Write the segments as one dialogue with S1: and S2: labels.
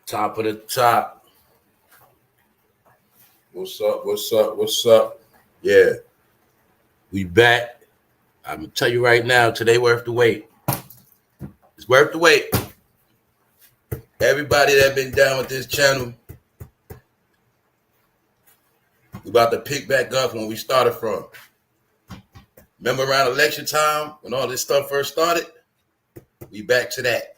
S1: Top of the top. What's up? What's up? What's up? Yeah, we back. I'm gonna tell you right now, today worth the wait. It's worth the wait. Everybody that been down with this channel, we about to pick back up when we started from. Remember around election time when all this stuff first started? We back to that.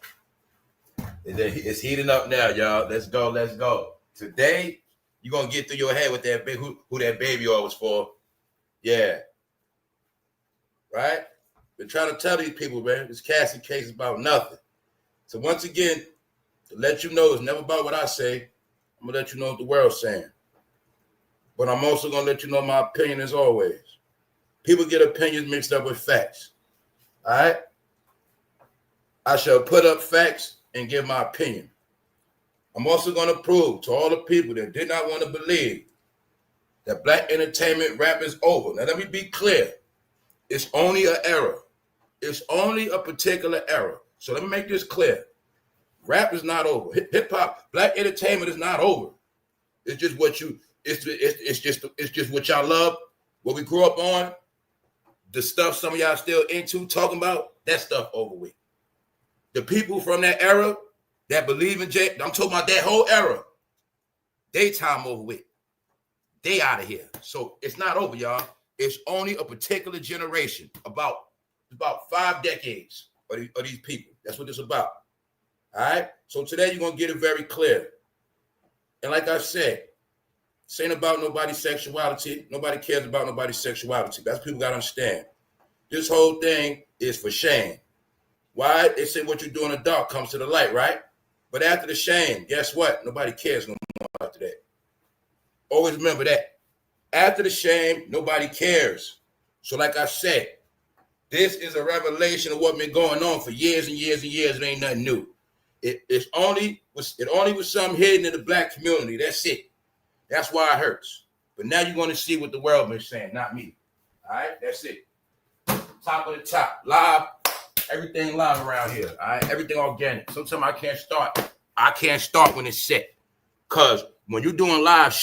S1: It's heating up now, y'all. Let's go. Let's go. Today, you're going to get through your head with that who that baby oil was for. Yeah. Right? Been trying to tell these people, man, this Cassie case is about nothing. So once again, to let you know, it's never about what I say. I'm going to let you know what the world's saying. But I'm also going to let you know my opinion as always. People get opinions mixed up with facts. All right? I shall put up facts and give my opinion. I'm also going to prove to all the people that did not want to believe that black entertainment rap is over. Now, let me be clear. It's only an era. It's only a particular era. So let me make this clear. Rap is not over. Hip-hop, black entertainment is not over. It's just what you, it's just what y'all love, what we grew up on, the stuff some of y'all still into, talking about, that stuff over with. The people from that era that believe in I'm talking about that whole era. They time over with. They out of here. So it's not over, y'all. It's only a particular generation, about 5 decades of these people. That's what it's about. All right? So today you're going to get it very clear. And like I said, this ain't about nobody's sexuality. Nobody cares about nobody's sexuality. That's what people got to understand. This whole thing is for shame. Why? They say what you do in the dark comes to the light, right? But after the shame, guess what? Nobody cares no more after that. Always remember that. After the shame, nobody cares. So like I said, this is a revelation of what's been going on for years and years and years. It ain't nothing new. It only was something hidden in the black community. That's it. That's why it hurts. But now you're going to see what the world been saying, not me. All right? That's it. Top of the top. Live. Everything live around here. All right? Everything organic. Sometimes I can't start. I can't start when it's set. Because when you're doing live,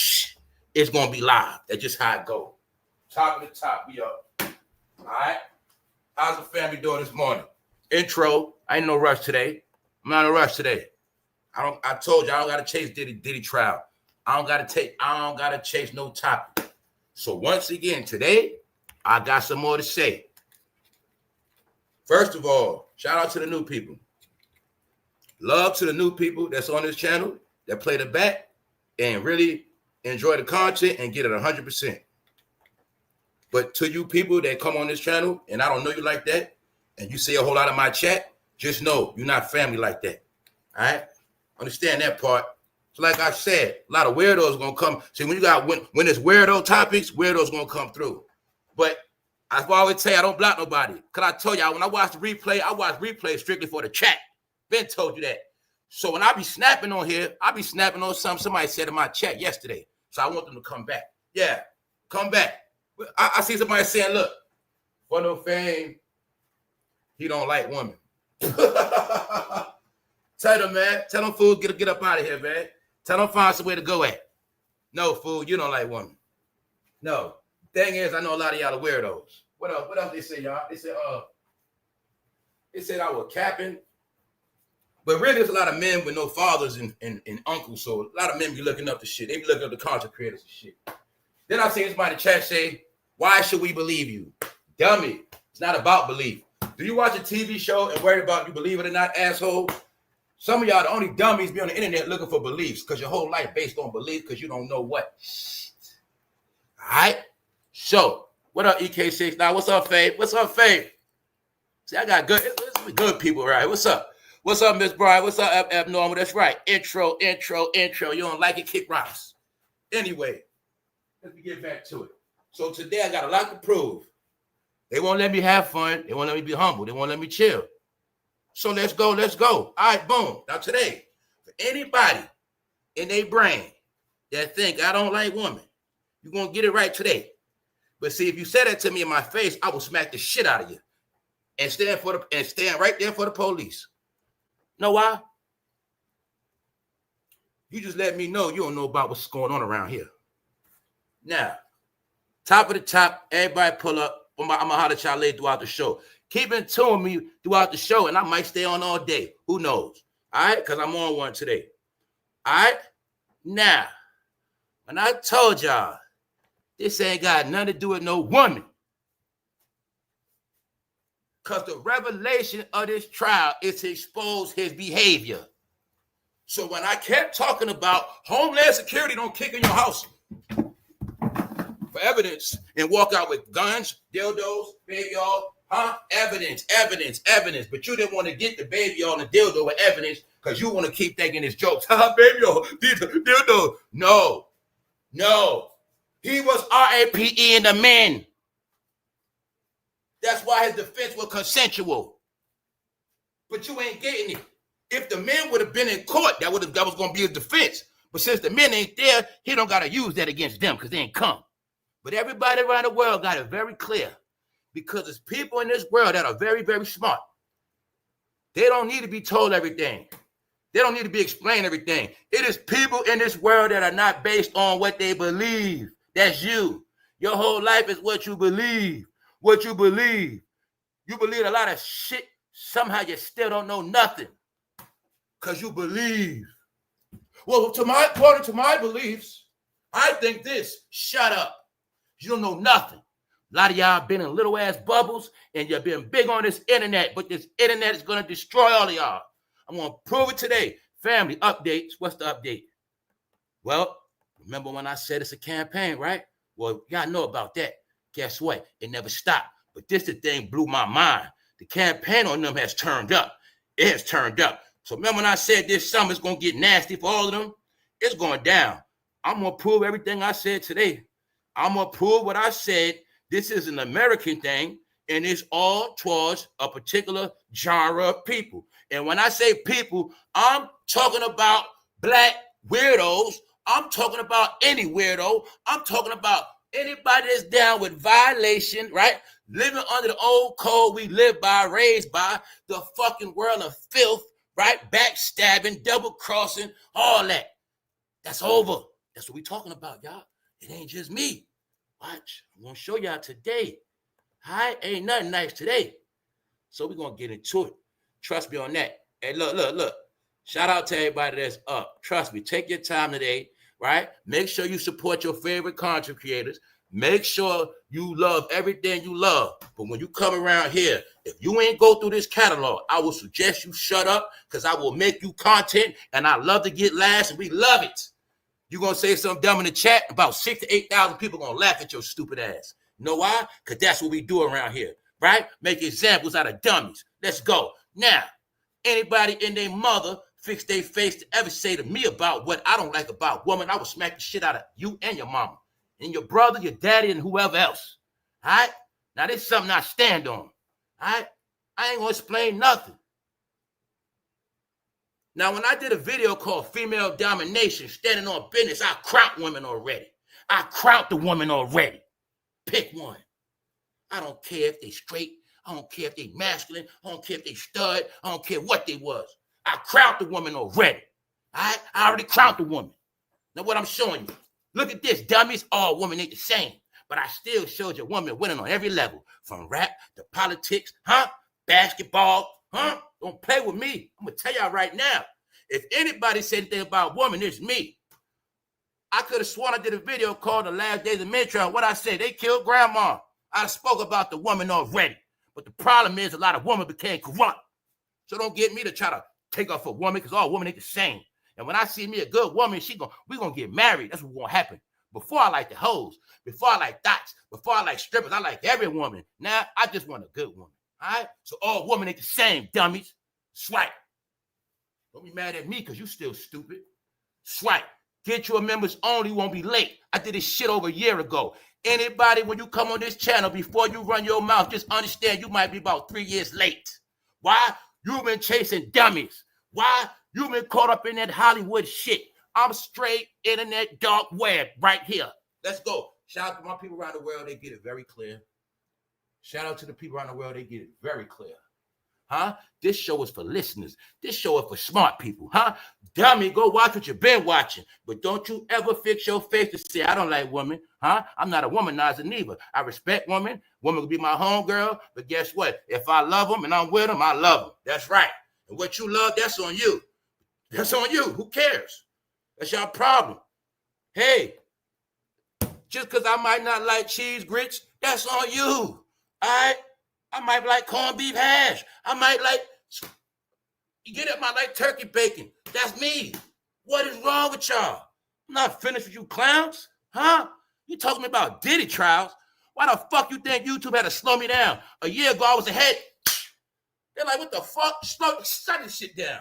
S1: it's going to be live. That's just how it goes. Top of the top. We up. All right? How's the family doing this morning? Intro. I ain't no rush today. I'm not in a rush today. I told you I don't gotta chase diddytrial. I don't gotta chase no topic. So once again, today, I got some more to say. First of all, shout out to the new people. Love to the new people that's on this channel that play the back and really enjoy the content and get it 100%. But to you people that come on this channel and I don't know you like that, and you say a whole lot of my chat, just know you're not family like that. All right? Understand that part. So like I said, a lot of weirdos going to come. See, when it's weirdo topics, weirdos going to come through. But I always say I don't block nobody. Because I told y'all, when I watch the replay, I watch replay strictly for the chat. Ben told you that. So when I be snapping on here, I be snapping on something somebody said in my chat yesterday. So I want them to come back. Yeah, come back. I see somebody saying, look, for no fame, he don't like women. Tell them, man. Tell them, fool, get up out of here, man. Tell them find some way to go at. No, fool, you don't like women. No. Thing is, I know a lot of y'all are weirdos. What else? What else they say, y'all? They said I was capping. But really, there's a lot of men with no fathers and uncles. So a lot of men be looking up the shit. They be looking up the content creators and shit. Then I see somebody in the chat say, why should we believe you? Dummy. It's not about belief. Do you watch a TV show and worry about you believe it or not, asshole? Some of y'all, the only dummies be on the internet looking for beliefs because your whole life based on belief because you don't know what. All right? So, what up, EK6? Now, what's up, Faith? What's up, Faith? See, I got good people right here. What's up? What's up, Miss Brian? What's up, Abnormal? That's right. Intro. You don't like it? Kick rocks. Anyway, let's get back to it. So today, I got a lot to prove. They won't let me have fun. They won't let me be humble. They won't let me chill. So let's go. All right, boom. Now today, for anybody in their brain that think I don't like women, you're going to get it right today. But see, if you said that to me in my face, I will smack the shit out of you and stand right there for the police. Know why? You just let me know you don't know about what's going on around here. Now, top of the top, everybody pull up. I'm going to holler at y'all later throughout the show. Keep in tune with me throughout the show, and I might stay on all day. Who knows? All right? Because I'm on one today. All right? Now, when I told y'all, this ain't got nothing to do with no woman. Because the revelation of this trial is to expose his behavior. So when I kept talking about Homeland Security don't kick in your house for evidence and walk out with guns, dildos, baby all, evidence. But you didn't want to get the baby all and dildo with evidence because you want to keep thinking it's jokes. Baby all, dildo. No. He was RAPE in the men. That's why his defense was consensual. But you ain't getting it. If the men would have been in court, that was going to be his defense. But since the men ain't there, he don't got to use that against them because they ain't come. But everybody around the world got it very clear because there's people in this world that are very, very smart. They don't need to be told everything. They don't need to be explained everything. It is people in this world that are not based on what they believe. That's you. Your whole life is what you believe. What you believe. You believe a lot of shit. Somehow you still don't know nothing. Because you believe. Well, according to my beliefs, I think this. Shut up. You don't know nothing. A lot of y'all been in little ass bubbles and you've been big on this internet, but this internet is going to destroy all of y'all. I'm going to prove it today. Family updates. What's the update? Well, remember when I said it's a campaign, right? Well, y'all know about that. Guess what? It never stopped. But this the thing blew my mind. The campaign on them has turned up. It has turned up. So remember when I said this summer's going to get nasty for all of them? It's going down. I'm going to prove everything I said today. I'm going to prove what I said. This is an American thing, and it's all towards a particular genre of people. And when I say people, I'm talking about black weirdos. I'm talking about any weirdo. I'm talking about anybody that's down with violation, right? Living under the old code we live by, raised by, the fucking world of filth, right? Backstabbing, double crossing, all that. That's over. That's what we talking about, y'all. It ain't just me. Watch. I'm going to show y'all today. Ain't nothing nice today. So we're going to get into it. Trust me on that. Hey, look. Shout out to everybody that's up. Trust me. Take your time today, right? Make sure you support your favorite content creators. Make sure you love everything you love. But when you come around here, if you ain't go through this catalog, I will suggest you shut up because I will make you content, and I love to get laughs, and we love it. You're going to say something dumb in the chat, about 6,000 to 8,000 people going to laugh at your stupid ass. You know why? Because that's what we do around here, right? Make examples out of dummies. Let's go. Now, anybody in their mother fix their face to ever say to me about what I don't like about women, I will smack the shit out of you and your mama and your brother, your daddy, and whoever else. All right? Now, this is something I stand on. All right? I ain't going to explain nothing. Now, when I did a video called Female Domination, Standing on Business, I crowned women already. I crowned the woman already. Pick one. I don't care if they straight. I don't care if they masculine. I don't care if they stud. I don't care what they was. I crowned the woman already. All right? I already crowned the woman. Now, what I'm showing you. Look at this, dummies. All women ain't the same. But I still showed you women winning on every level. From rap to politics, basketball, Don't play with me. I'm going to tell y'all right now. If anybody said anything about women, it's me. I could have sworn I did a video called The Last Days of Men Trial. What I said, they killed grandma. I spoke about the woman already. But the problem is a lot of women became corrupt. So don't get me to try to take off a woman because all women ain't the same. And when I see me a good woman, we're going to get married. That's what's going to happen. Before I like the hoes. Before I like dots. Before I like strippers. I like every woman. Now, I just want a good woman. All right? So all women ain't the same, dummies. Swipe. Don't be mad at me because you still stupid. Swipe. Get your members only. You won't be late. I did this shit over a year ago. Anybody, when you come on this channel, before you run your mouth, just understand you might be about 3 years late. Why? You've been chasing dummies. Why? You've been caught up in that Hollywood shit. I'm straight internet dark web right here. Let's go. Shout out to my people around the world. They get it very clear. Shout out to the people around the world. They get it very clear. huh? This show is for listeners. This show is for smart people, huh? Dummy, go watch what you've been watching. But don't you ever fix your face to say, I don't like women, huh? I'm not a womanizer neither. I respect women. Women will be my homegirl. But guess what? If I love them and I'm with them, I love them. That's right. And what you love, that's on you. That's on you. Who cares? That's your problem. Hey, just because I might not like cheese grits, that's on you. All right? I might like corned beef hash. I might like, you get it? I might like turkey bacon. That's me. What is wrong with y'all? I'm not finished with you clowns, huh? You talking about diddy trials? Why the fuck you think YouTube had to slow me down? A year ago, I was ahead. They're like, what the fuck? Shut this shit down.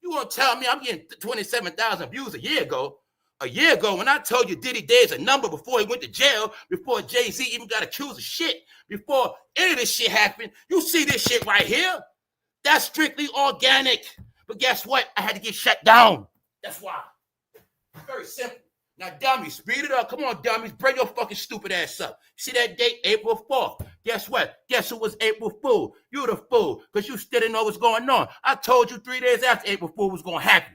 S1: You want to tell me I'm getting 27,000 views a year ago? A year ago, when I told you Diddy Days a number before he went to jail, before Jay-Z even got accused of shit, before any of this shit happened, you see this shit right here? That's strictly organic. But guess what? I had to get shut down. That's why. Very simple. Now, dummies, speed it up. Come on, dummies. Bring your fucking stupid ass up. See that date, April 4th. Guess what? Guess who was April Fool? You the fool, because you still didn't know what's going on. I told you 3 days after April Fool was going to happen.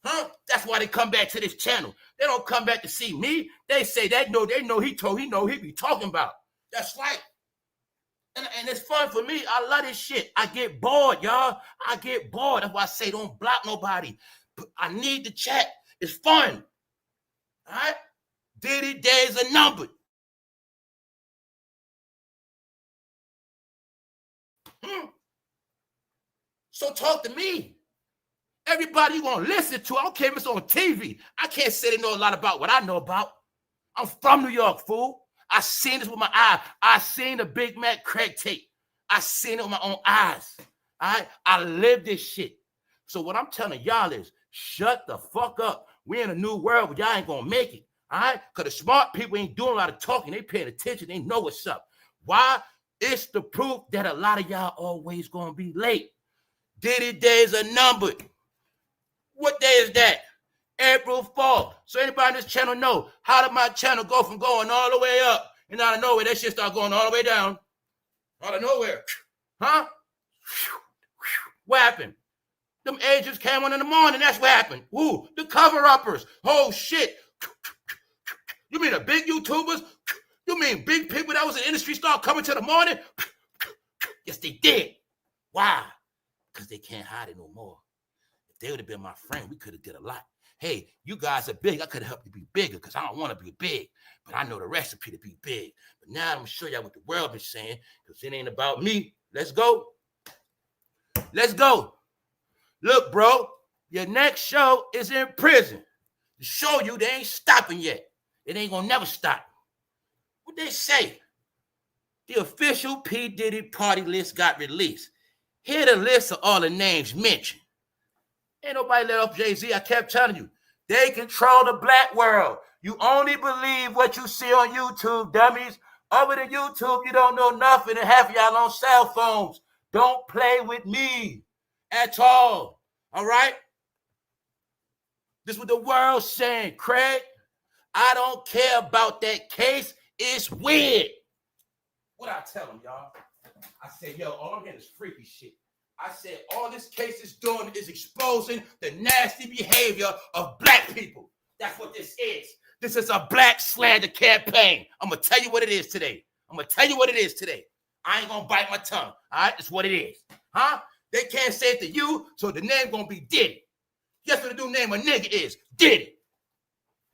S1: Huh? That's why they come back to this channel. They don't come back to see me. They say they know he be talking about. That's right. And it's fun for me. I love this shit. I get bored, y'all. I get bored. That's why I say don't block nobody. I need the chat. It's fun. All right? Diddy days are numbered. So talk to me. Everybody you gonna listen to, I don't care if it's on TV. I can't say they know a lot about what I know about. I'm from New York, fool. I seen this with my eye. I seen the Big Mac Craig tape. I seen it with my own eyes. All right? I live this shit. So what I'm telling y'all is, shut the fuck up. We're in a new world, but y'all ain't gonna make it. All right? Because the smart people ain't doing a lot of talking. They paying attention. They know what's up. Why? It's the proof that a lot of y'all always gonna be late. Diddy days are numbered. What day is that? April 4th. So anybody on this channel know, how did my channel go from going all the way up and out of nowhere, that shit start going all the way down? Out of nowhere. Huh? What happened? Them agents came on in the morning. That's what happened. Ooh, the cover-uppers. Oh, shit. You mean the big YouTubers? You mean big people that was in the industry start coming to the morning? Yes, they did. Why? Because they can't hide it no more. If they would have been my friend, we could have did a lot. Hey, you guys are big. I could have helped you be bigger because I don't want to be big. But I know the recipe to be big. But now I'm going to show y'all what the world is saying because it ain't about me. Let's go. Let's go. Look, bro, your next show is in prison. To show you they ain't stopping yet. It ain't going to never stop. What they say? The official P. Diddy party list got released. Here the list of all the names mentioned. Ain't nobody let off Jay-Z. I kept telling you. They control the black world. You only believe what you see on YouTube, dummies. Over to YouTube, you don't know nothing, and half of y'all on cell phones. Don't play with me at all. All right? This is what the world's saying, Craig. I don't care about that case. It's weird. What I tell them, y'all? I said, yo, all I'm getting is freaky shit. I said, all this case is doing is exposing the nasty behavior of black people. That's what this is. This is a black slander campaign. I'm going to tell you what it is today. I ain't going to bite my tongue. All right? That's what it is. Huh? They can't say it to you, so the name going to be Diddy. Guess what the new name of nigga is? Diddy.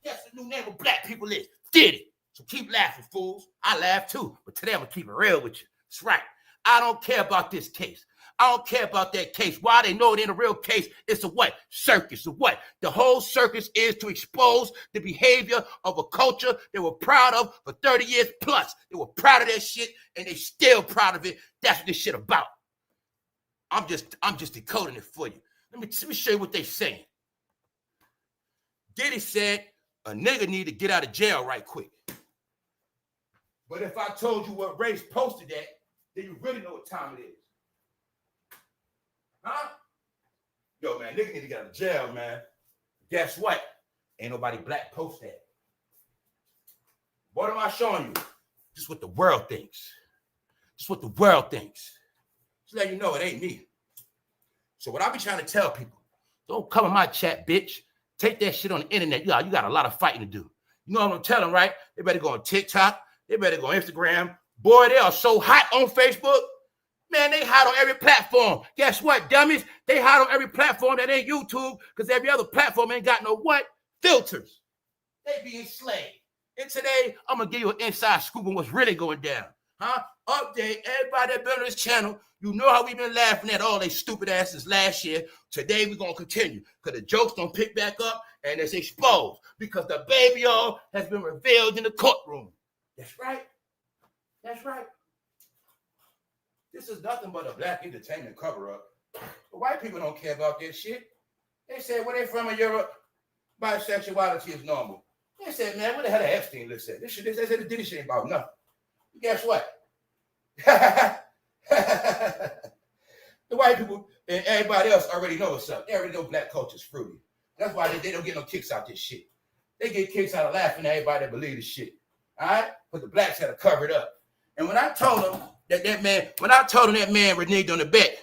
S1: Guess what the new name of black people is? Diddy. So keep laughing, fools. I laugh too, but today I'm going to keep it real with you. That's right. I don't care about this case. I don't care about that case. Why? They know it ain't a real case. It's a what? Circus. A what? The whole circus is to expose the behavior of a culture they were proud of for 30 years plus. They were proud of that shit, and they still proud of it. That's what this shit about. I'm just decoding it for you. Let me show you what they saying. Diddy said a nigga need to get out of jail right quick. But if I told you what race posted that, then you really know what time it is. Huh? Yo, man, nigga need to get out of jail, man. Guess what? Ain't nobody black post that. What am I showing you? Just what the world thinks. Just what the world thinks. Just let you know it ain't me. So what I be trying to tell people, don't come in my chat, bitch. Take that shit on the internet. You got a lot of fighting to do. You know what I'm telling, right? They better go on TikTok. They better go on Instagram. Boy, they are so hot on Facebook. Man, they hot on every platform. Guess what, dummies? They hot on every platform that ain't YouTube because every other platform ain't got no what? Filters. They be enslaved. And today, I'm going to give you an inside scoop on what's really going down. Huh? Update. Everybody that been on this channel, you know how we've been laughing at all they stupid asses last year. Today, we're going to continue because the jokes don't pick back up and it's exposed because the baby all has been revealed in the courtroom. That's right. That's right. This is nothing but a black entertainment cover-up. The white people don't care about this shit. They said, where they from in Europe, bisexuality is normal. They said, man, what the hell the Epstein list said? This shit, they said the Diddy shit ain't about nothing. Guess what? The white people and everybody else already know what's up. They already know black culture's fruity. That's why they don't get no kicks out this shit. They get kicks out of laughing at everybody that believe this shit. All right? But the blacks had to cover it up. And when I told him that man reneged on the bet,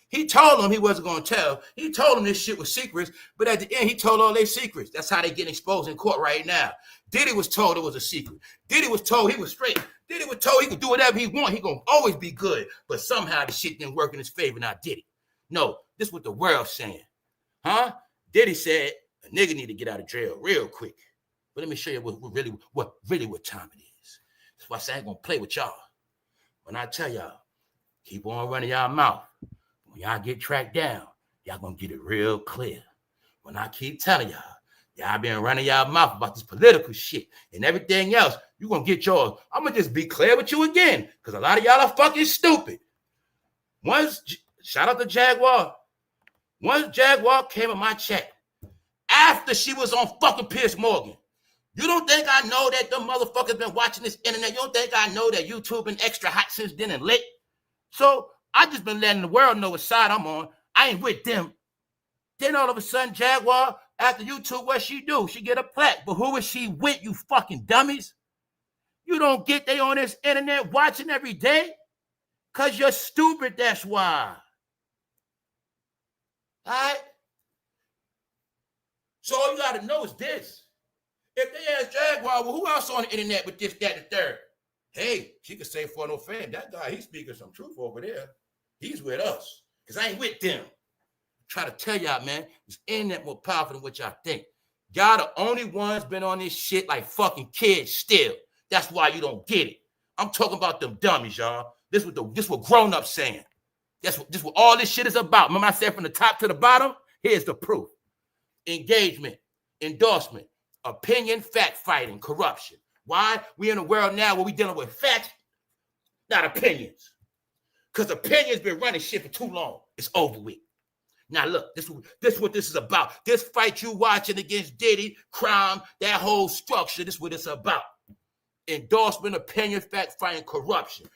S1: he told him he wasn't going to tell. He told him this shit was secrets, but at the end, he told all their secrets. That's how they get exposed in court right now. Diddy was told it was a secret. Diddy was told he was straight. Diddy was told he could do whatever he want. He going to always be good. But somehow the shit didn't work in his favor, not Diddy. No, this is what the world's saying. Huh? Diddy said a nigga need to get out of jail real quick. But let me show you what time it is. That's why I say I ain't going to play with y'all. When I tell y'all, keep on running y'all mouth. When y'all get tracked down, y'all gonna get it real clear. When I keep telling y'all been running y'all mouth about this political shit and everything else, you gonna get yours. I'm gonna just be clear with you again, because a lot of y'all are fucking stupid. Shout out to Jaguar. Once Jaguar came in my chat, after she was on fucking Piers Morgan, you don't think I know that them motherfuckers been watching this internet? You don't think I know that YouTube been extra hot since then and lit? So I just been letting the world know what side I'm on. I ain't with them. Then all of a sudden, Jaguar, after YouTube, what she do? She get a plaque. But who is she with, you fucking dummies? You don't get they on this internet watching every day? Because you're stupid, that's why. All right? So all you got to know is this. If they ask Jaguar, well, who else on the internet with this, that, and the third? Hey, she could say for no fame, that guy, he's speaking some truth over there. He's with us, because I ain't with them. Try to tell y'all, man, this internet more powerful than what y'all think. Y'all the only ones been on this shit like fucking kids still. That's why you don't get it. I'm talking about them dummies, y'all. This what grown-ups saying. This what all this shit is about. Remember I said from the top to the bottom? Here's the proof. Engagement, endorsement, opinion, fact-fighting, corruption. Why? We in a world now where we dealing with facts, not opinions. Because opinions been running shit for too long. It's over with. Now look, this what this is about. This fight you watching against Diddy, crime, that whole structure, this is what it's about. Endorsement, opinion, fact-fighting, corruption.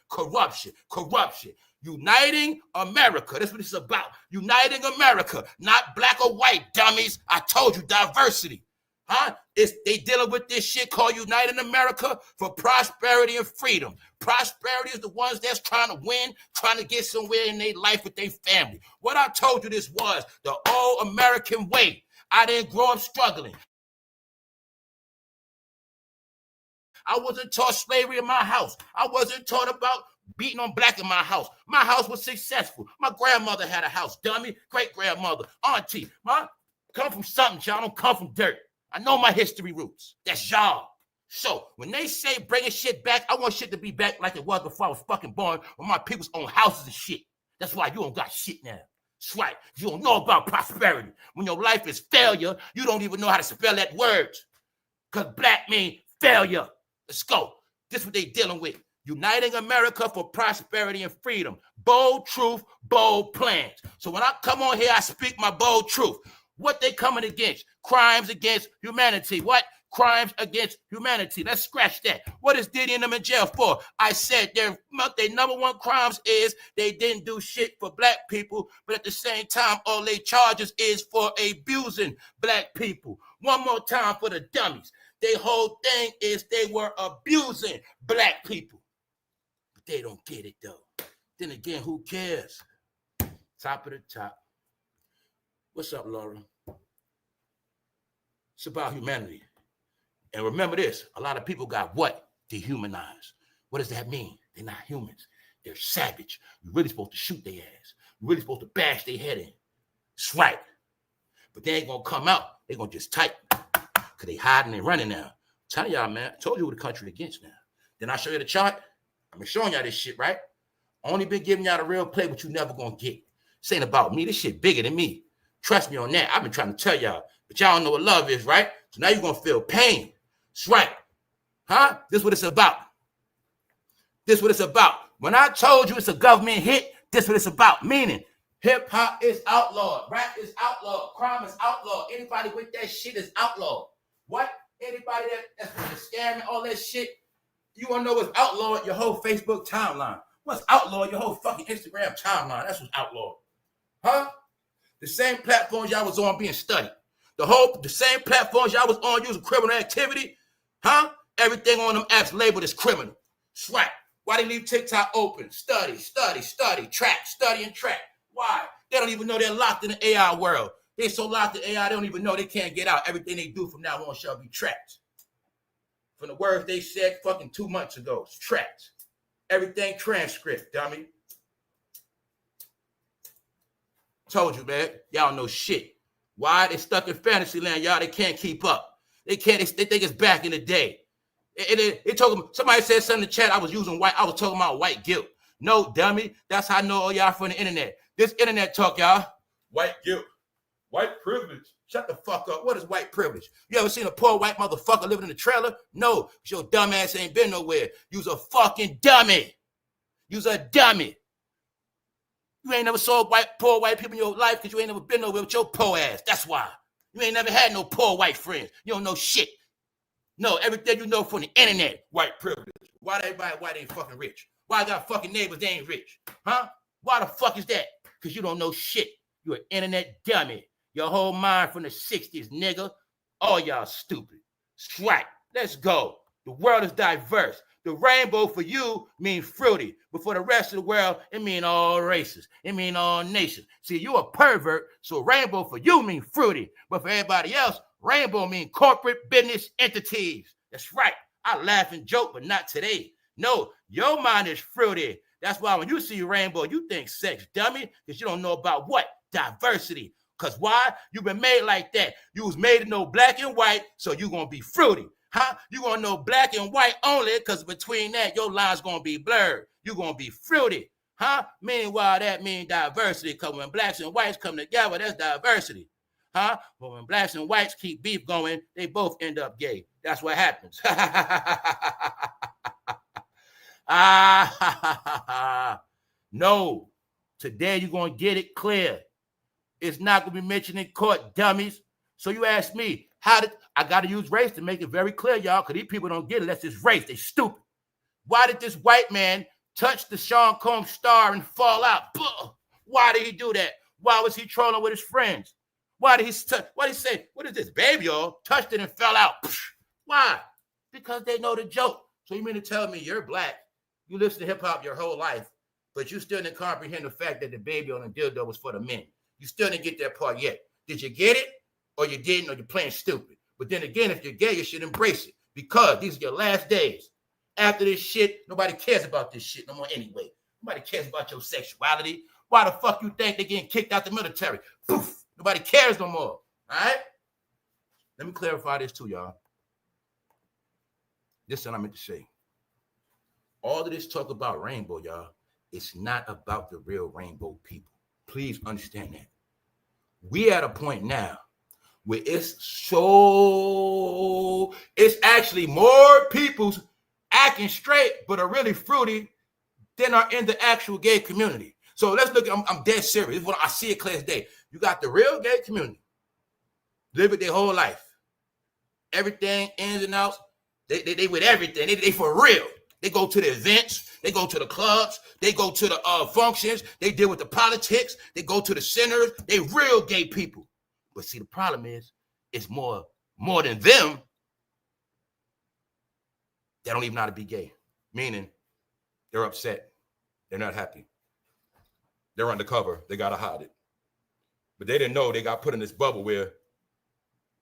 S1: Uniting America. That's what it's about. Uniting America, not black or white, dummies. I told you, diversity. Huh? They dealing with this shit called United America for prosperity and freedom. Prosperity is the ones that's trying to win, trying to get somewhere in their life with their family. What I told you this was the old American way. I didn't grow up struggling. I wasn't taught slavery in my house. I wasn't taught about beating on black in my house. My house was successful. My grandmother had a house, dummy. Great-grandmother, auntie. Come from something, y'all. I don't come from dirt. I know my history roots. That's y'all. So when they say bringing shit back, I want shit to be back like it was before I was fucking born, when my people's own houses and shit. That's why you don't got shit now. That's right. You don't know about prosperity. When your life is failure, you don't even know how to spell that word. Because black mean failure. Let's go. This is what they dealing with. Uniting America for prosperity and freedom. Bold truth, bold plans. So when I come on here, I speak my bold truth. What they coming against? Crimes against humanity. What? Crimes against humanity. Let's scratch that. What is Diddy and them in jail for? I said their number one crimes is they didn't do shit for black people, but at the same time, all they charges is for abusing black people. One more time for the dummies. Their whole thing is they were abusing black people. But they don't get it, though. Then again, who cares? Top of the top. What's up, Laura? It's about humanity. And remember this, a lot of people got what? Dehumanized. What does that mean? They're not humans. They're savage. We're really supposed to shoot their ass. We're really supposed to bash their head in. That's right. But they ain't going to come out. They're going to just type. Because they hiding and running now. I'm telling y'all, man, I told you who the country against now. Then I show you the chart. I've been showing y'all this shit, right? Only been giving y'all the real play, but you never going to get. This ain't about me. This shit bigger than me. Trust me on that. I've been trying to tell y'all. But y'all don't know what love is, right? So now you're going to feel pain. That's right. Huh? This is what it's about. This is what it's about. When I told you it's a government hit, this is what it's about. Meaning, hip-hop is outlawed. Rap is outlawed. Crime is outlawed. Anybody with that shit is outlawed. What? Anybody that's scamming, all that shit, you want to know what's outlawed? Your whole Facebook timeline. What's outlawed? Your whole fucking Instagram timeline. That's what's outlawed. Huh? The same platforms y'all was on being studied. The same platforms y'all was on using criminal activity. Huh? Everything on them apps labeled as criminal. That's right. Why they leave TikTok open? Study, track, study and track. Why? They don't even know they're locked in the AI world. They're so locked in AI, they don't even know they can't get out. Everything they do from now on shall be tracked. From the words they said fucking 2 months ago, it's tracked. Everything transcript, dummy. Told you, man. Y'all know shit. Why? They stuck in fantasy land, y'all. They can't keep up. They think it's back in the day. It told them, somebody said something in the chat, I was talking about white guilt. No, dummy. That's how I know all y'all from the internet. This internet talk, y'all. White guilt. White privilege. Shut the fuck up. What is white privilege? You ever seen a poor white motherfucker living in a trailer? No. Your dumb ass ain't been nowhere. You's a fucking dummy. You's a dummy. You ain't never saw poor white people in your life because you ain't never been nowhere with your poor ass. That's why. You ain't never had no poor white friends. You don't know shit. No, everything you know from the internet, white privilege. Why everybody white ain't fucking rich? Why I got fucking neighbors, they ain't rich? Huh? Why the fuck is that? Because you don't know shit. You an internet dummy. Your whole mind from the 60s, nigga. All y'all stupid. That's right. Let's go. The world is diverse. The rainbow for you means fruity, but for the rest of the world, it mean all races. It mean all nations. See, you a pervert, so rainbow for you mean fruity, but for everybody else, rainbow mean corporate business entities. That's right. I laugh and joke, but not today. No, your mind is fruity. That's why when you see rainbow, you think sex, dummy, because you don't know about what? Diversity. Because why? You've been made like that. You was made to know black and white, so you're going to be fruity. Huh? You're going to know black and white only because between that, your line's going to be blurred. You're going to be fruity. Huh? Meanwhile, that means diversity because when blacks and whites come together, that's diversity. Huh? But when blacks and whites keep beef going, they both end up gay. That's what happens. No. Today, you're going to get it clear. It's not going to be mentioned in court, dummies. So you ask me, I got to use race to make it very clear, y'all, because these people don't get it unless it's race. They stupid. Why did this white man touch the Sean Combs star and fall out? Why did he do that? Why was he trolling with his friends? Why did he say, what is this, baby, y'all? Touched it and fell out. Why? Because they know the joke. So you mean to tell me you're black, you listen to hip-hop your whole life, but you still didn't comprehend the fact that the baby on the dildo was for the men. You still didn't get that part yet. Did you get it? Or you didn't, or you're playing stupid. But then again, if you're gay, you should embrace it. Because these are your last days. After this shit, nobody cares about this shit no more anyway. Nobody cares about your sexuality. Why the fuck you think they're getting kicked out the military? Poof. Nobody cares no more. All right? Let me clarify this too, y'all. This is what I meant to say. All of this talk about rainbow, y'all, it's not about the real rainbow people. Please understand that. We at a point now where it's actually more people's acting straight but are really fruity than are in the actual gay community. So let's look at, I'm dead serious. This is what I see it clear as day. You got the real gay community, live it their whole life. Everything, ins and outs, they with everything. They for real. They go to the events, they go to the clubs, they go to the functions, they deal with the politics, they go to the centers, they real gay people. But see, the problem is, it's more than them that don't even know how to be gay. Meaning, they're upset. They're not happy. they're undercover. They got to hide it. But they didn't know they got put in this bubble where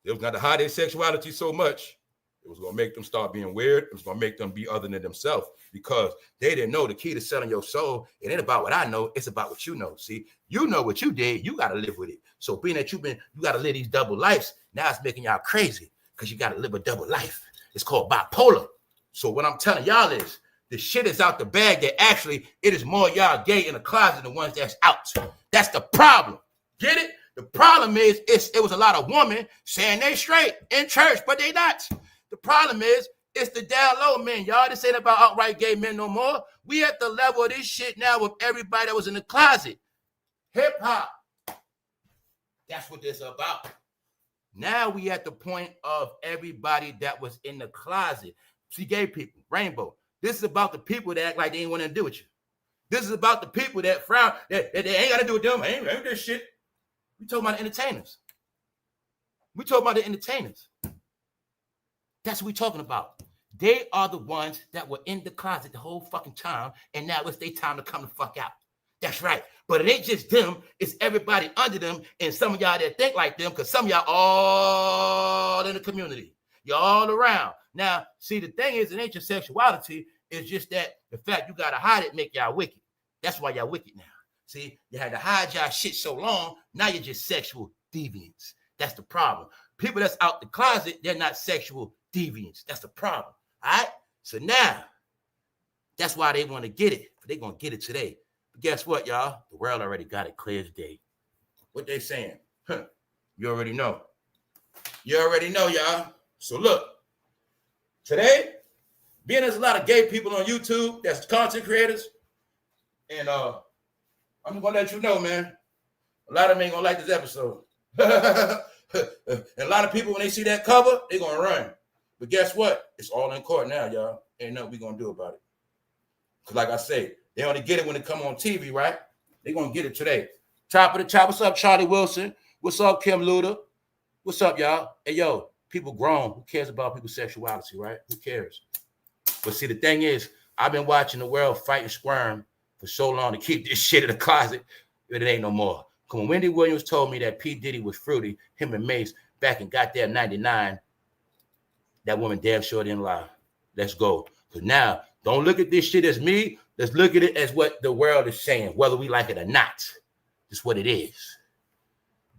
S1: they was going to hide their sexuality so much, it was going to make them start being weird. It was going to make them be other than themselves because they didn't know the key to selling your soul. It ain't about what I know. It's about what you know. See, you know what you did. You got to live with it. So being that you got to live these double lives, now it's making y'all crazy because you got to live a double life. It's called bipolar. So what I'm telling y'all is the shit is out the bag that actually it is more y'all gay in the closet than the ones that's out. That's the problem. Get it? The problem is it was a lot of women saying they straight in church, but they not. The problem is it's the down low men. Y'all, this ain't about outright gay men no more. We at the level of this shit now with everybody that was in the closet. Hip hop. That's what this about. Now we at the point of everybody that was in the closet. See, gay people, rainbow. This is about the people that act like they ain't want to do with you. This is about the people that frown, that they ain't got to do with them. Ain't this shit. We talking about the entertainers. We talking about the entertainers. That's what we talking about. They are the ones that were in the closet the whole fucking time, and now it's their time to come the fuck out. That's right. But it ain't just them. It's everybody under them, and some of y'all that think like them, because some of y'all all in the community. You're all around. Now, see, the thing is, it ain't your sexuality. It's just that the fact you got to hide it make y'all wicked. That's why y'all wicked now. See, you had to hide y'all shit so long, now you're just sexual deviants. That's the problem. People that's out the closet, they're not sexual deviants. That's the problem. All right? So now, that's why they want to get it. They're going to get it today. But guess what, y'all? The world already got it clear as day. What they saying? You already know. You already know, y'all. So look, today, being there's a lot of gay people on YouTube that's content creators, and I'm going to let you know, man, a lot of them ain't going to like this episode. And a lot of people, when they see that cover, they're going to run. But guess what? It's all in court now, y'all. Ain't nothing we going to do about it. Because like I say, they only get it when it come on TV, right? They're going to get it today. Top of the top. What's up, Charlie Wilson? What's up, Kim Luda? What's up, y'all? Hey, yo, people grown. Who cares about people's sexuality, right? Who cares? But see, the thing is, I've been watching the world fight and squirm for so long to keep this shit in the closet, but it ain't no more. Come on, Wendy Williams told me that P.Diddy was fruity, him and Mace, back in goddamn 99. That woman damn sure didn't lie. Let's go. Because now, don't look at this shit as me. Let's look at it as what the world is saying, whether we like it or not. It's what it is.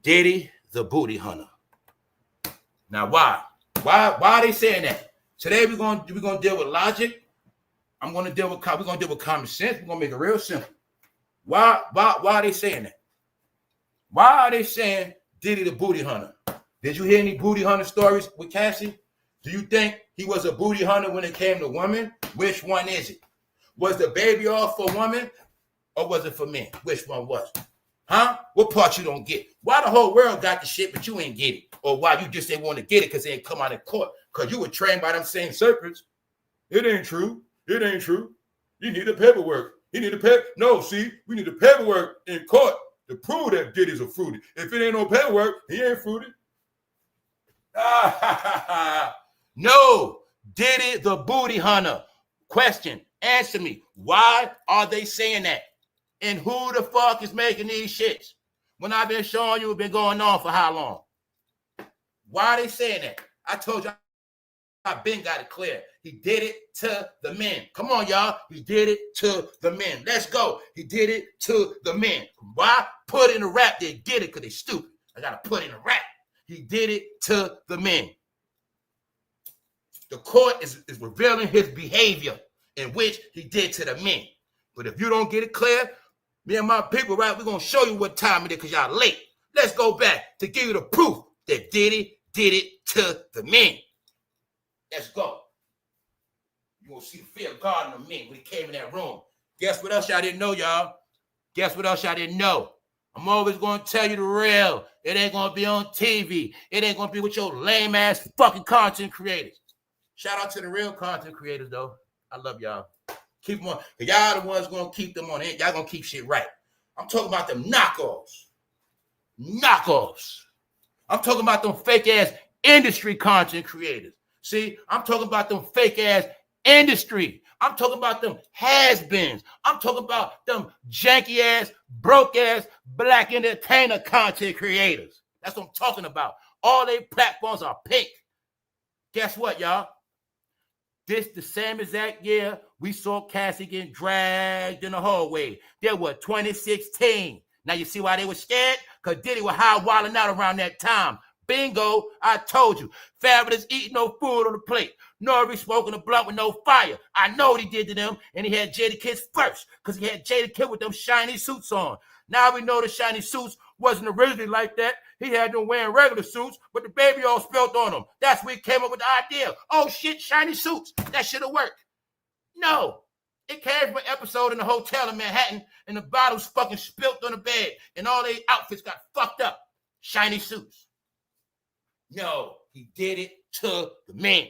S1: Diddy, the booty hunter. Now, why? Why are they saying that? Today, we're gonna deal with logic. We're gonna deal with common sense. We're gonna make it real simple. Why are they saying that? Why are they saying Diddy the booty hunter? Did you hear any booty hunter stories with Cassie? Do you think he was a booty hunter when it came to women? Which one is it? Was the baby all for women or was it for men? Which one was it? Huh? What part you don't get? Why the whole world got the shit but you ain't get it? Or why you just ain't want to get it because they ain't come out in court? Because you were trained by them same serpents. It ain't true. It ain't true. You need the paperwork. You need the paper. No, see, we need the paperwork in court to prove that Diddy's a fruity. If it ain't no paperwork, he ain't fruity. No, Diddy the booty hunter. Question, answer me. Why are they saying that? And who the fuck is making these shits? When I've been showing you, it's been going on for how long? Why are they saying that? I told you, I've been got it clear. He did it to the men. Come on, y'all. He did it to the men. Let's go. He did it to the men. Why? Put in a rap. They get it because they stupid. I got to put in a rap. He did it to the men. The court is revealing his behavior in which he did to the men. But if you don't get it clear, me and my people, right, we're going to show you what time it is because y'all late. Let's go back to give you the proof that Diddy did it to the men. Let's go. You will see the fear of God in the men when he came in that room. Guess what else y'all didn't know, y'all? Guess what else y'all didn't know? I'm always going to tell you the real. It ain't going to be on TV. It ain't going to be with your lame-ass fucking content creators. Shout out to the real content creators, though. I love y'all. Keep them on. Y'all the ones going to keep them on. Y'all going to keep shit right. I'm talking about them knockoffs. Knockoffs. I'm talking about them fake-ass industry content creators. See, I'm talking about them fake-ass industry I'm talking about them has-beens. I'm talking about them janky-ass, broke-ass, black entertainer content creators. That's what I'm talking about. All their platforms are pink. Guess what, y'all? This the same exact year we saw Cassie getting dragged in the hallway. There was 2016. Now you see why they were scared? Because Diddy was high wilding out around that time. Bingo, I told you. Fabulous eating no food on the plate. Nori smoking a blunt with no fire. I know what he did to them, and he had Jada Kids first, because he had Jada Kid with them shiny suits on. Now we know the shiny suits wasn't originally like that. He had them wearing regular suits, but the baby all spilled on them. That's when he came up with the idea. Oh shit, shiny suits. That should have worked. No. It came from an episode in a hotel in Manhattan, and the bottles fucking spilt on the bed, and all their outfits got fucked up. Shiny suits. No, he did it to the men.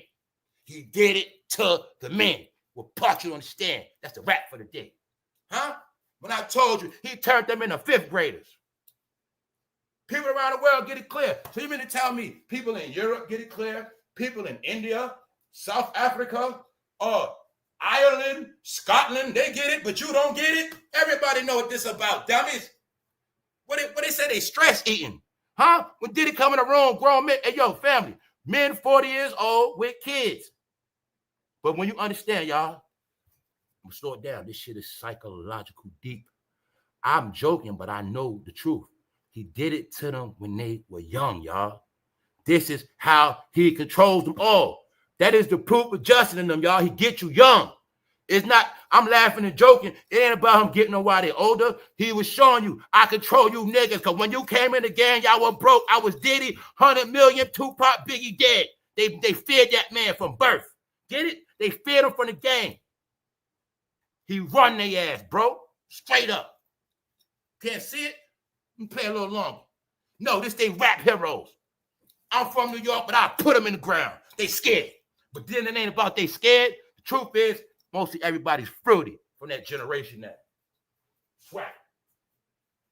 S1: He did it to the men. Well, part you understand. That's the rap for the day. Huh? When I told you, he turned them into fifth graders. People around the world get it clear. So you mean to tell me people in Europe get it clear? People in India, South Africa, Ireland, Scotland, they get it, but you don't get it? Everybody know what this about, dummies. What they say they stress eating. Huh? When Diddy come in the room, grown men, hey, yo, family, men 40 years old with kids. But when you understand, y'all, I'm gonna slow it down. This shit is psychological deep. I'm joking, but I know the truth. He did it to them when they were young, y'all. This is how he controls them all. That is the proof of Justin in them, y'all. He gets you young. It's not, I'm laughing and joking. It ain't about him getting them while they're older. He was showing you, I control you niggas. Because when you came in the gang, y'all were broke. I was Diddy, 100 million, Tupac, Biggie dead. They feared that man from birth. Get it? They feared him from the gang. He run their ass, bro. Straight up. Can't see it? Let me play a little longer. No, this they rap heroes. I'm from New York, but I put them in the ground. They scared. But then it ain't about they scared. The truth is, mostly everybody's fruity from that generation now. Swag.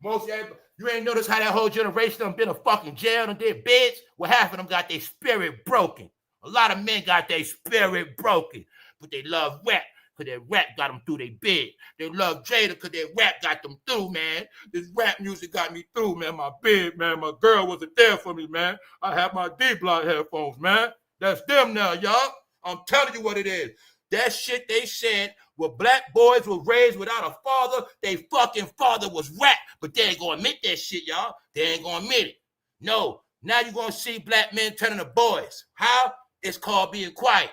S1: Mostly everybody, you ain't noticed how that whole generation done been a fucking jail and did beds? Well, half of them got their spirit broken. A lot of men got their spirit broken, but they love rap because their rap got them through their bed. They love Jada because their rap got them through, man. This rap music got me through, man. My bed, man. My girl wasn't there for me, man. I have my D-Block headphones, man. That's them now, y'all. I'm telling you what it is. That shit they said where black boys were raised without a father, they fucking father was rap. But they ain't gonna admit that shit, y'all. They ain't gonna admit it. No, now you're gonna see black men turning to boys. How? It's called being quiet.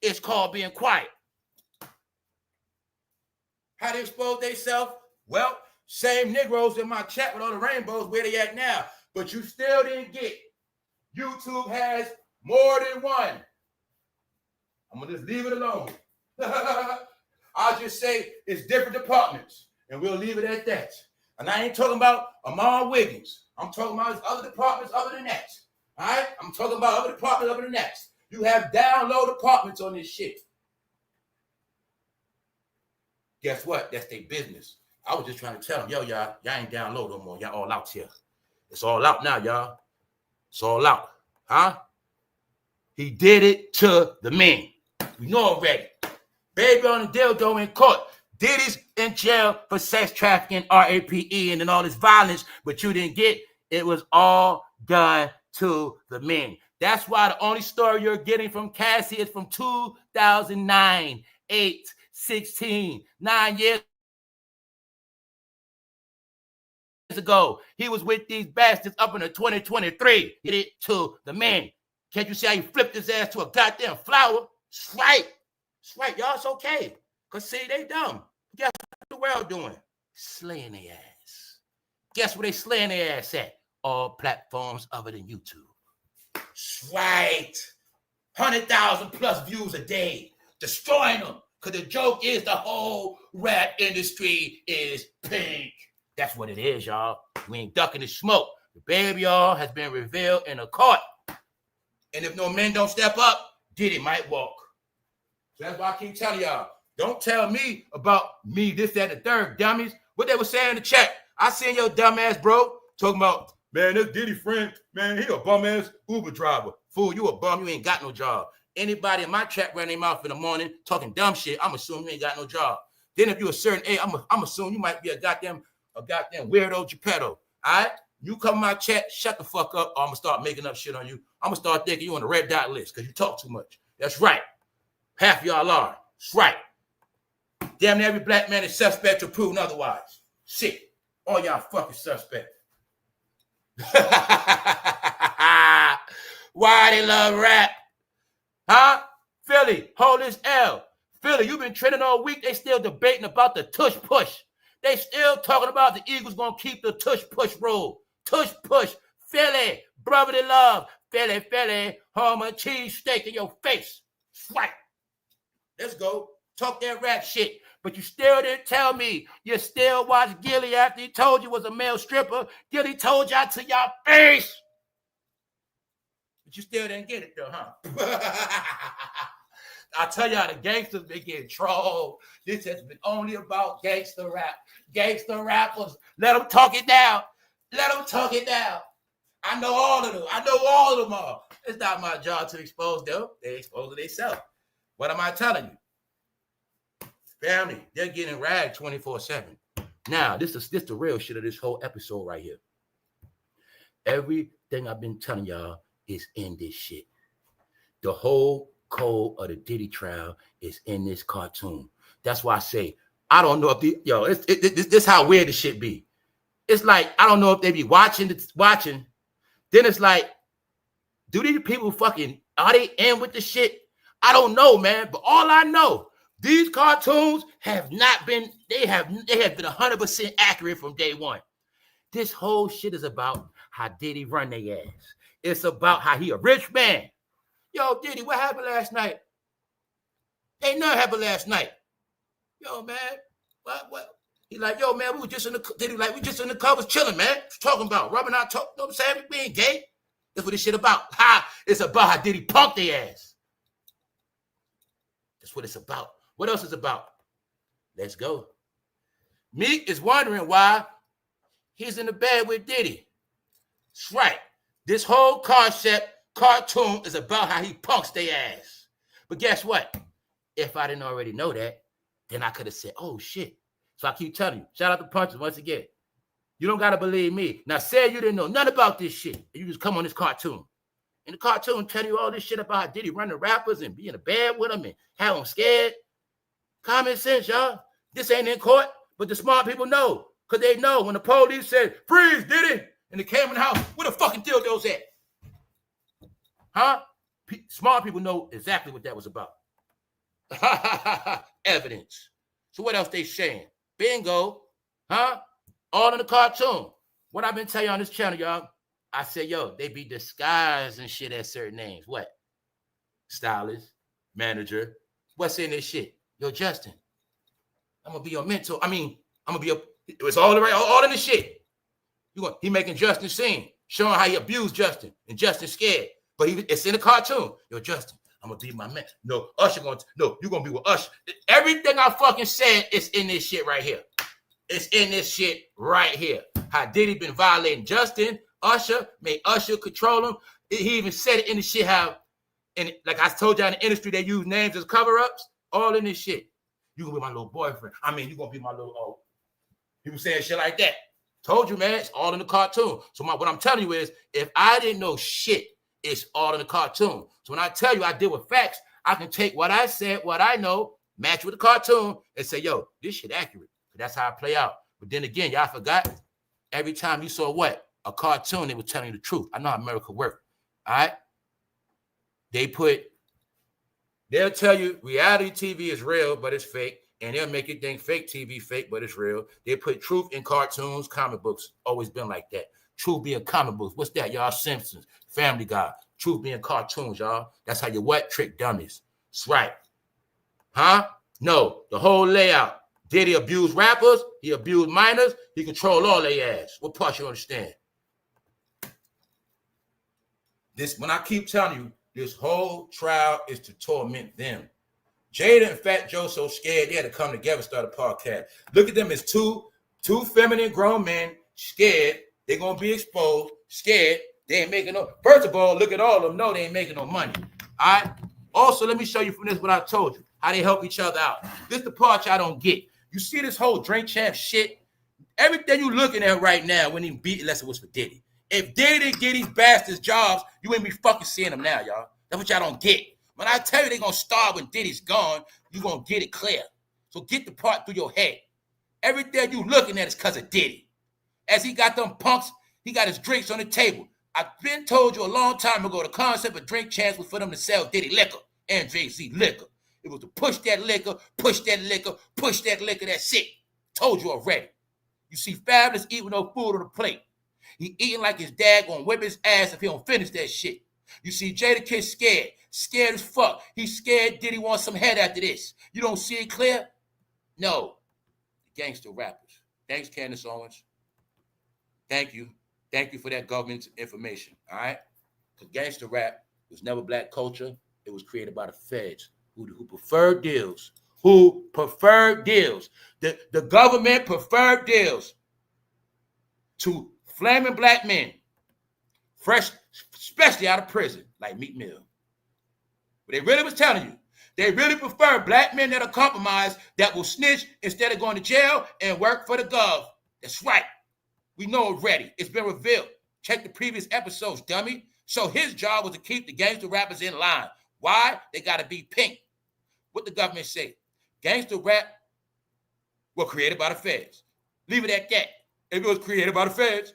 S1: It's called being quiet. How they expose themselves? Well, same Negroes in my chat with all the rainbows, where they at now? But you still didn't get. YouTube has more than one. I'm going to just leave it alone. I'll just say it's different departments, and we'll leave it at that. And I ain't talking about Amar Wiggins. I'm talking about other departments other than that. All right? I'm talking about other departments other than that. You have down low departments on this shit. Guess what? That's their business. I was just trying to tell them, yo, y'all ain't down low no more. Y'all all out here. It's all out now, y'all. It's all out. Huh? He did it to the men. We know already. Baby on the dildo in court. Diddy's in jail for sex trafficking, RAPE, and then all this violence, but you didn't get. It was all done to the men. That's why the only story you're getting from Cassie is from 2009, 8, 16, 9 years ago. He was with these bastards up into 2023. Did it to the men. Can't you see how he flipped his ass to a goddamn flower? It's right. It's right, y'all. It's okay. Because, see, they dumb. Guess what the world doing? Slaying their ass. Guess where they slaying their ass at? All platforms other than YouTube. It's right. 100,000 plus views a day. Destroying them. Because the joke is the whole rap industry is pink. That's what it is, y'all. We ain't ducking the smoke. The baby, y'all, has been revealed in a court. And if no men don't step up, Diddy might walk. So that's why I keep telling y'all, don't tell me about me, this, that, and the third, dummies. What they were saying in the chat. I seen your dumb ass, bro, talking about, man, this Diddy friend, man, he a bum ass Uber driver. Fool, you a bum, you ain't got no job. Anybody in my chat running their mouth in the morning talking dumb shit, I'm assuming you ain't got no job. Then if you're a certain age, I'm assuming you might be a goddamn weirdo Geppetto. All right? You come in my chat, shut the fuck up, or I'm gonna start making up shit on you. I'm gonna start thinking you on the red dot list because you talk too much. That's right. Half of y'all are. That's right. Damn near every black man is suspect to prove otherwise. Shit. All y'all fucking suspect. Why they love rap? Huh? Philly, hold this L. Philly, you've been trending all week. They still debating about the tush push. They still talking about the Eagles gonna keep the tush push rule. Tush push. Philly, brotherly love. Philly, Philly, home of cheese steak in your face. Swipe. Let's go. Talk that rap shit. But you still didn't tell me you still watched Gilly after he told you was a male stripper. Gilly told y'all to y'all face. But you still didn't get it though, huh? I tell y'all, the gangsters been getting trolled. This has been only about gangster rap. Gangster rappers, let them talk it down. Let them talk it down. I know all of them. I know all of them all. It's not my job to expose them. They expose themselves. What am I telling you? Family, they're getting ragged 24/7. Now, this is the real shit of this whole episode right here. Everything I've been telling y'all is in this shit. The whole code of the Diddy trial is in this cartoon. That's why I say, I don't know if this how weird this shit be. It's like, I don't know if they be watching. Then it's like, do these people fucking, are they in with the shit? I don't know, man. But all I know, these cartoons have not been, they have been 100% accurate from day one. This whole shit is about how Diddy run their ass. It's about how he a rich man. Yo, Diddy, what happened last night? Ain't nothing happened last night. Yo, man, what? He like, yo, man, we just in the covers chilling, man. What you talking about? Rubbing our toe, you know what I'm saying? We being gay. That's what this shit about. It's about how Diddy punked their ass. That's what it's about. What else is about? Let's go. Meek is wondering why he's in the bed with Diddy. That's right. This whole cartoon is about how he punks their ass. But guess what? If I didn't already know that, then I could have said, oh, shit. So I keep telling you, shout out to Punches once again. You don't got to believe me. Now, say you didn't know nothing about this shit. You just come on this cartoon. And the cartoon tell you all this shit about how Diddy run the rappers and be in the bed with them and have them scared. Common sense, y'all. This ain't in court, but the smart people know. Because they know when the police said, freeze, Diddy, and they came in the house, where the fucking dildos at? Huh? Smart people know exactly what that was about. Evidence. So what else they saying? Bingo. Huh? All in the cartoon. What I've been telling you on this channel, y'all, I said, yo, they be disguised and shit at certain names. What? Stylist, manager. What's in this shit? Yo, Justin, I'm going to be your mentor. I'm going to be it's all in the shit. He making Justin sing, showing how he abused Justin, and Justin scared. But it's in the cartoon. Yo, Justin, I'm going to be my man. No, Usher you're going to be with Usher. Everything I fucking said is in this shit right here. It's in this shit right here. How Diddy been violating Justin, Usher, made Usher control him. He even said it in the shit how, like I told y'all in the industry, they use names as cover-ups. All in this shit. You gonna be my little boyfriend. You gonna be my little people saying shit like that. Told you, man, it's all in the cartoon. So what I'm telling you is, if I didn't know shit, it's all in the cartoon. So when I tell you I deal with facts, I can take what I said, what I know, match with the cartoon, and say, yo, this shit accurate. That's how I play out. But then again, y'all forgot, every time you saw what? A cartoon, they were telling you the truth. I know how America works. All right? They'll tell you reality TV is real, but it's fake. And they'll make you think fake TV fake, but it's real. They put truth in cartoons, comic books. Always been like that. Truth being comic books. What's that, y'all? Simpsons, Family Guy. Truth being cartoons, y'all. That's how you what? Trick dummies. That's right. Huh? No, the whole layout. Diddy abuse rappers. He abused minors. He control all their ass. What part you understand? When I keep telling you, this whole trial is to torment them. Jada and Fat Joe so scared they had to come together, start a podcast. Look at them as two feminine grown men, scared. They're going to be exposed, scared. They ain't making no. First of all, look at all of them. No, they ain't making no money. All right? Also, let me show you from this what I told you, how they help each other out. This is the part y'all don't get. You see this whole drink champ shit? Everything you looking at right now wouldn't even beat unless it was for Diddy. If Diddy didn't get these bastards jobs, you wouldn't be fucking seeing them now, y'all. That's what y'all don't get. When I tell you they're going to starve when Diddy's gone, you're going to get it clear. So get the part through your head. Everything you looking at is because of Diddy. As he got them punks, he got his drinks on the table. I've been told you a long time ago the concept of drink champs was for them to sell Diddy liquor and Jay-Z liquor. It was to push that liquor, push that liquor, push that liquor, that's it. Told you already. You see Fabulous eating no food on the plate. He eating like his dad gonna whip his ass if he don't finish that shit. You see Jadakiss scared as fuck. He's scared Diddy wants some head after this. You don't see it clear? No. The gangster rappers. Thanks, Candace Owens. Thank you. Thank you for that government information, all right? Because gangster rap was never black culture. It was created by the feds who preferred deals. Who preferred deals. The government preferred deals to flaming black men, fresh, especially out of prison, like Meek Mill. But they really was telling you, they really prefer black men that are compromised, that will snitch instead of going to jail and work for the gov. That's right. We know already. It's been revealed. Check the previous episodes, dummy. So his job was to keep the gangster rappers in line. Why? They got to be pink. What the government say? Gangster rap was created by the feds. Leave it at that. If it was created by the feds,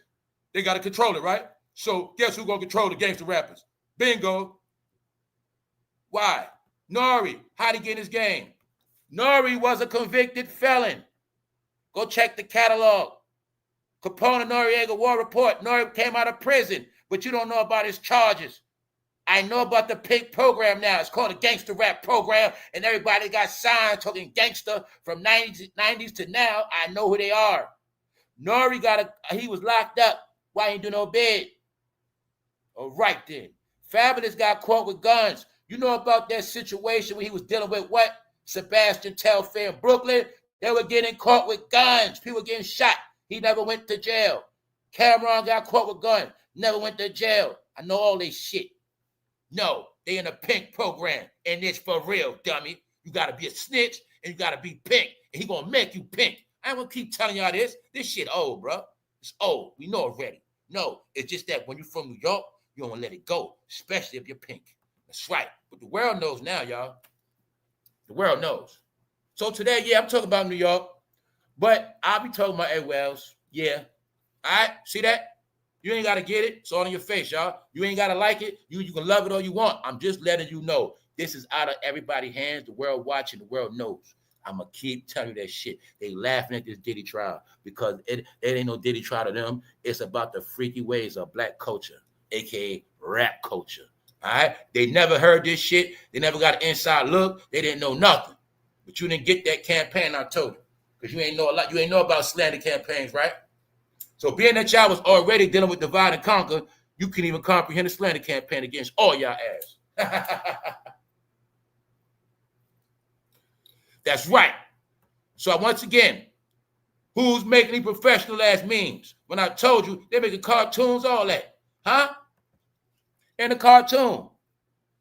S1: they got to control it, right? So guess who's going to control the gangster rappers? Bingo. Why? Nori. How'd he get in his game? Nori was a convicted felon. Go check the catalog. Capone and Noriega War Report. Nori came out of prison, but you don't know about his charges. I know about the pink program now. It's called a gangster rap program, and everybody got signed talking gangster from 90s to now. I know who they are. Nori he was locked up. Why ain't do no bid? All right then. Fabulous got caught with guns. You know about that situation where he was dealing with what? Sebastian Telfair in Brooklyn. They were getting caught with guns. People were getting shot. He never went to jail. Cameron got caught with guns. Never went to jail. I know all this shit. No, they in a pink program, and it's for real, dummy. You got to be a snitch, and you got to be pink, and he going to make you pink. I ain't going to keep telling y'all this. This shit old, bro. It's old. We know already. No, it's just that when you're from New York, you don't want to let it go, especially if you're pink. That's right. But the world knows now, y'all. The world knows. So today, yeah, I'm talking about New York, but I'll be talking about Wells. Yeah. All right? See that? You ain't got to get it. It's all in your face, y'all. You ain't got to like it. You can love it all you want. I'm just letting you know. This is out of everybody's hands. The world watching. The world knows. I'm going to keep telling you that shit. They laughing at this Diddy trial because it ain't no Diddy trial to them. It's about the freaky ways of black culture, a.k.a. rap culture. All right? They never heard this shit. They never got an inside look. They didn't know nothing. But you didn't get that campaign I told you because you ain't know a lot. You ain't know about slander campaigns, right? So being that y'all was already dealing with divide and conquer, you can even comprehend the slander campaign against all y'all ass. That's right. So once again, who's making these professional ass memes? When I told you they're making cartoons, all that. Huh? And the cartoon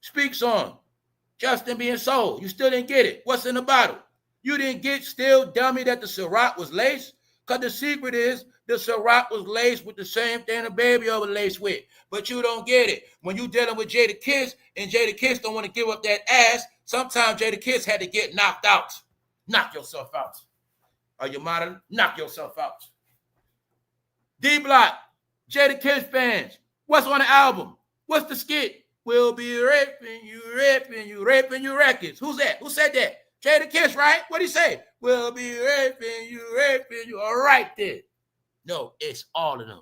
S1: speaks on Justin being sold. You still didn't get it. What's in the bottle? You didn't get still, dummy, that the Ciroc was laced? Because the secret is the Ciroc was laced with the same thing the baby over laced with. But you don't get it. When you dealing with Jadakiss and Jadakiss don't want to give up that ass, sometimes Jadakiss had to get knocked out. Knock yourself out. Are you modern? Knock yourself out. D-Block, Jadakiss fans, what's on the album? What's the skit? We'll be raping you records. Who's that? Who said that? Jadakiss, right? What'd he say? We'll be raping you. All right then. No, it's all of them.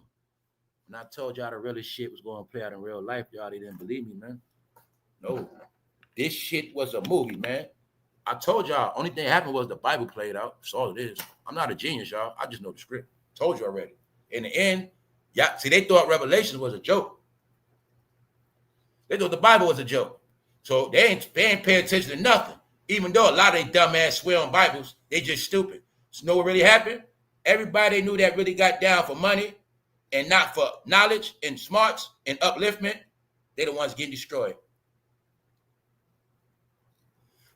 S1: When I told y'all the realest shit was going to play out in real life, y'all didn't believe me, man. No. This shit was a movie, man. I told y'all, only thing that happened was the Bible played out. That's all it is. I'm not a genius, y'all. I just know the script. Told you already. In the end, yeah, see, they thought Revelation was a joke. They thought the Bible was a joke. So they ain't pay attention to nothing. Even though a lot of they dumbass swear on Bibles, they just stupid. So know what really happened? Everybody knew that really got down for money and not for knowledge and smarts and upliftment. They're the ones getting destroyed.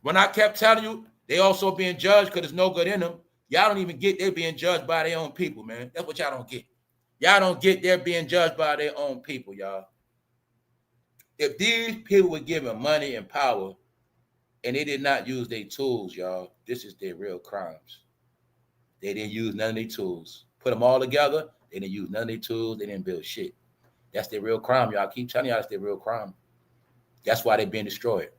S1: When I kept telling you, they also being judged because there's no good in them. Y'all don't even get they're being judged by their own people, man. That's what y'all don't get. Y'all don't get they're being judged by their own people, y'all. If these people were given money and power and they did not use their tools, y'all, this is their real crimes. They didn't use none of their tools. Put them all together, they didn't use none of their tools. They didn't build shit. That's their real crime, y'all. I keep telling y'all that's their real crime. That's why they're being destroyed.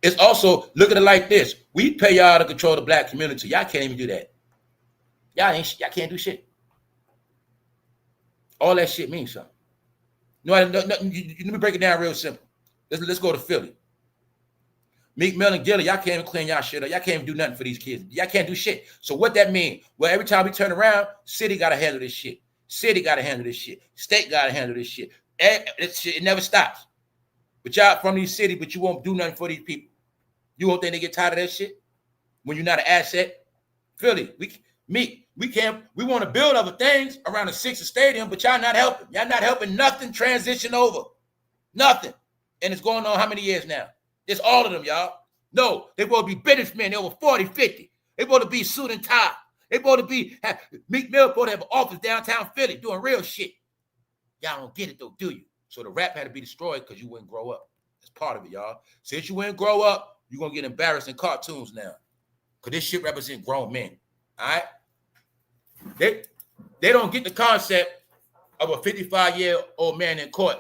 S1: It's also, look at it like this. We pay y'all to control the black community. Y'all can't even do that. Y'all can't do shit. All that shit means something. No, let me break it down real simple. Let's go to Philly. Meek Mill and Gilly, y'all can't even clean y'all shit up. Y'all can't even do nothing for these kids. Y'all can't do shit. So what that mean? Well, every time we turn around, city got to handle this shit. City got to handle this shit. State got to handle this shit. It never stops. But y'all from these cities, but you won't do nothing for these people. You won't think they get tired of that shit when you're not an asset? Philly, we want to build other things around the Sixers Stadium, but y'all not helping. Y'all not helping nothing transition over. Nothing. And it's going on how many years now? It's all of them, y'all. No, they supposed to be businessmen. They over 40, 50. They supposed to be suit and tie. They supposed to be, Meek Mill supposed to have an office downtown Philly doing real shit. Y'all don't get it though, do you? So the rap had to be destroyed because you wouldn't grow up. That's part of it, y'all. Since you wouldn't grow up, you're going to get embarrassed in cartoons now. Because this shit represents grown men. All right? They don't get the concept of a 55-year-old man in court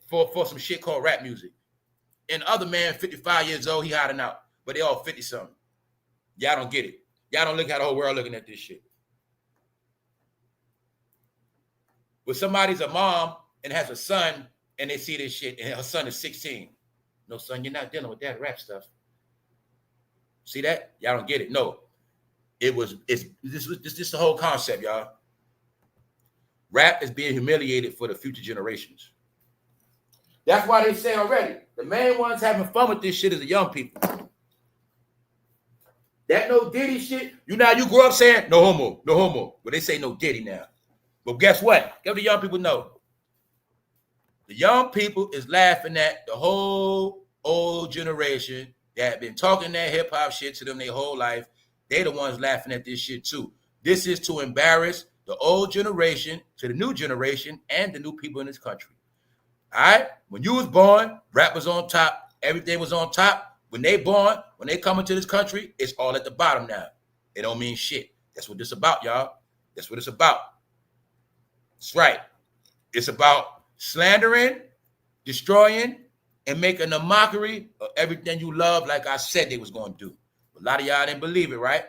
S1: for some shit called rap music. And the other man, 55 years old, he hiding out. But they all 50-something. Y'all don't get it. Y'all don't look at the whole world looking at this shit. When somebody's a mom and has a son and they see this shit and her son is 16. No, son, you're not dealing with that rap stuff. See that? Y'all don't get it. No. This the whole concept, y'all. Rap is being humiliated for the future generations. That's why they say already, the main ones having fun with this shit is the young people. That no Diddy shit, you grow up saying, no homo, no homo. But they say no Diddy now. But guess what? Guess what the young people know? The young people is laughing at the whole old generation that have been talking that hip-hop shit to them their whole life. They the ones laughing at this shit too. This is to embarrass the old generation to the new generation and the new people in this country. All right? When you was born, rap was on top. Everything was on top. When they born, when they come into this country, it's all at the bottom now. It don't mean shit. That's what this about, y'all. That's what it's about. That's right. It's about slandering, destroying, and making a mockery of everything you love, like I said they was going to do. A lot of y'all didn't believe it, right?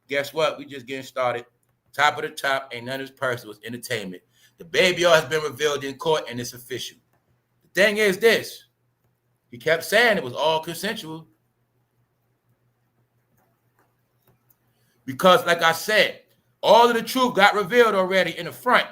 S1: Guess what? We just getting started. Top of the top, ain't none of this person was entertainment. The baby has been revealed in court, and it's official. The thing is this. He kept saying it was all consensual. Because, like I said, all of the truth got revealed already in the front.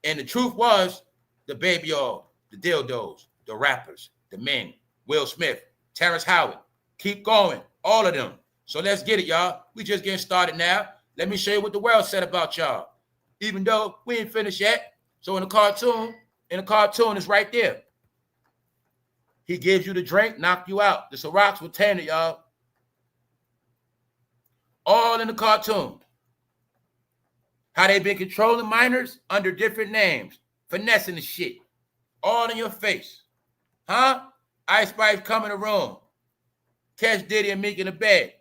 S1: And the truth was the baby all, the dildos, the rappers, the men, Will Smith, Terrence Howard. Keep going, all of them. So let's get it, y'all. We just getting started now. Let me show you what the world said about y'all. Even though we ain't finished yet. So in the cartoon it's right there. He gives you the drink, knock you out. The Cirocs were tainted, y'all. All in the cartoon. How they been controlling minors under different names. Finessing the shit. All in your face. Huh? Ice Spice come in the room. Catch Diddy and Meek in the bed.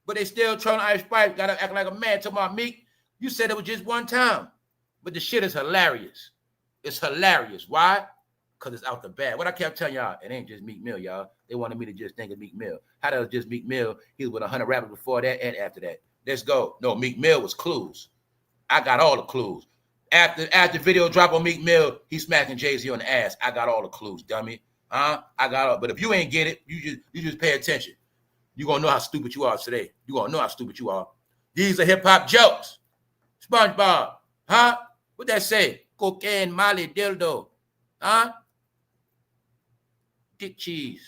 S1: But they still trolling Ice Spice. Gotta act like a man. Talking about Meek. You said it was just one time. But the shit is hilarious. It's hilarious. Why? Because it's out the bag. What I kept telling y'all, it ain't just Meek Mill, y'all. They wanted me to just think of Meek Mill. How that was just Meek Mill? He was with 100 rappers before that and after that. Let's go. No, Meek Mill was clues. I got all the clues. After video drop on Meek Mill, he's smacking Jay-Z on the ass. I got all the clues, dummy. I got all. But if you ain't get it, you just pay attention. You're going to know how stupid you are today. You're going to know how stupid you are. These are hip-hop jokes. SpongeBob. Huh? What that say? Cocaine, Molly, dildo. Huh? Dick cheese.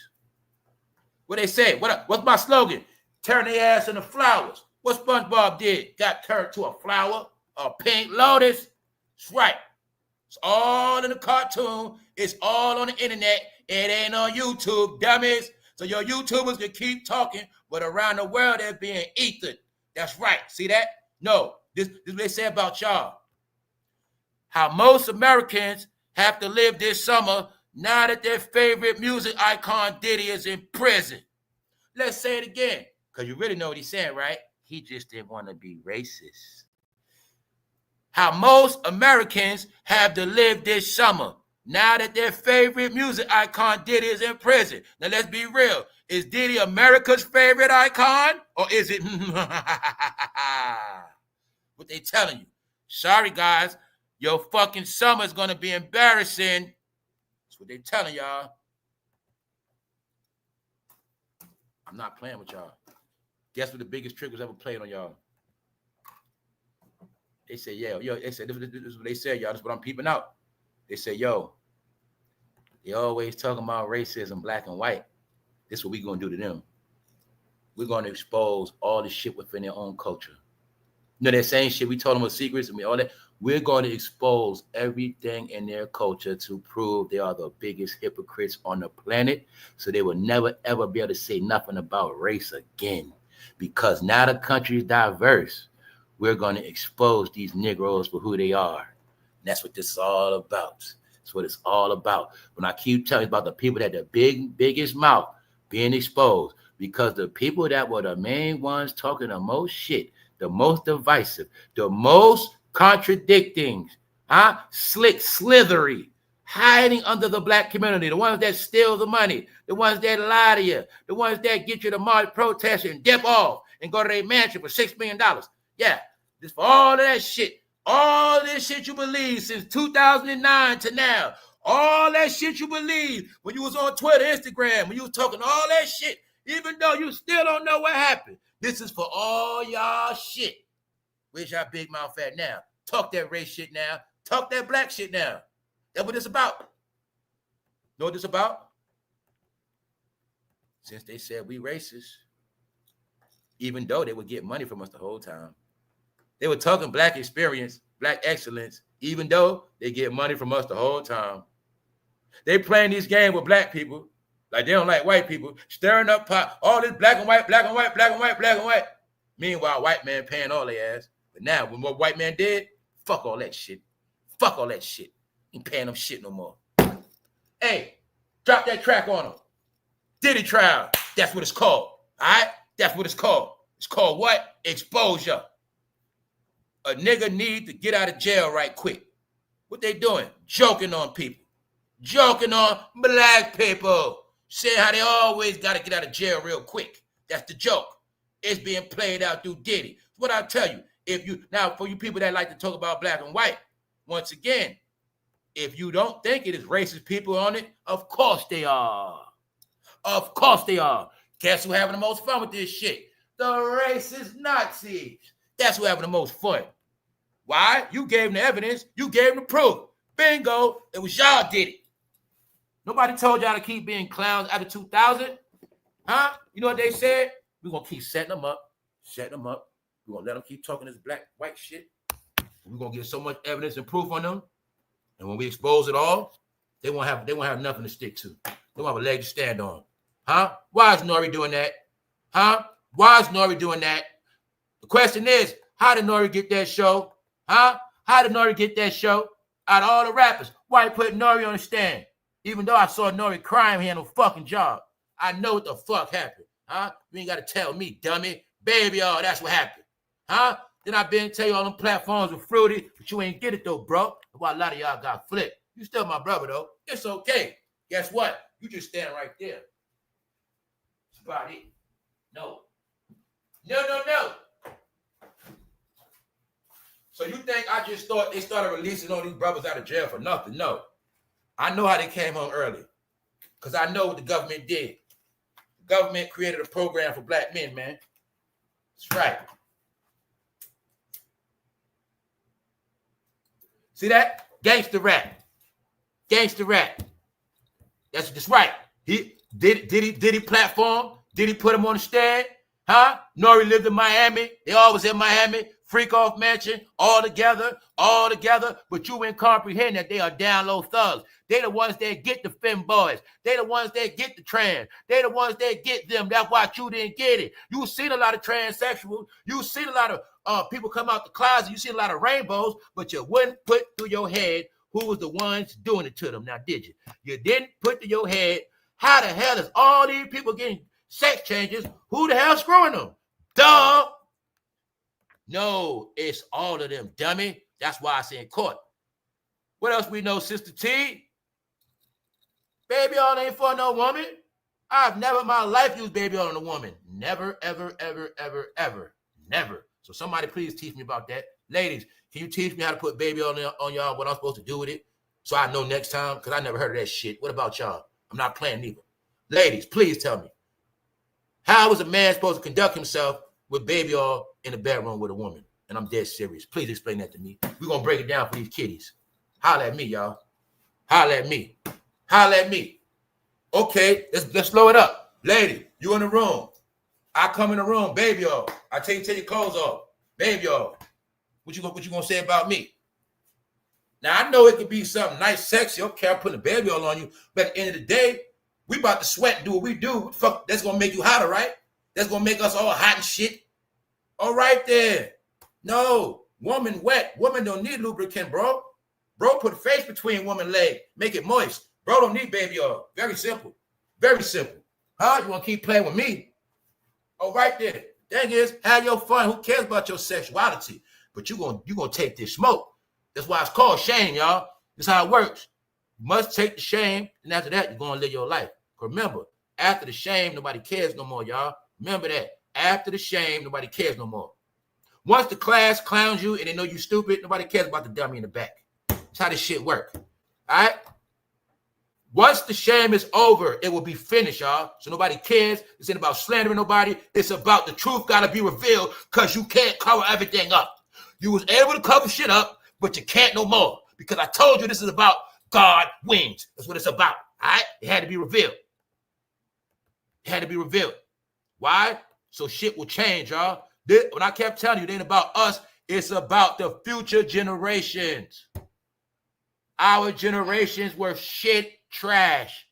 S1: What they say? What's my slogan? Turn their ass into flowers. What SpongeBob did? Got turned to a flower, a pink lotus. That's right. It's all in the cartoon. It's all on the internet. It ain't on YouTube, dummies. So your YouTubers can keep talking, but around the world they're being ethered. That's right. See that? No, this is what they say about y'all. How most Americans have to live this summer now that their favorite music icon Diddy is in prison. Let's say it again, because you really know what he's saying, right? He just didn't want to be racist. How most Americans have to live this summer now that their favorite music icon Diddy is in prison. Now let's be real. Is Diddy America's favorite icon? Or is it what they telling you? Sorry, guys. Your fucking summer is going to be embarrassing. That's what they telling y'all. I'm not playing with y'all. Guess what the biggest trick was ever played on y'all? They say, yo, they said, this is what they said, y'all. This is what I'm peeping out. They say, yo, they always talking about racism, black and white. This is what we going to do to them. We're going to expose all the shit within their own culture. You know that same shit we told them was secrets and all that. We're going to expose everything in their culture to prove they are the biggest hypocrites on the planet. So they will never, ever be able to say nothing about race again. Because now the country is diverse. We're going to expose these Negroes for who they are. And that's what this is all about. That's what it's all about. When I keep telling you about the people that the biggest mouth being exposed, because the people that were the main ones talking the most shit, the most divisive, the most contradicting, slick, slithery, hiding under the black community, the ones that steal the money, the ones that lie to you, the ones that get you to march, protest, and dip off and go to their mansion for $6 million. Yeah, this for all of that shit. All this shit you believe since 2009 to now. All that shit you believe when you was on Twitter, Instagram, when you was talking all that shit, even though you still don't know what happened. This is for all y'all shit. Where's y'all big mouth at now? Talk that race shit now. Talk that black shit now. That's what it's about. Know what it's about? Since they said we racist, even though they would get money from us the whole time. They were talking black experience, black excellence, even though they get money from us the whole time. They playing this game with black people like they don't like white people, stirring up pot, all this black and white, black and white, black and white, black and white. Meanwhile, white man paying all their ass. But now, when what white man did, fuck all that shit. Fuck all that shit. Ain't paying them shit no more. Hey, drop that track on them. Diddytrial. That's what it's called. All right? That's what it's called. It's called what? Exposure. A nigga need to get out of jail right quick. What they doing? Joking on people. Joking on black people. Saying how they always got to get out of jail real quick. That's the joke. It's being played out through Diddy. What I tell you, now for you people that like to talk about black and white, once again, if you don't think it is racist people on it, of course they are. Of course they are. Guess who having the most fun with this shit? The racist Nazis. That's who having the most fun. Why? You gave them the evidence. You gave them the proof. Bingo. It was y'all did it. Nobody told y'all to keep being clowns after 2000. Huh? You know what they said? We're going to keep setting them up. Setting them up. We're going to let them keep talking this black, white shit. We're going to get so much evidence and proof on them. And when we expose it all, they won't have nothing to stick to. They won't have a leg to stand on. Huh? Why is Nori doing that? Huh? Why is Nori doing that? The question is, how did Nori get that show? Huh? How did Nori get that show? Out of all the rappers, why he put Nori on the stand? Even though I saw Nori crying, he had no fucking job. I know what the fuck happened. Huh? You ain't got to tell me, dummy. Baby, oh, that's what happened. Huh? Then I been tell you all them platforms were fruity, but you ain't get it though, bro. That's why a lot of y'all got flipped. You still my brother though. It's okay. Guess what? You just stand right there. That's about it. No. No. So you think I just thought they started releasing all these brothers out of jail for nothing? No. I know how they came home early. Because I know what the government did. The government created a program for black men, man. That's right. See that? Gangster rap. Gangster rap. That's right. Did he platform? Did he put him on the stand? Huh? Nori lived in Miami. They always in Miami. Freak off mansion, all together. But you ain't comprehend that they are down low thugs. They the ones that get the femme boys. They the ones that get the trans. They the ones that get them. That's why you didn't get it. You seen a lot of transsexuals. You seen a lot of people come out the closet. You seen a lot of rainbows, but you wouldn't put through your head who was the ones doing it to them. Now, did you? You didn't put through your head how the hell is all these people getting sex changes? Who the hell screwing them? Duh. No, it's all of them, dummy. That's why I say in court. What else we know, Sister T? Baby oil ain't for no woman. I've never in my life used baby oil on a woman. Never, ever, ever, ever, ever. Never. So somebody please teach me about that. Ladies, can you teach me how to put baby oil on y'all, what I'm supposed to do with it? So I know next time, because I never heard of that shit. What about y'all? I'm not playing neither. Ladies, please tell me. How is a man supposed to conduct himself with baby oil in the bedroom with a woman? And I'm dead serious. Please explain that to me. We're going to break it down for these kiddies. Holla at me, y'all. Holla at me. Holla at me. Okay, let's slow it up. Lady, you in the room. I come in the room, baby oil. I tell you, take your clothes off. Baby oil. What you gonna say about me? Now, I know it could be something nice, sexy. Okay, I'm putting a baby oil on you. But at the end of the day, we about to sweat and do what we do. What the fuck? That's going to make you hotter, right? That's going to make us all hot and shit. All right there. No. Woman wet. Woman don't need lubricant, bro. Bro, put a face between woman leg. Make it moist. Bro don't need baby oil. Very simple. Very simple. Huh? You want to keep playing with me? All right there. Thing is, have your fun. Who cares about your sexuality? But you gonna take this smoke. That's why it's called shame, y'all. That's how it works. You must take the shame, and after that, you're gonna live your life. Remember, after the shame, nobody cares no more, y'all. Remember that. After the shame, nobody cares no more. Once the class clowns you and they know you stupid, nobody cares about the dummy in the back. That's how this shit work. All right? Once the shame is over, it will be finished, y'all. So nobody cares. This ain't about slandering nobody. It's about the truth got to be revealed because you can't cover everything up. You was able to cover shit up, but you can't no more because I told you this is about God wins. That's what it's about. All right? It had to be revealed. It had to be revealed. Why? So shit will change, y'all. When I kept telling you, it ain't about us. It's about the future generations. Our generations were shit trash.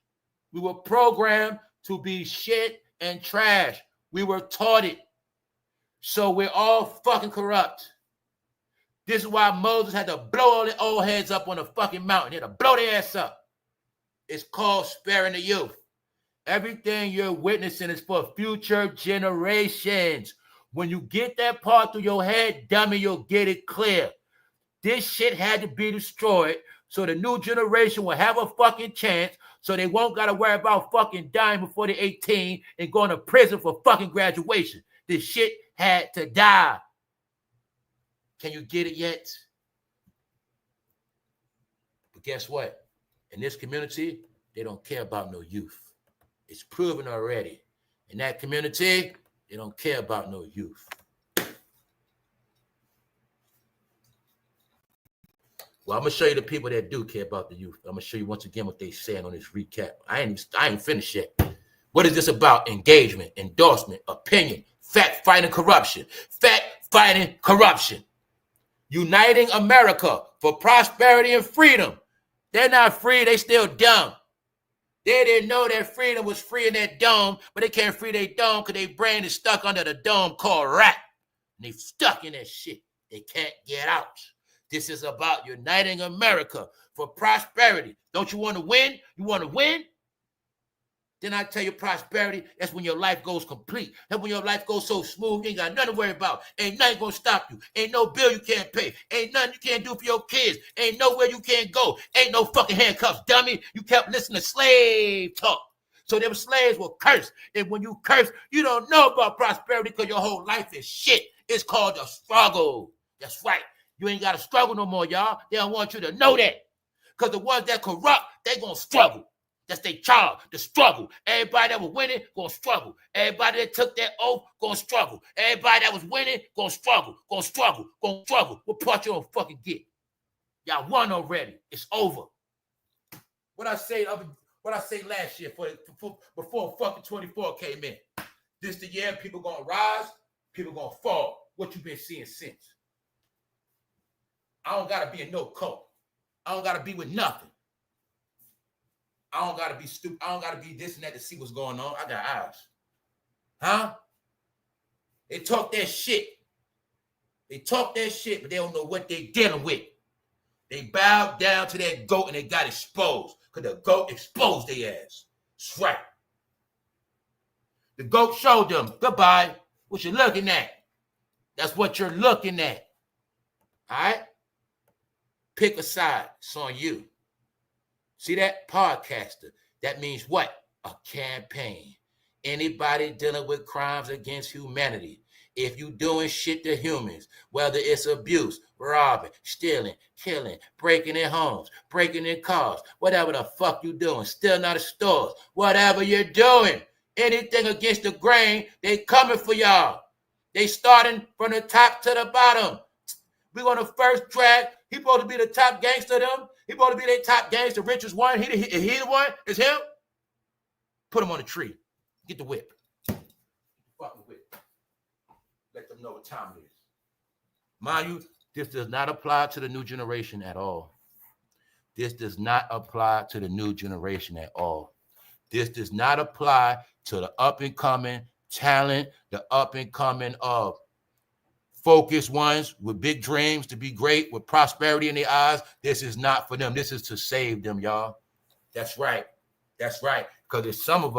S1: We were programmed to be shit and trash. We were taught it. So we're all fucking corrupt. This is why Moses had to blow all the old heads up on the fucking mountain. He had to blow their ass up. It's called sparing the youth. Everything you're witnessing is for future generations. When you get that part through your head, dummy, you'll get it clear. This shit had to be destroyed so the new generation will have a fucking chance so they won't got to worry about fucking dying before they're 18 and going to prison for fucking graduation. This shit had to die. Can you get it yet? But guess what? In this community, they don't care about no youth. It's proven already. In that community, they don't care about no youth. Well, I'm going to show you the people that do care about the youth. I'm going to show you once again what they saying on this recap. I ain't finished yet. What is this about? Engagement, endorsement, opinion, fact-fighting corruption. Fact-fighting corruption. Uniting America for prosperity and freedom. They're not free. They still dumb. They didn't know that freedom was free in that dome, but they can't free their dome because their brain is stuck under the dome called rap. And they stuck in that shit. They can't get out. This is about uniting America for prosperity. Don't you want to win? You want to win? Then I tell you prosperity, that's when your life goes complete. That's when your life goes so smooth, you ain't got nothing to worry about. Ain't nothing going to stop you. Ain't no bill you can't pay. Ain't nothing you can't do for your kids. Ain't nowhere you can't go. Ain't no fucking handcuffs, dummy. You kept listening to slave talk. So them slaves were cursed. And when you curse, you don't know about prosperity because your whole life is shit. It's called a struggle. That's right. You ain't got to struggle no more, y'all. They don't want you to know that. Because the ones that corrupt, they going to struggle. That's their charge, the struggle. Everybody that was winning, going to struggle. Everybody that took that oath, going to struggle. Everybody that was winning, going to struggle, going to struggle, going to struggle. What part you don't fucking get? Y'all won already. It's over. What I say last year before fucking 24 came in. This the year people gonna rise, people gonna fall. What you been seeing since? I don't gotta be in no cult. I don't gotta be with nothing. I don't gotta be stupid. I don't gotta be this and that to see what's going on. I got eyes. Huh? They talk that shit. They talk that shit, but they don't know what they dealing with. They bowed down to that goat and they got exposed. Because the goat exposed their ass. That's right. The goat showed them, goodbye, what you looking at. That's what you're looking at. All right? Pick a side. It's on you. See that? Podcaster. That means what? A campaign. Anybody dealing with crimes against humanity. If you doing shit to humans, whether it's abuse, robbing, stealing, killing, breaking in homes, breaking in cars, whatever the fuck you doing, stealing out of stores, whatever you're doing, anything against the grain, they coming for y'all. They starting from the top to the bottom. We're going to first drag. He supposed to be the top gangster of them. He supposed to be their top gangster, richest one. He the one? Is him? Put him on the tree. Get the whip. Fucking whip. Let them know what time it is. Mind you, this does not apply to the new generation at all. This does not apply to the new generation at all. This does not apply to the up-and-coming talent, the up-and-coming focused ones with big dreams to be great, with prosperity in their eyes. This is not for them. This is to save them, y'all. That's right. That's right. Because there's some of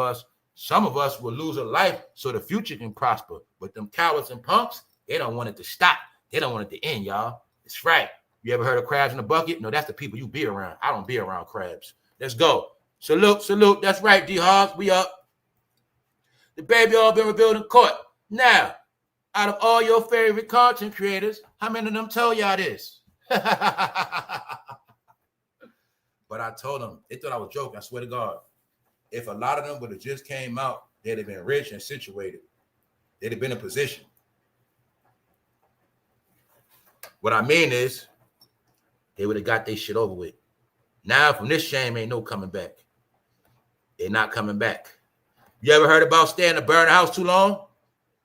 S1: us will lose a life so the future can prosper. But them cowards and punks, they don't want it to stop. They don't want it to end, y'all. It's right. You ever heard of crabs in a bucket? No, that's the people you be around. I don't be around crabs. Let's go. Salute, salute. That's right, D-Hogs. We up. The baby all been revealed in court. Now, out of all your favorite content creators, how many of them told y'all this? But I told them, they thought I was joking. I swear to God. If a lot of them would have just came out, they'd have been rich and situated. They'd have been in position. What I mean is, they would have got their shit over with. Now, from this shame, ain't no coming back. They're not coming back. You ever heard about staying to burn a house too long?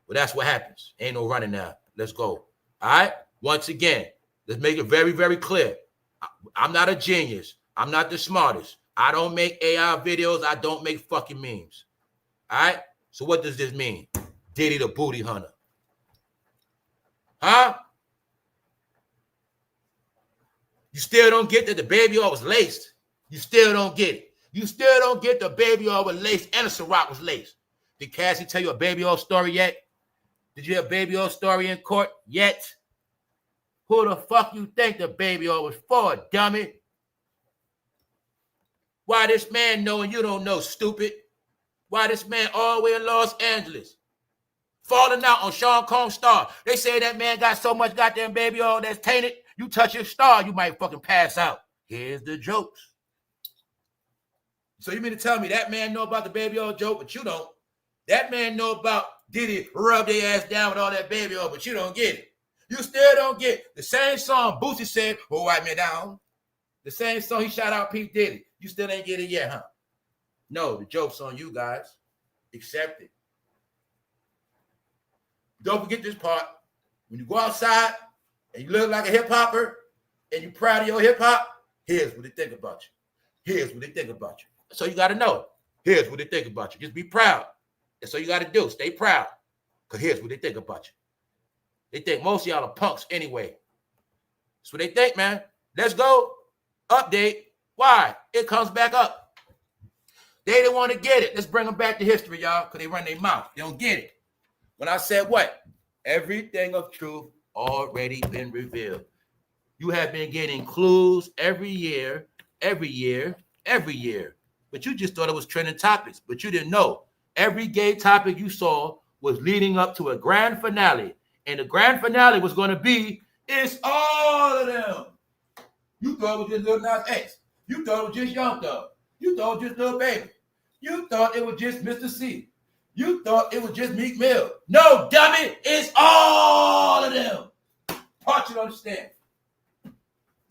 S1: Well, that's what happens. Ain't no running now. Let's go. All right? Once again, let's make it very, very clear. I'm not a genius. I'm not the smartest. I don't make AI videos. I don't make fucking memes. All right? So what does this mean? Diddy the booty hunter. Huh? You still don't get that the baby oil was laced. You still don't get it. You still don't get the baby oil was laced and the Ciroc was laced. Did Cassie tell you a baby oil story yet? Did you hear a baby oil story in court yet? Who the fuck you think the baby oil was for, dummy? Why this man know and you don't know, stupid? Why this man all the way in Los Angeles? Falling out on Sean Combs' star. They say that man got so much goddamn baby oil that's tainted. You touch his star, you might fucking pass out. Here's the jokes. So you mean to tell me that man know about the baby oil joke, but you don't? That man know about Diddy rub their ass down with all that baby oil, but you don't get it. You still don't get it. The same song Boosie said, "Oh, wipe me down." The same song he shout out p.diddy. You still ain't get it yet, huh? No, the joke's on you guys. Accept it. Don't forget this part. When you go outside and you look like a hip-hopper and you're proud of your hip-hop, here's what they think about you. Here's what they think about you. That's all you got to know. Here's what they think about you. Just be proud. That's all you got to do. Stay proud. Because here's what they think about you. They think most of y'all are punks anyway. That's what they think, man. Let's go. Update. Why? It comes back up. They didn't want to get it. Let's bring them back to history, y'all, because they run their mouth. They don't get it. When I said what? Everything of truth already been revealed. You have been getting clues every year. But you just thought it was trending topics, but you didn't know. Every gay topic you saw was leading up to a grand finale. And the grand finale was going to be, it's all of them. You thought it was just Lil Nas X. You thought it was just Young Thug. You thought it was just Lil Baby. You thought it was just Mr. C. You thought it was just Meek Mill. No, dummy, it's all of them. Part you don't understand.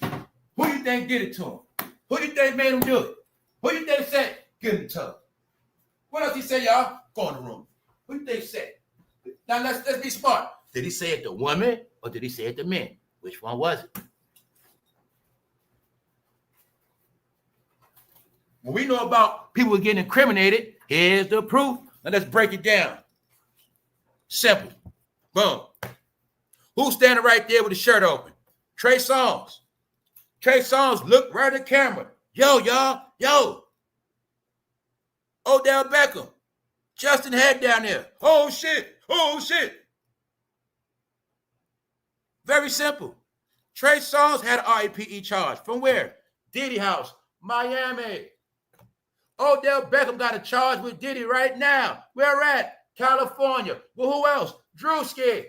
S1: Who you think did it to him? Who you think made him do it? Who you think said, get him tough? What else he say, y'all? Go in the room. Who do you think said it? Now let's be smart. Did he say it to women or did he say it to men? Which one was it? When we know about people getting incriminated, here's the proof. Now let's break it down. Simple. Boom. Who's standing right there with the shirt open? Trey Songz. Trey Songz looked right at the camera. Yo, y'all. Yo. Odell Beckham. Justin Head down there. Oh, shit. Oh, shit. Very simple. Trey Songz had an RIPE charge. From where? Diddy house, Miami. Odell Beckham got a charge with Diddy right now. Where at? California. Well, who else? Drewski.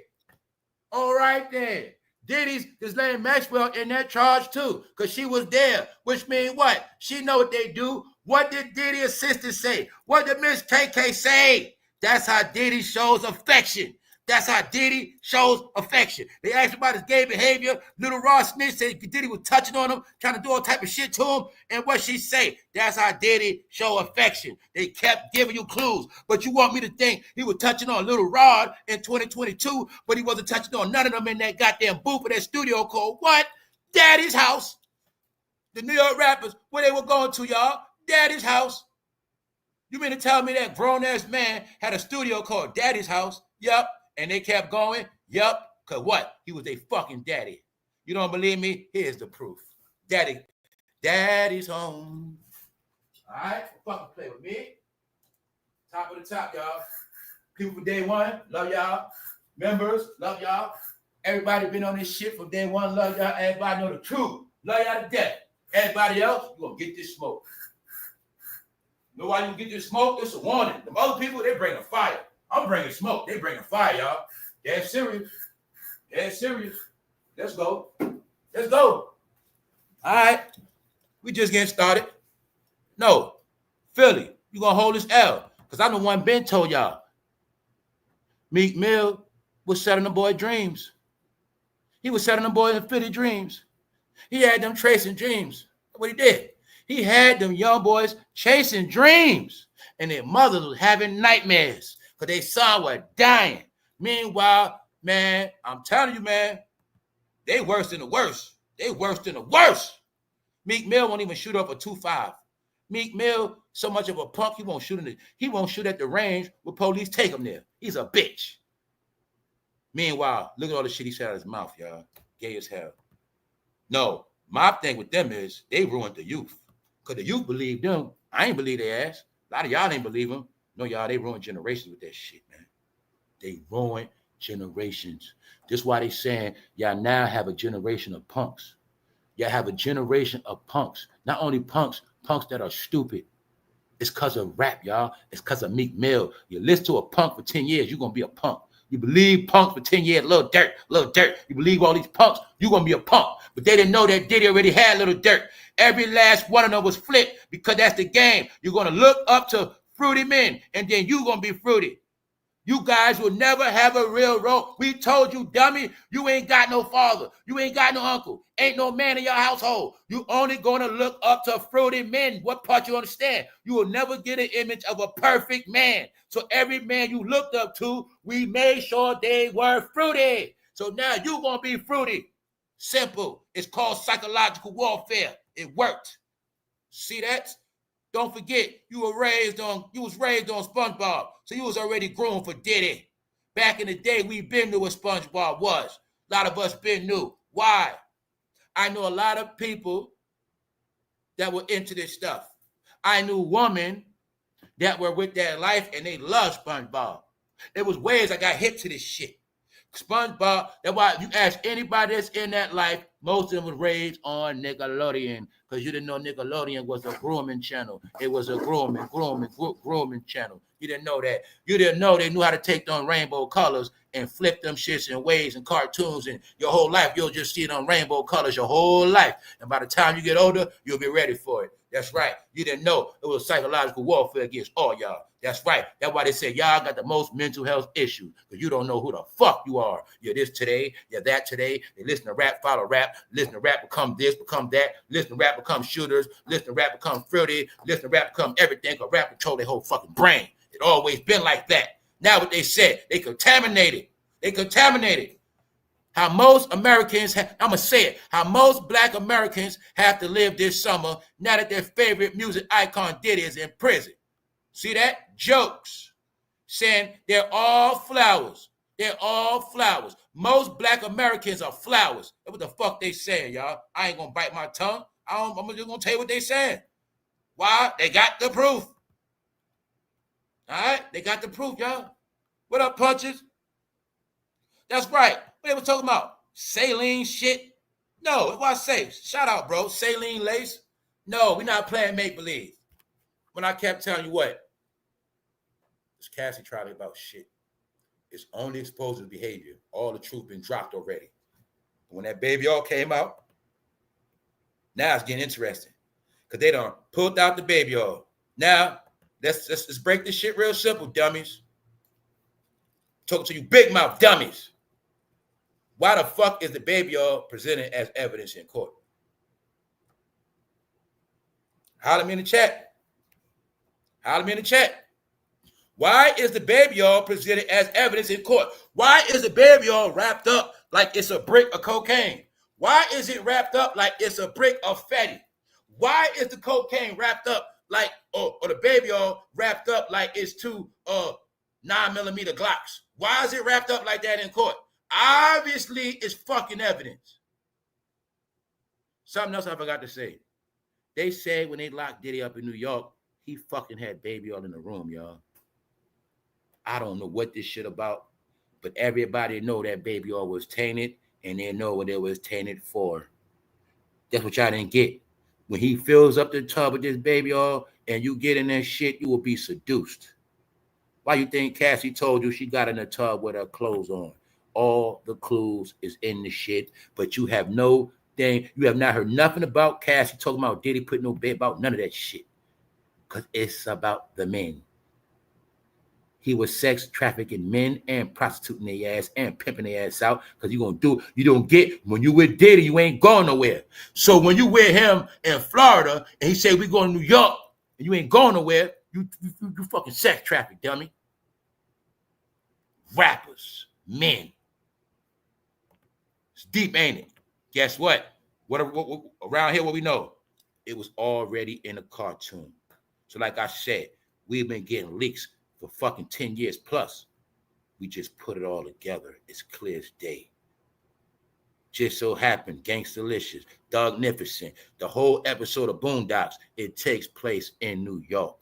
S1: All right then. Diddy's Ghislaine Maxwell in that charge too, because she was there, which means what? She know what they do. What did Diddy assistant say? What did Miss KK say? That's how Diddy shows affection. That's how Diddy shows affection. They asked about his gay behavior. Little Ross Smith said Diddy was touching on him, trying to do all type of shit to him. And what she say? That's how Diddy show affection. They kept giving you clues. But you want me to think he was touching on Little Rod in 2022, but he wasn't touching on none of them in that goddamn booth of that studio called what? Daddy's house. The New York rappers, where they were going to, y'all? Daddy's house. You mean to tell me that grown-ass man had a studio called Daddy's house? Yup. And they kept going? Yup. Because what? He was a fucking daddy. You don't believe me? Here's the proof. Daddy's home. All right? Fucking play with me. Top of the top, y'all. People from day one, love y'all. Members, love y'all. Everybody been on this shit from day one, love y'all. Everybody know the truth. Love y'all to death. Everybody else, you gonna get this smoke. Know why you get this smoke? It's a warning. Them other people, they bring a fire. I'm bringing smoke. They bringing fire, y'all. Dead serious. Dead serious. Let's go. Let's go. All right. We just getting started. No. Philly, you going to hold this L. Because I'm the one Ben told y'all. Meek Mill was setting the boy dreams. He was setting the boy in Philly dreams. He had them chasing dreams. That's what he did. He had them young boys chasing dreams. And their mothers was having nightmares. Because they son were dying. Meanwhile, man, I'm telling you, man, they worse than the worst. They worse than the worst. Meek Mill won't even shoot up a 2.5. Meek Mill, so much of a punk, he won't shoot at the range where police take him there. He's a bitch. Meanwhile, look at all the shit he said out of his mouth, y'all. Gay as hell. No, my thing with them is they ruined the youth. Because the youth believed them. I ain't believe their ass. A lot of y'all ain't believe them. No, y'all, they ruined generations with that shit, man. They ruined generations. This is why they saying y'all now have a generation of punks. Y'all have a generation of punks. Not only punks that are stupid. It's because of rap, y'all. It's because of Meek Mill. You listen to a punk for 10 years, you're going to be a punk. You believe punks for 10 years, little dirt. You believe all these punks, you're going to be a punk. But they didn't know that Diddy already had little dirt. Every last one of them was flipped because that's the game. You're going to look up to fruity men, and then you gonna be fruity. You guys will never have a real role. We told you, dummy, you ain't got no father. You ain't got no uncle. Ain't no man in your household. You only gonna look up to fruity men. What part you understand? You will never get an image of a perfect man. So every man you looked up to, we made sure they were fruity. So now you gonna be fruity. Simple. It's called psychological warfare. It worked. See that? Don't forget, you was raised on SpongeBob, so you was already groomed for Diddy. Back in the day, we been knew what SpongeBob was. A lot of us been knew. Why? I know a lot of people that were into this stuff. I knew women that were with their life and they loved SpongeBob. There was ways I got hip to this shit. SpongeBob, that's why you ask anybody that's in that life, most of them was raised on Nickelodeon because you didn't know Nickelodeon was a grooming channel. It was a grooming channel. You didn't know that. You didn't know they knew how to take on rainbow colors and flip them shits in waves and cartoons, and your whole life you'll just see it on rainbow colors your whole life. And by the time you get older, you'll be ready for it. That's right. You didn't know it was psychological warfare against all y'all. That's right. That's why they say y'all got the most mental health issues because you don't know who the fuck you are. You're this today. You're that today. They listen to rap, follow rap. Listen to rap, become this, become that. Listen to rap, become shooters. Listen to rap, become fruity. Listen to rap, become everything because rap control their whole fucking brain. It always been like that. Now what they said, they contaminated. They contaminated. How most Americans, I'm going to say it, how most black Americans have to live this summer now that their favorite music icon Diddy is in prison. See that? Jokes. Saying they're all flowers. They're all flowers. Most black Americans are flowers. That's what the fuck they saying, y'all. I ain't going to bite my tongue. I'm just going to tell you what they saying. Why? They got the proof. All right? They got the proof, y'all. What up, punches? That's right. What they were talking about? Saline shit? No, that's what I say. Shout out, bro. Saline lace? No, we're not playing make-believe. When I kept telling you what? This Cassie tried about shit. It's only exposed to behavior. All the truth been dropped already. When that baby all came out, now it's getting interesting. Because they done pulled out the baby all. Now, let's break this shit real simple, dummies. Talking to you big mouth dummies. Why the fuck is the baby all presented as evidence in court? Holler me in the chat. Holler me in the chat. Why is the baby all presented as evidence in court? Why is the baby all wrapped up like it's a brick of cocaine? Why is it wrapped up like it's a brick of fatty? Why is the cocaine wrapped up like, or the baby all wrapped up like it's two 9mm Glocks? Why is it wrapped up like that in court? Obviously, it's fucking evidence. Something else I forgot to say. They said when they locked Diddy up in New York, he fucking had baby all in the room, y'all. I don't know what this shit about, but everybody know that baby all was tainted, and they know what it was tainted for. That's what y'all didn't get. When he fills up the tub with this baby all, and you get in that shit, you will be seduced. Why you think Cassie told you she got in the tub with her clothes on? All the clues is in the shit, but you have no thing. You have not heard nothing about Cassie talking about Diddy putting no bed about none of that shit. Because it's about the men. He was sex trafficking men and prostituting their ass and pimping their ass out. Because you don't get, when you with Diddy, you ain't going nowhere. So when you with him in Florida and he say we going to New York and you ain't going nowhere, you fucking sex traffic, dummy. Rappers, men. It's deep, ain't it? Guess what? What around here, what we know? It was already in a cartoon. So like I said, we've been getting leaks for fucking 10 years plus. We just put it all together. It's clear as day. Just so happened, Gangstalicious, Dognificent, the whole episode of Boondocks, it takes place in New York.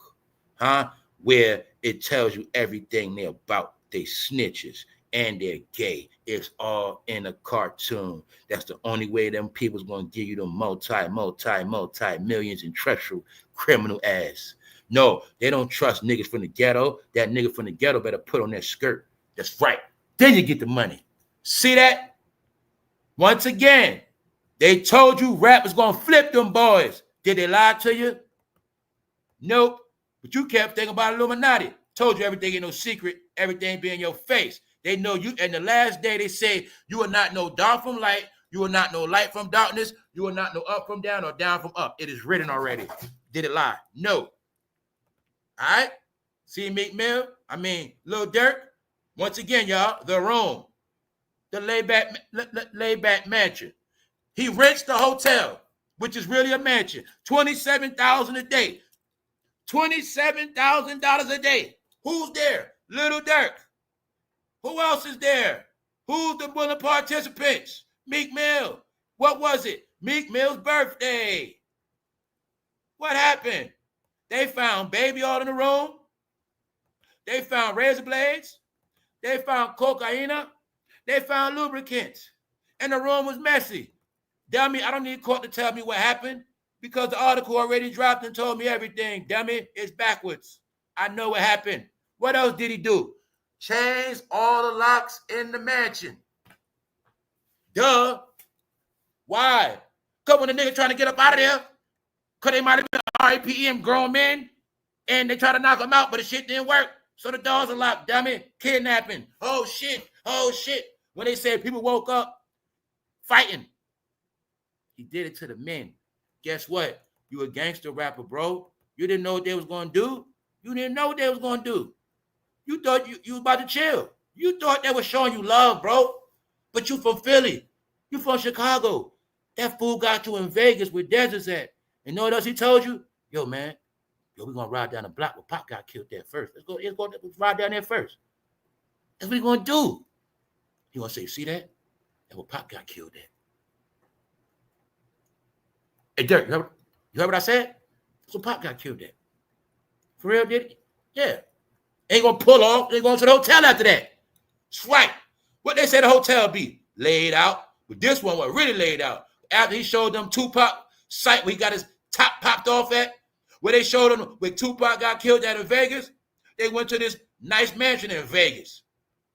S1: Where it tells you everything they're about. They snitches and they're gay. It's all in a cartoon. That's the only way them people's gonna give you the multi-millions in treacherous criminal ass. No, they don't trust niggas from the ghetto. That nigga from the ghetto better put on that skirt. That's right. Then you get the money. See that? Once again, they told you rap was gonna flip them boys. Did they lie to you? Nope. But you kept thinking about Illuminati. Told you everything ain't no secret. Everything be in your face. They know you. And the last day they say you are not no dark from light. You are not no light from darkness. You are not no up from down or down from up. It is written already. Did it lie? No. All right. See Meek Mill? Lil Durk. Once again, y'all, the room. The layback mansion. He rents the hotel, which is really a mansion. $27,000 a day. $27,000 a day. Who's there? Little Durk. Who else is there? Who's the willing participants? Meek Mill. What was it? Meek Mill's birthday. What happened? They found baby all in the room. They found razor blades. They found cocaine. They found lubricants. And the room was messy. Dummy, I don't need court to tell me what happened because the article already dropped and told me everything. Dummy, it's backwards. I know what happened. What else did he do? Change all the locks in the mansion. Duh. Why? Because when the nigga trying to get up out of there, because they might have been RAPM grown men, and they try to knock him out, but the shit didn't work. So the doors are locked, dummy. Kidnapping. Oh, shit. Oh, shit. When they said people woke up fighting, he did it to the men. Guess what? You a gangster rapper, bro. You didn't know what they was going to do. You didn't know what they was going to do. You thought you was about to chill. You thought they was showing you love, bro. But you from Philly. You from Chicago. That fool got you in Vegas where Desert's at. And know what else he told you? Yo, man, we're going to ride down the block where Pop got killed there first. Let's ride down there first. That's what he's going to do. He going to say, see that? That's where Pop got killed at. Hey, Dirk, you heard what I said? That's where Pop got killed at. For real, did he? Yeah. Ain't going to pull off. Ain't going to the hotel after that. Swipe. What they say the hotel be? Laid out. But this one was really laid out. After he showed them Tupac site where he got his top popped off at, where they showed him where Tupac got killed at in Vegas, they went to this nice mansion in Vegas.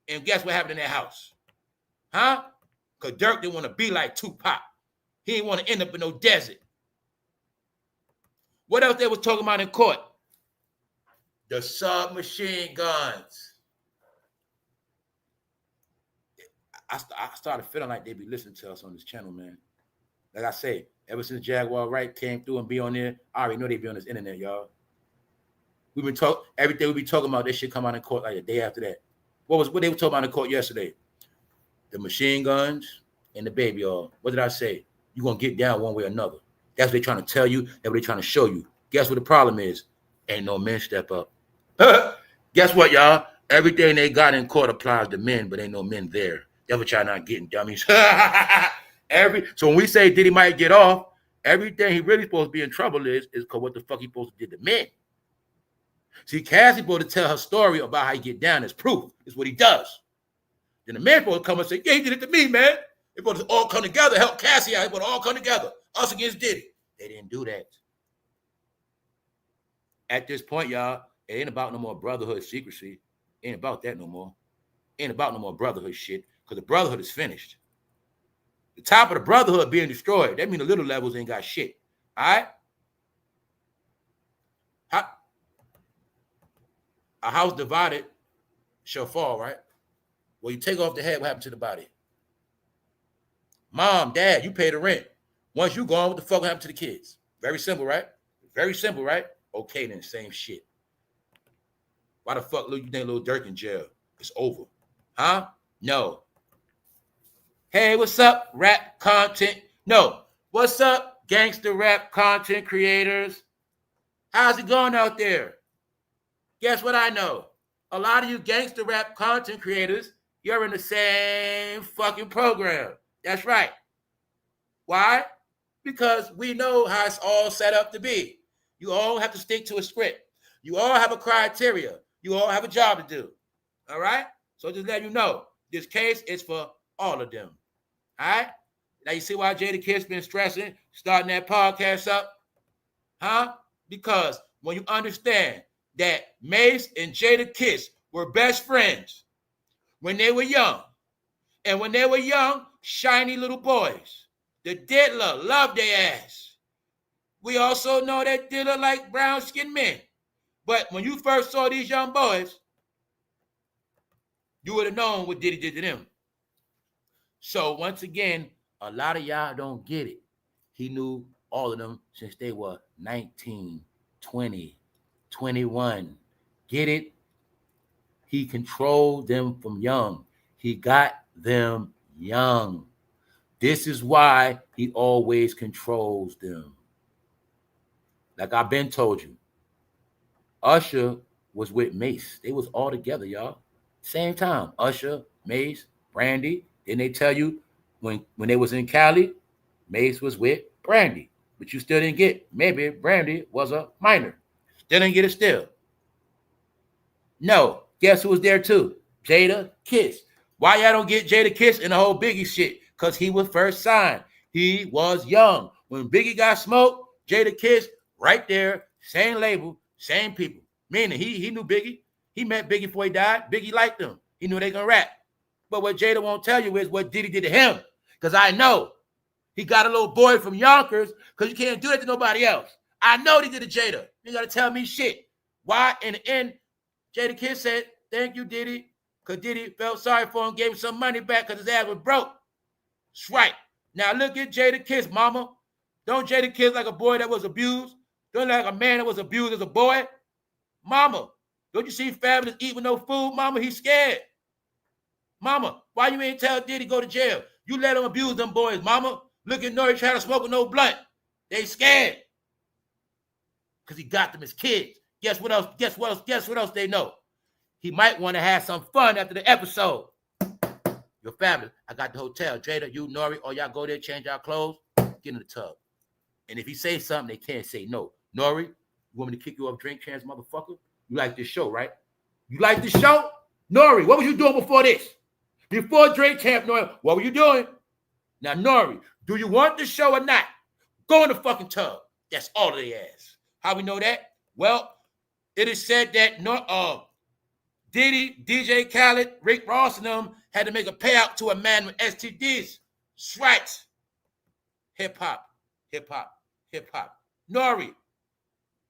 S1: And guess what happened in that house? Huh? Because Dirk didn't want to be like Tupac. He didn't want to end up in no desert. What else they was talking about in court? The submachine guns. I started feeling like they be listening to us on this channel, man. Like I say, ever since Jaguar Wright came through and be on there, I already know they be on this internet, y'all. We've been talking, everything we be talking about, this shit come out in court like a day after that. What they were talking about in court yesterday? The machine guns and the baby, y'all. What did I say? You're going to get down one way or another. That's what they're trying to tell you. That's what they're trying to show you. Guess what the problem is? Ain't no men step up. Guess what, y'all? Everything they got in court applies to men, but ain't no men there. That's what y'all not getting, dummies. So when we say Diddy might get off, everything he really supposed to be in trouble is because what the fuck he supposed to do to men. See, Cassie supposed to tell her story about how he get down as proof. It's what he does. Then the man supposed to come and say, yeah, he did it to me, man. They supposed to all come together, help Cassie out. They supposed to all come together. Us against Diddy. They didn't do that. At this point, y'all, it ain't about no more brotherhood secrecy. It ain't about that no more. It ain't about no more brotherhood shit. Because the brotherhood is finished. The top of the brotherhood being destroyed. That means the little levels ain't got shit. All right? A house divided shall fall, right? Well, you take off the head, what happened to the body? Mom, dad, you pay the rent. Once you gone, what the fuck happened to the kids? Very simple, right? Very simple, right? Okay, then, same shit. Why the fuck you think Lil Durk in jail? It's over. Huh? No. Hey, what's up, rap content? No. What's up, gangster rap content creators? How's it going out there? Guess what I know? A lot of you gangster rap content creators, you're in the same fucking program. That's right. Why? Because we know how it's all set up to be. You all have to stick to a script. You all have a criteria. You all have a job to do. All right? So just let you know, this case is for all of them. All right? Now you see why Jadakiss been stressing, starting that podcast up? Huh? Because when you understand that Mace and Jadakiss were best friends when they were young, and when they were young, shiny little boys, the diddler loved their ass. We also know that diddler like brown-skinned men. But when you first saw these young boys, you would have known what Diddy did to them. So once again, a lot of y'all don't get it. He knew all of them since they were 19, 20, 21. Get it? He controlled them from young. He got them young. This is why he always controls them. Like I've been told you, Usher was with Mace. They was all together, y'all. Same time. Usher, Mace, Brandy. Didn't they tell you when they was in Cali, Mace was with Brandy. But you still didn't get, maybe Brandy was a minor. Still didn't get it still. No. Guess who was there too? Jadakiss. Why y'all don't get Jadakiss in the whole Biggie shit? Because he was first signed. He was young. When Biggie got smoked, Jadakiss right there, same label, same people. Meaning he knew Biggie. He met Biggie before he died. Biggie liked him. He knew they gonna rap. But what Jada won't tell you is what Diddy did to him. Because I know he got a little boy from Yonkers because you can't do that to nobody else. I know they did to Jada. You got to tell me shit. Why? In the end, Jadakiss said, thank you, Diddy. Because Diddy felt sorry for him, gave him some money back because his ass was broke. That's right. Now look at Jadakiss, mama. Don't Jadakiss like a boy that was abused? Don't like a man that was abused as a boy? Mama,
S2: Don't you see Fabulous eat with no food, mama? He's scared. Mama, why you ain't tell Diddy go to jail? You let him abuse them boys, mama. Look at Nori trying to smoke with no blunt. They scared. Because he got them as kids. Guess what else? Guess what else? Guess what else they know? He might want to have some fun after the episode. You're fabulous. I got the hotel. Jada, you, Nori, all y'all go there, change our clothes, get in the tub. And if he says something, they can't say no. Nori, you want me to kick you off drink chance, motherfucker? You like this show, right? You like this show? Nori, what was you doing before this? Before Drink Champ, Nori, what were you doing? Now, Nori, do you want the show or not? Go in the fucking tub. That's all they ask. How we know that? Well, it is said that Diddy, DJ Khaled, Rick Ross, and them had to make a payout to a man with STDs. That's right. Hip hop, hip hop, hip hop. Nori,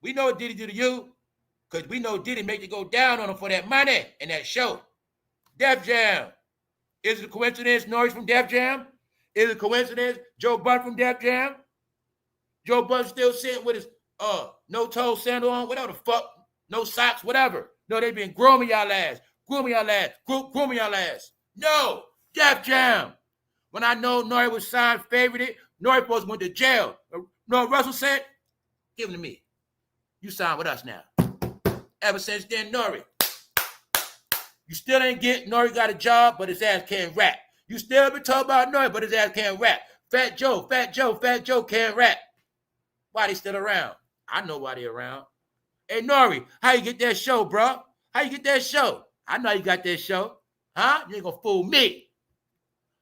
S2: we know what Diddy do to you because we know Diddy make you go down on him for that money and that show. Def Jam. Is it a coincidence Nori's from Def Jam? Is it a coincidence Joe Budden from Def Jam? Joe Budden still sitting with his no-toe sandal on, whatever the fuck, no socks, whatever. No, they been grooming y'all ass, grooming y'all ass, grooming y'all ass. No, Def Jam. When I know Nori was signed, favorited, Nori supposed to went to jail. No, Russell said, give him to me. You signed with us now. Ever since then, Nori. You still ain't get Nori got a job, but his ass can't rap. You still been talking about Nori, but his ass can't rap. Fat Joe can't rap. Why they still around? I know why they around. Hey, Nori, how you get that show, bro? How you get that show? I know you got that show. Huh? You ain't gonna fool me.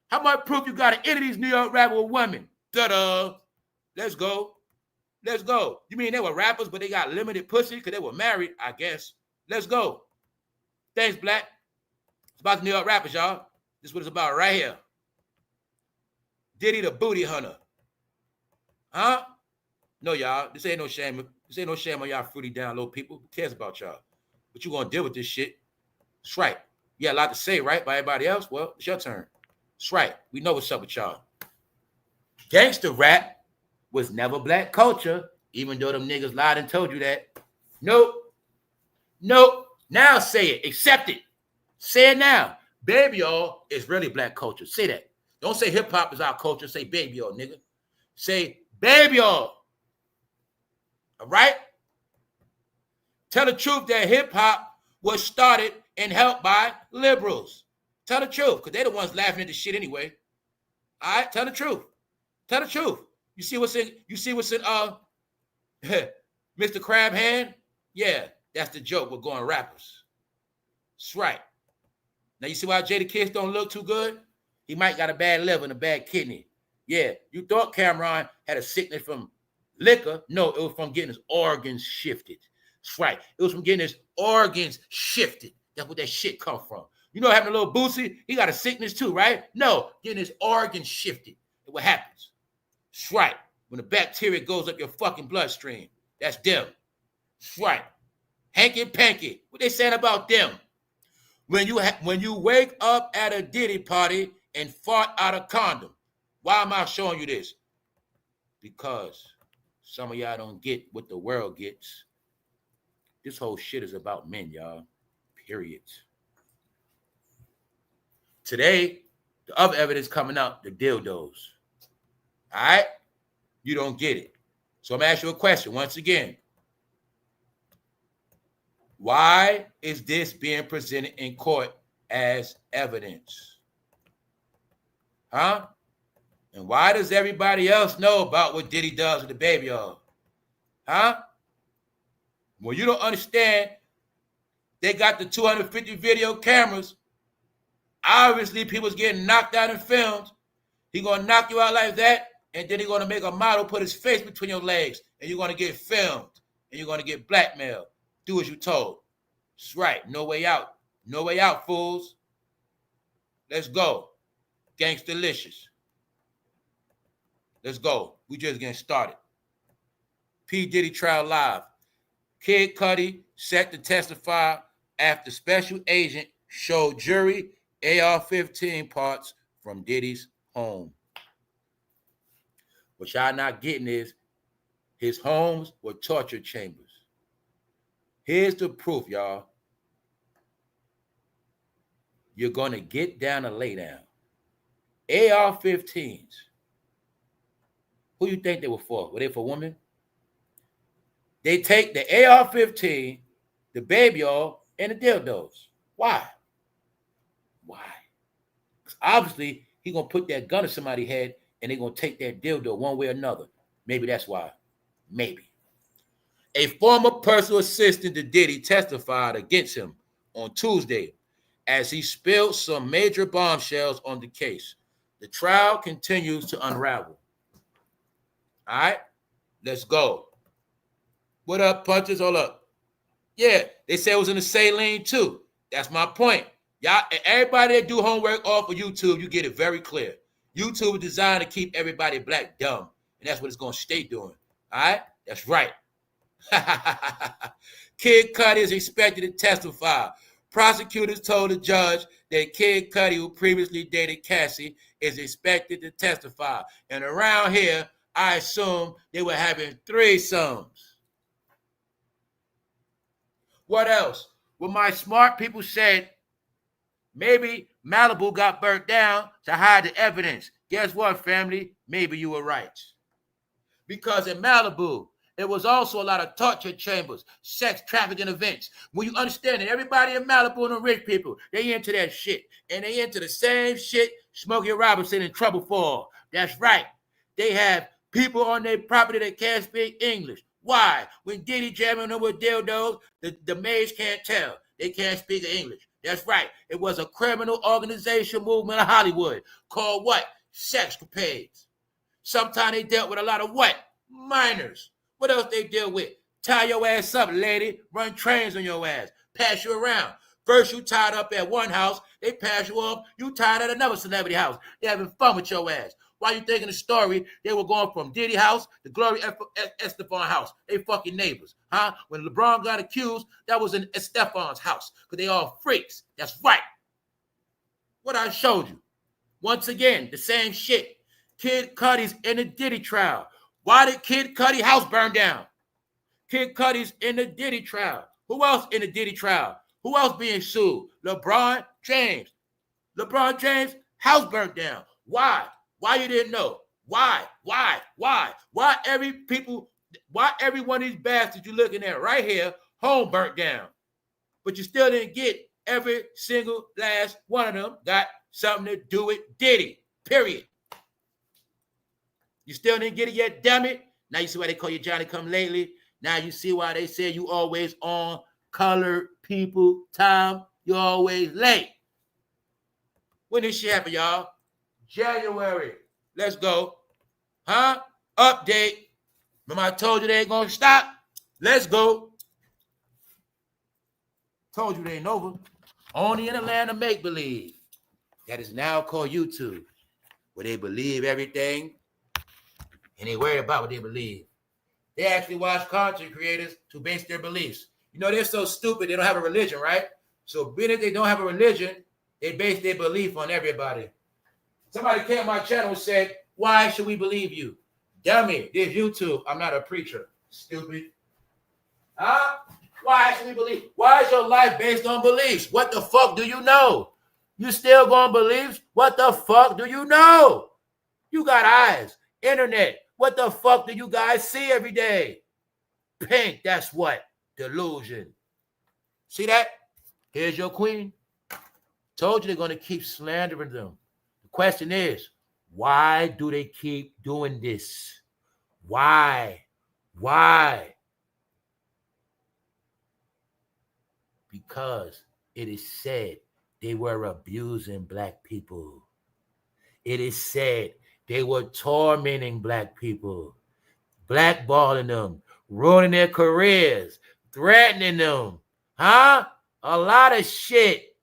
S2: How much proof you got to enter these New York rapper with women? Da-da. Let's go. Let's go. You mean they were rappers, but they got limited pussy because they were married, I guess. Let's go. Thanks, Black. It's about the New York rappers, y'all. This is what it's about right here. Diddy the booty hunter. Huh? No, y'all. This ain't no shame. This ain't no shame on y'all fruity down low people. Who cares about y'all? But you gonna deal with this shit. That's right. You got a lot to say, right? By everybody else? Well, it's your turn. That's right. We know what's up with y'all. Gangster rap was never black culture, even though them niggas lied and told you that. Nope. Nope. Now say it. Accept it. Say it now. Baby all is really black culture. Say that. Don't say hip hop is our culture. Say baby all, nigga. Say baby all. All right? Tell the truth that hip hop was started and helped by liberals. Tell the truth, because they're the ones laughing at the shit anyway. All right? Tell the truth. Tell the truth. You see what's in Mr. Crab Hand? Yeah, that's the joke with going rappers. That's right. Now you see why Jadakiss don't look too good? He might got a bad liver and a bad kidney. Yeah, you thought Cameron had a sickness from liquor. No, it was from getting his organs shifted. That's right. It was from getting his organs shifted. That's where that shit come from. You know, having a little boosie, he got a sickness too, right? No, getting his organs shifted. That's what happens. That's right. When the bacteria goes up your fucking bloodstream, that's them. That's right. Hanky panky. What they saying about them? When you wake up at a Diddy party and fart out a condom. Why am I showing you this? Because some of y'all don't get what the world gets. This whole shit is about men, y'all. Period. Today, the other evidence coming out, the dildos. All right? You don't get it. So I'm going to ask you a question once again. Why is this being presented in court as evidence? Huh? And why does everybody else know about what Diddy does with the baby oil? Huh? Well, you don't understand. They got the 250 video cameras. Obviously, people's getting knocked out in films. He going to knock you out like that, and then he's going to make a model put his face between your legs, and you're going to get filmed, and you're going to get blackmailed. Do as you told. That's right. No way out. No way out, fools. Let's go. Gangstalicious. Let's go. We just getting started. P.Diddy trial live. Kid Cudi set to testify after special agent showed jury AR-15 parts from Diddy's home. What y'all not getting is his homes were torture chambers. Here's the proof, y'all. you're going to get down and lay down. AR-15s. Who you think they were for? Were they for women? They take the AR-15, the baby oil, and the dildos. Why? Why? Because obviously, he's going to put that gun in somebody's head and they're going to take that dildo one way or another. Maybe that's why. Maybe. A former personal assistant to Diddy testified against him on Tuesday as he spilled some major bombshells on the case. The trial continues to unravel. All right, let's go. What up, punches? Hold up. Yeah, they say it was in the saline too. That's my point. Y'all, everybody that do homework off of YouTube, you get it very clear. YouTube is designed to keep everybody black dumb, and that's what it's going to stay doing. All right, that's right. Kid Cudi is expected to testify. Prosecutors told the judge that Kid Cudi, who previously dated Cassie, is expected to testify. And around here, I assume they were having threesomes. What else? Well, my smart people said maybe Malibu got burnt down to hide the evidence. Guess what, family? Maybe you were right. Because in Malibu, there was also a lot of torture chambers, sex trafficking events. When you understand that everybody in Malibu and the rich people, they into that shit. And they into the same shit Smokey Robinson in trouble for. That's right. They have people on their property that can't speak English. Why? When Diddy jamming them with dildos, the maids can't tell. They can't speak English. That's right. It was a criminal organization movement in Hollywood called what? Sexcapades. Sometimes they dealt with a lot of what? Minors. What else they deal with? Tie your ass up, lady. Run trains on your ass. Pass you around. First you tied up at one house, they pass you off. You tied at another celebrity house. They having fun with your ass. While you thinking the story, they were going from Diddy house to Gloria Estefan house. They fucking neighbors, huh? When LeBron got accused, that was in Estefan's house because they all freaks. That's right. What I showed you. Once again, the same shit. Kid Cudi's in the Diddy trial. Why did Kid Cudi house burn down? Kid Cudi's in the Diddy trial. Who else in the Diddy trial? Who else being sued? LeBron James. LeBron James house burnt down. Why? Why you didn't know? Why? Why every one of these bastards you're looking at right here, home burnt down. But you still didn't get every single last one of them got something to do with Diddy. Period. You still didn't get it yet, damn it. Now you see why they call you Johnny Come Lately. Now you see why they say you always on colored people time. You always late. When this shit happen, y'all? January. Let's go. Huh? Update. Remember I told you they ain't gonna stop? Let's go. Told you they ain't over. Only in the land of make-believe. That is now called YouTube. Where they believe everything and they worry about what they believe. They actually watch content creators to base their beliefs. You know, they're so stupid, they don't have a religion, right? So being that they don't have a religion, they base their belief on everybody. Somebody came on my channel and said, why should we believe you? Dummy, this YouTube. I'm not a preacher. Stupid. Huh? Why should we believe? Why is your life based on beliefs? What the fuck do you know? You still gonna believe? What the fuck do you know? You got eyes, internet. What the fuck do you guys see every day? Pink, that's what? Delusion. See that? Here's your queen. Told you they're gonna keep slandering them. The question is, why do they keep doing this? Why? Why? Because it is said they were abusing black people. It is said they were tormenting black people, blackballing them, ruining their careers, threatening them. Huh? A lot of shit.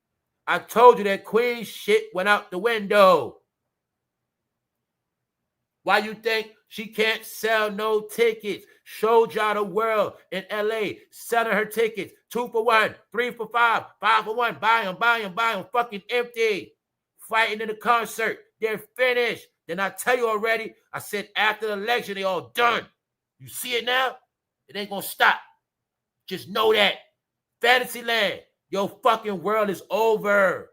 S2: I told you that queen shit went out the window. Why you think she can't sell no tickets? Showed y'all the world in LA, selling her tickets, 2 for 1, 3 for 5, 5 for 1, buy them, fucking empty. Fighting in the concert, they're finished. Then I tell you already, I said after the election, they all done. You see it now? It ain't gonna stop. Just know that. Fantasyland, your fucking world is over.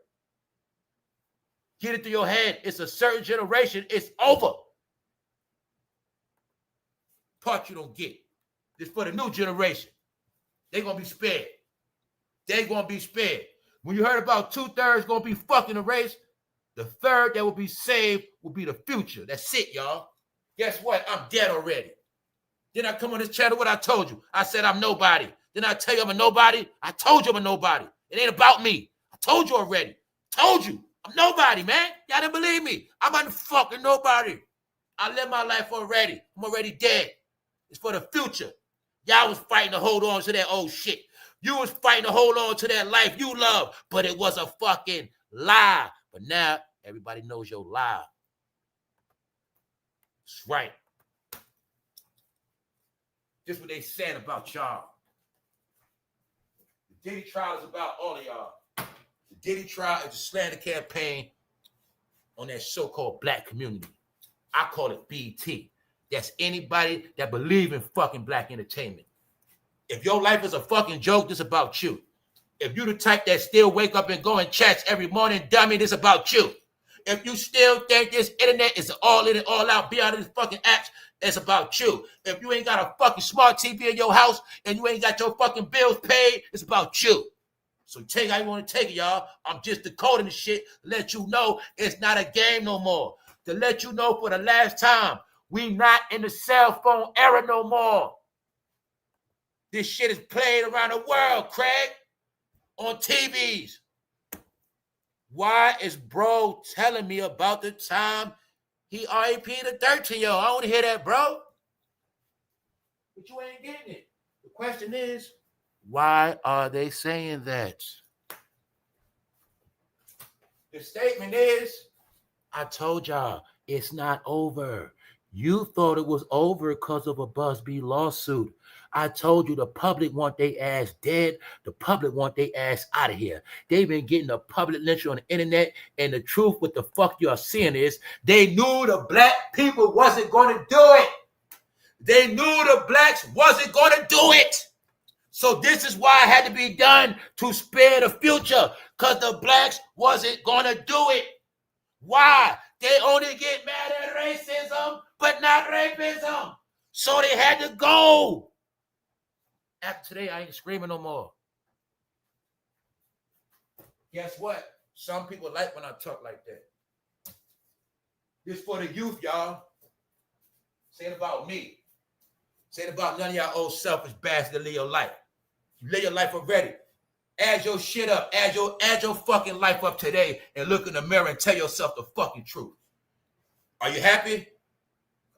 S2: Get it through your head. It's a certain generation. It's over. Part you don't get. It's for the new generation. They're going to be spared. They're going to be spared. When you heard about 2/3 going to be fucking erased, the third that will be saved will be the future. That's it, y'all. Guess what? I'm dead already. Then I come on this channel, what I told you. I said I'm nobody. Then I tell you I'm a nobody. I told you I'm a nobody. It ain't about me. I told you already. Told you. I'm nobody, man. Y'all didn't believe me. I'm a fucking nobody. I lived my life already. I'm already dead. It's for the future. Y'all was fighting to hold on to that old shit. You was fighting to hold on to that life you love, but it was a fucking lie. But now everybody knows your lie. That's right. Just what they saying about y'all. The Diddy trial is about all of y'all. The Diddy trial is a slander campaign on that so-called black community. I call it BT. That's anybody that believe in fucking black entertainment. If your life is a fucking joke, this about you. If you the type that still wake up and go in chats every morning, dummy, this about you. If you still think this internet is all in and all out, be out of this fucking apps, it's about you. If you ain't got a fucking smart TV in your house and you ain't got your fucking bills paid, it's about you. So take how you want to take it, y'all. I'm just decoding the shit to let you know it's not a game no more. To let you know for the last time, we not in the cell phone era no more. This shit is played around the world, Craig, on TVs. Why is bro telling me about the time he RIP'd a 13-year-old? I don't want to hear that, bro. But you ain't getting it. The question is, why are they saying that? The statement is, I told y'all, it's not over. You thought it was over because of a Busby lawsuit. I told you the public want their ass dead. The public want their ass out of here. They've been getting a public lynching on the internet, and the truth, what the fuck you're seeing is, they knew the black people wasn't going to do it. They knew the blacks wasn't going to do it. So this is why it had to be done, to spare the future, because the blacks wasn't going to do it. Why? They only get mad at racism, but not rapism. So they had to go. After today, I ain't screaming no more. Guess what? Some people like when I talk like that. This for the youth, y'all. Say it about me. Say it about none of y'all old selfish bastards that live your life. You live your life already. Add your shit up. Add your fucking life up today and look in the mirror and tell yourself the fucking truth. Are you happy?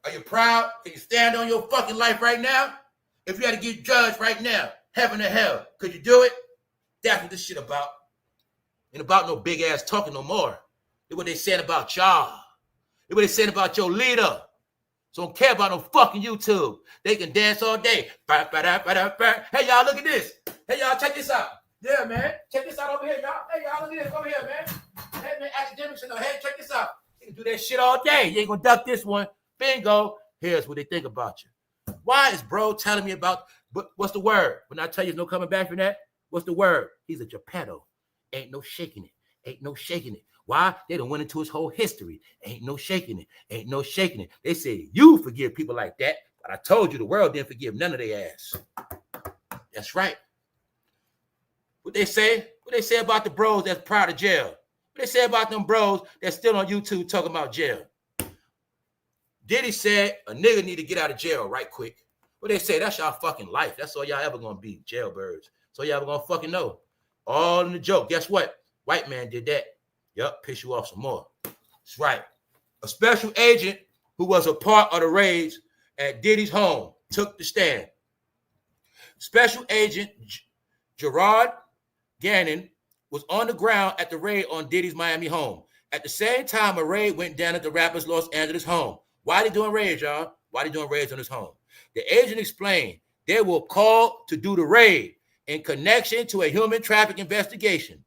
S2: Are you proud? Can you stand on your fucking life right now? If you had to get judged right now, heaven or hell, could you do it? That's what this shit about. Ain't about no big ass talking no more. That's what they saying about y'all. That's what they saying about your leader. So don't care about no fucking YouTube. They can dance all day. Hey, y'all, look at this. Hey, y'all, check this out. Yeah, man. Check this out over here, y'all. Hey, y'all, look at this over here, man. Hey, man, academics in the head. Check this out. You can do that shit all day. You ain't gonna duck this one. Bingo. Here's what they think about you. Why is bro telling me about, what's the word? When I tell you there's no coming back from that, what's the word? He's a Geppetto. Ain't no shaking it. Ain't no shaking it. Why? They done went into his whole history. Ain't no shaking it. Ain't no shaking it. They say you forgive people like that, but I told you the world didn't forgive none of their ass. That's right. What they say? What they say about the bros that's proud of jail? What they say about them bros that's still on YouTube talking about jail? Diddy said a nigga need to get out of jail right quick. What they say? That's y'all fucking life. That's all y'all ever gonna be, jailbirds. So y'all ever gonna fucking know. All in the joke. Guess what? White man did that. Yup, piss you off some more. That's right. A special agent who was a part of the raids at Diddy's home took the stand. Special agent Gerard Gannon was on the ground at the raid on Diddy's Miami home. At the same time, a raid went down at the rapper's Los Angeles home. Why they doing raids, y'all? Why they doing raids on his home? The agent explained they were called to do the raid in connection to a human trafficking investigation.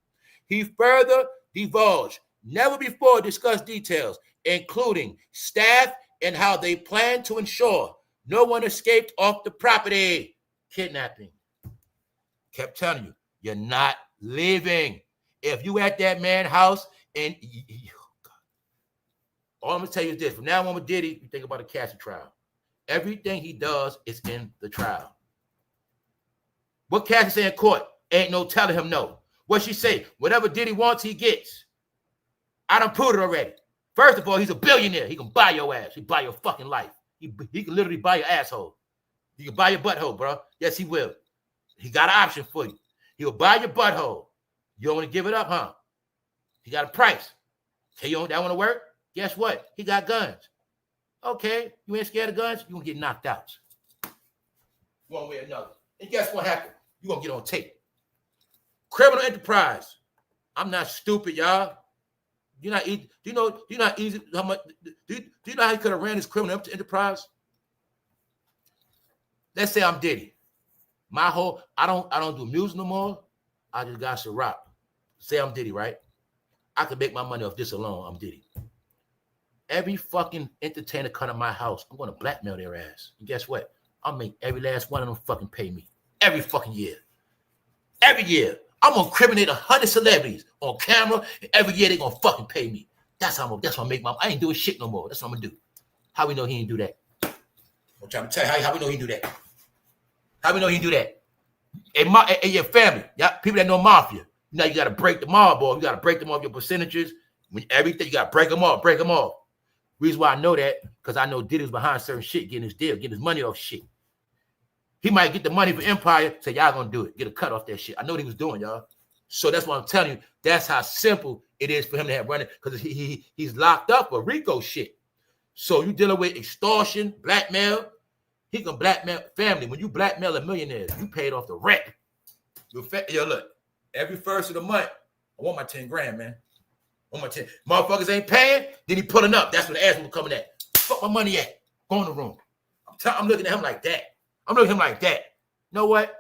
S2: He further divulged never before discussed details, including staff and how they plan to ensure no one escaped off the property. Kidnapping. Kept telling you, you're not leaving. If you at that man's house and All I'm gonna tell you is this: from now on with Diddy, you think about a cassie trial. Everything he does is in the trial. What Cassie say in court? Ain't no telling him no. What she say? Whatever Diddy wants, he gets. I done proved it already. First of all, he's a billionaire. He can buy your ass. He buy your fucking life. He can literally buy your asshole. He can buy your butthole, bro. Yes, he will. He got an option for you. He'll buy your butthole. You don't want to give it up, huh? He got a price. Hey, you don't want to work? Guess what? He got guns. Okay, you ain't scared of guns? You're going to get knocked out. One way or another. And guess what happened? You're going to get on tape. Criminal enterprise. I'm not stupid, y'all. Do you know how much? Do you know how he could have ran his criminal enterprise? Let's say I'm Diddy. I don't do music no more. I just got some rock. Say I'm Diddy, right? I could make my money off this alone. I'm Diddy. Every fucking entertainer come to my house, I'm gonna blackmail their ass. And guess what? I'll make every last one of them fucking pay me. Every fucking year. Every year. I'm gonna incriminate 100 celebrities on camera, and every year they gonna fucking pay me. That's how I'm gonna make my. I ain't doing shit no more. That's what I'm gonna do. How we know he ain't do that? I'm trying to tell you how we know he do that. How we know he do that? And your family, yeah, people that know mafia. You know you gotta break the mob off. You gotta break them off your percentages. When everything you gotta break them off. Break them off. Reason why I know that because I know Diddy's behind certain shit, getting his deal, getting his money off shit. He might get the money for Empire, say, y'all gonna do it. Get a cut off that shit. I know what he was doing, y'all. So that's what I'm telling you. That's how simple it is for him to have running because he's locked up for RICO shit. So you dealing with extortion, blackmail. He can blackmail family. When you blackmail a millionaire, you paid off the rent. Yo, look, every first of the month, I want my 10 grand, man. I want my 10. Motherfuckers ain't paying, then he pulling up. That's where the ass will coming at. Fuck my money at. Go in the room. I'm looking at him like that. I'm looking at him like that. You know what?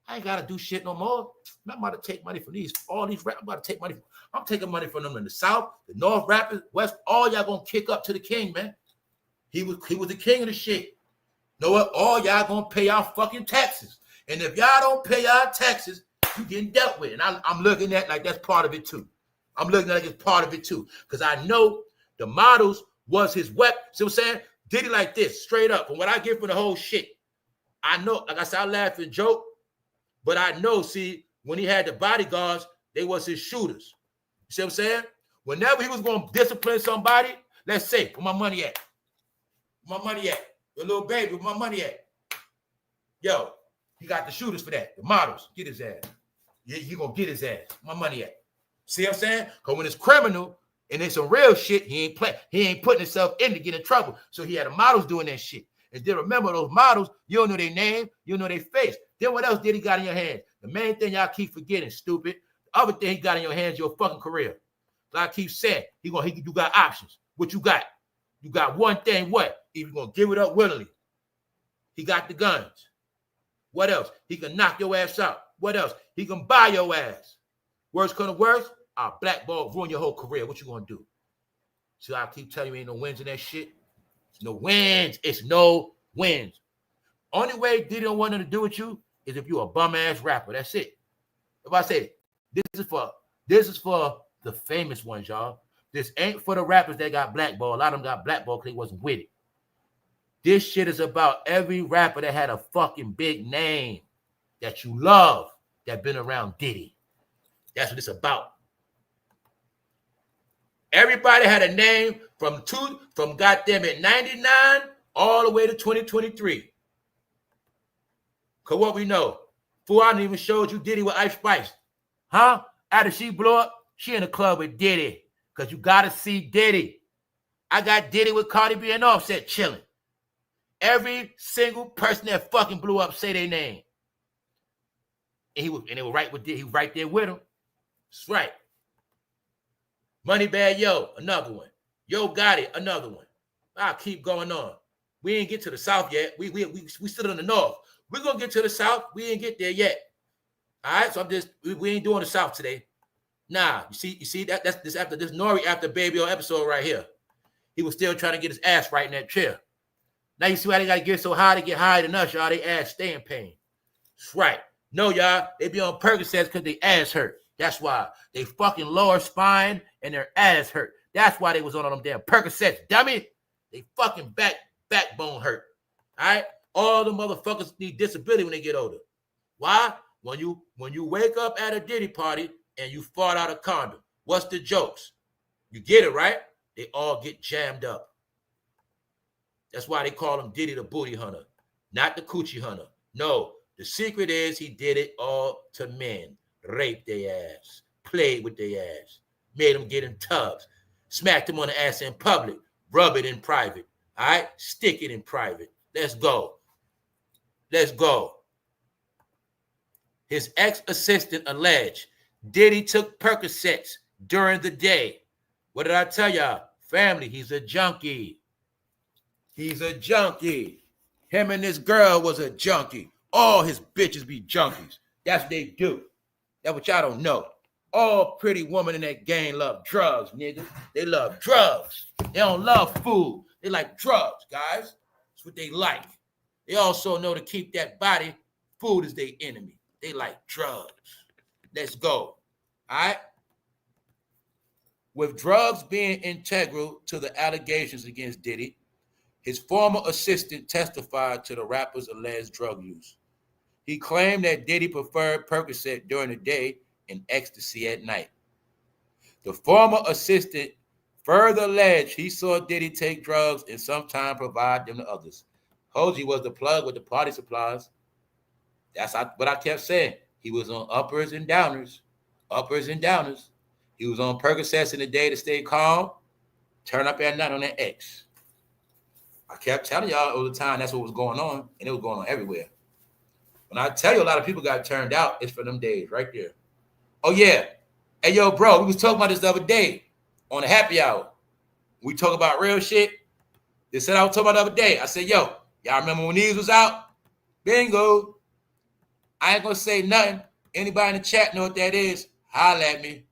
S2: I ain't got to do shit no more. I'm about to take money from all these rappers. I'm about to take money. I'm taking money from them in the South, the North rappers, West. All y'all going to kick up to the king, man. He was the king of the shit. You know what? All y'all going to pay y'all fucking taxes. And if y'all don't pay y'all taxes, you getting dealt with. And I'm looking at like that's part of it too. I'm looking at like it's part of it too. Because I know the models was his weapon. See what I'm saying? Diddy like this, straight up. From what I get from the whole shit. I know, like I said, I laugh and joke, but I know, see, when he had the bodyguards, they was his shooters. You see what I'm saying? Whenever he was going to discipline somebody, let's say, where my money at? Where my money at? The little baby, where my money at? Yo, he got the shooters for that. The models, get his ass. Yeah, you going to get his ass. Where my money at? See what I'm saying? Because when it's criminal and it's some real shit, he ain't putting himself in to get in trouble. So he had the models doing that shit. And then remember those models, you don't know their name, you don't know their face. Then what else did he got in your hands? The main thing y'all keep forgetting, stupid. The other thing he got in your hands, your fucking career. So I keep saying, you got options. What you got? You got one thing, what? If you're going to give it up willingly. He got the guns. What else? He can knock your ass out. What else? He can buy your ass. Worst come to worst, I'll blackball, ruin your whole career. What you going to do? So I keep telling you ain't no wins in that shit. No wins. It's no wins. Only way Diddy don't want nothing to do with you is if you're a bum ass rapper. That's it. If I say this is for the famous ones, y'all. This ain't for the rappers that got blackballed. A lot of them got blackballed because they wasn't with it. This shit is about every rapper that had a fucking big name that you love that been around Diddy. That's what it's about. Everybody had a name from goddamn it 99 all the way to 2023. Cause what we know, fool, I didn't even showed you Diddy with Ice Spice. Huh? After she blew up, she in the club with Diddy. Cause you gotta see Diddy. I got Diddy with Cardi B and Offset chilling. Every single person that fucking blew up say their name. And they were right with Diddy. He was right there with him. That's right. Moneybag Yo, another one. Yo Gotti, another one. I'll keep going on. We ain't get to the South yet. We still in the North. We're gonna get to the South. We ain't get there yet. All right, so we ain't doing the South today. Nah, you see that's this after this Nori after Baby O episode right here. He was still trying to get his ass right in that chair. Now you see why they gotta get so high to get higher than us, y'all. They ass stay in pain. That's right. No, y'all, they be on Percocets because they ass hurt. That's why they fucking lower spine and their ass hurt. That's why they was on them damn Percocets, dummy. They fucking backbone hurt. All right? All the motherfuckers need disability when they get older. Why? When you wake up at a Diddy party and you fought out a condom, what's the jokes? You get it, right? They all get jammed up. That's why they call him Diddy the booty hunter, not the coochie hunter. No, the secret is he did it all to men. Raped their ass, played with their ass, made them get in tubs, smacked them on the ass in public, rub it in private, all right? Stick it in private. Let's go. Let's go. His ex-assistant alleged Diddy took Percocets during the day. What did I tell y'all? Family, he's a junkie. He's a junkie. Him and this girl was a junkie. All his bitches be junkies. That's what they do. That's what y'all don't know. All pretty women in that gang love drugs, nigga. They love drugs. They don't love food. They like drugs, guys. That's what they like. They also know to keep that body, food is their enemy. They like drugs. Let's go. All right? With drugs being integral to the allegations against Diddy, his former assistant testified to the rapper's alleged drug use. He claimed that Diddy preferred Percocet during the day and ecstasy at night. The former assistant further alleged he saw Diddy take drugs and sometimes provide them to others. Hoji was the plug with the party supplies. That's what I kept saying. He was on uppers and downers. Uppers and downers. He was on Percocets in the day to stay calm, turn up at night on that X. I kept telling y'all all the time that's what was going on, and it was going on everywhere. When I tell you a lot of people got turned out, it's for them days right there. Oh, yeah. Hey, yo, bro, we was talking about this the other day on the happy hour. We talk about real shit. They said I was talking about the other day. I said, yo, y'all remember when these was out? Bingo. I ain't going to say nothing. Anybody in the chat know what that is? Holla at me.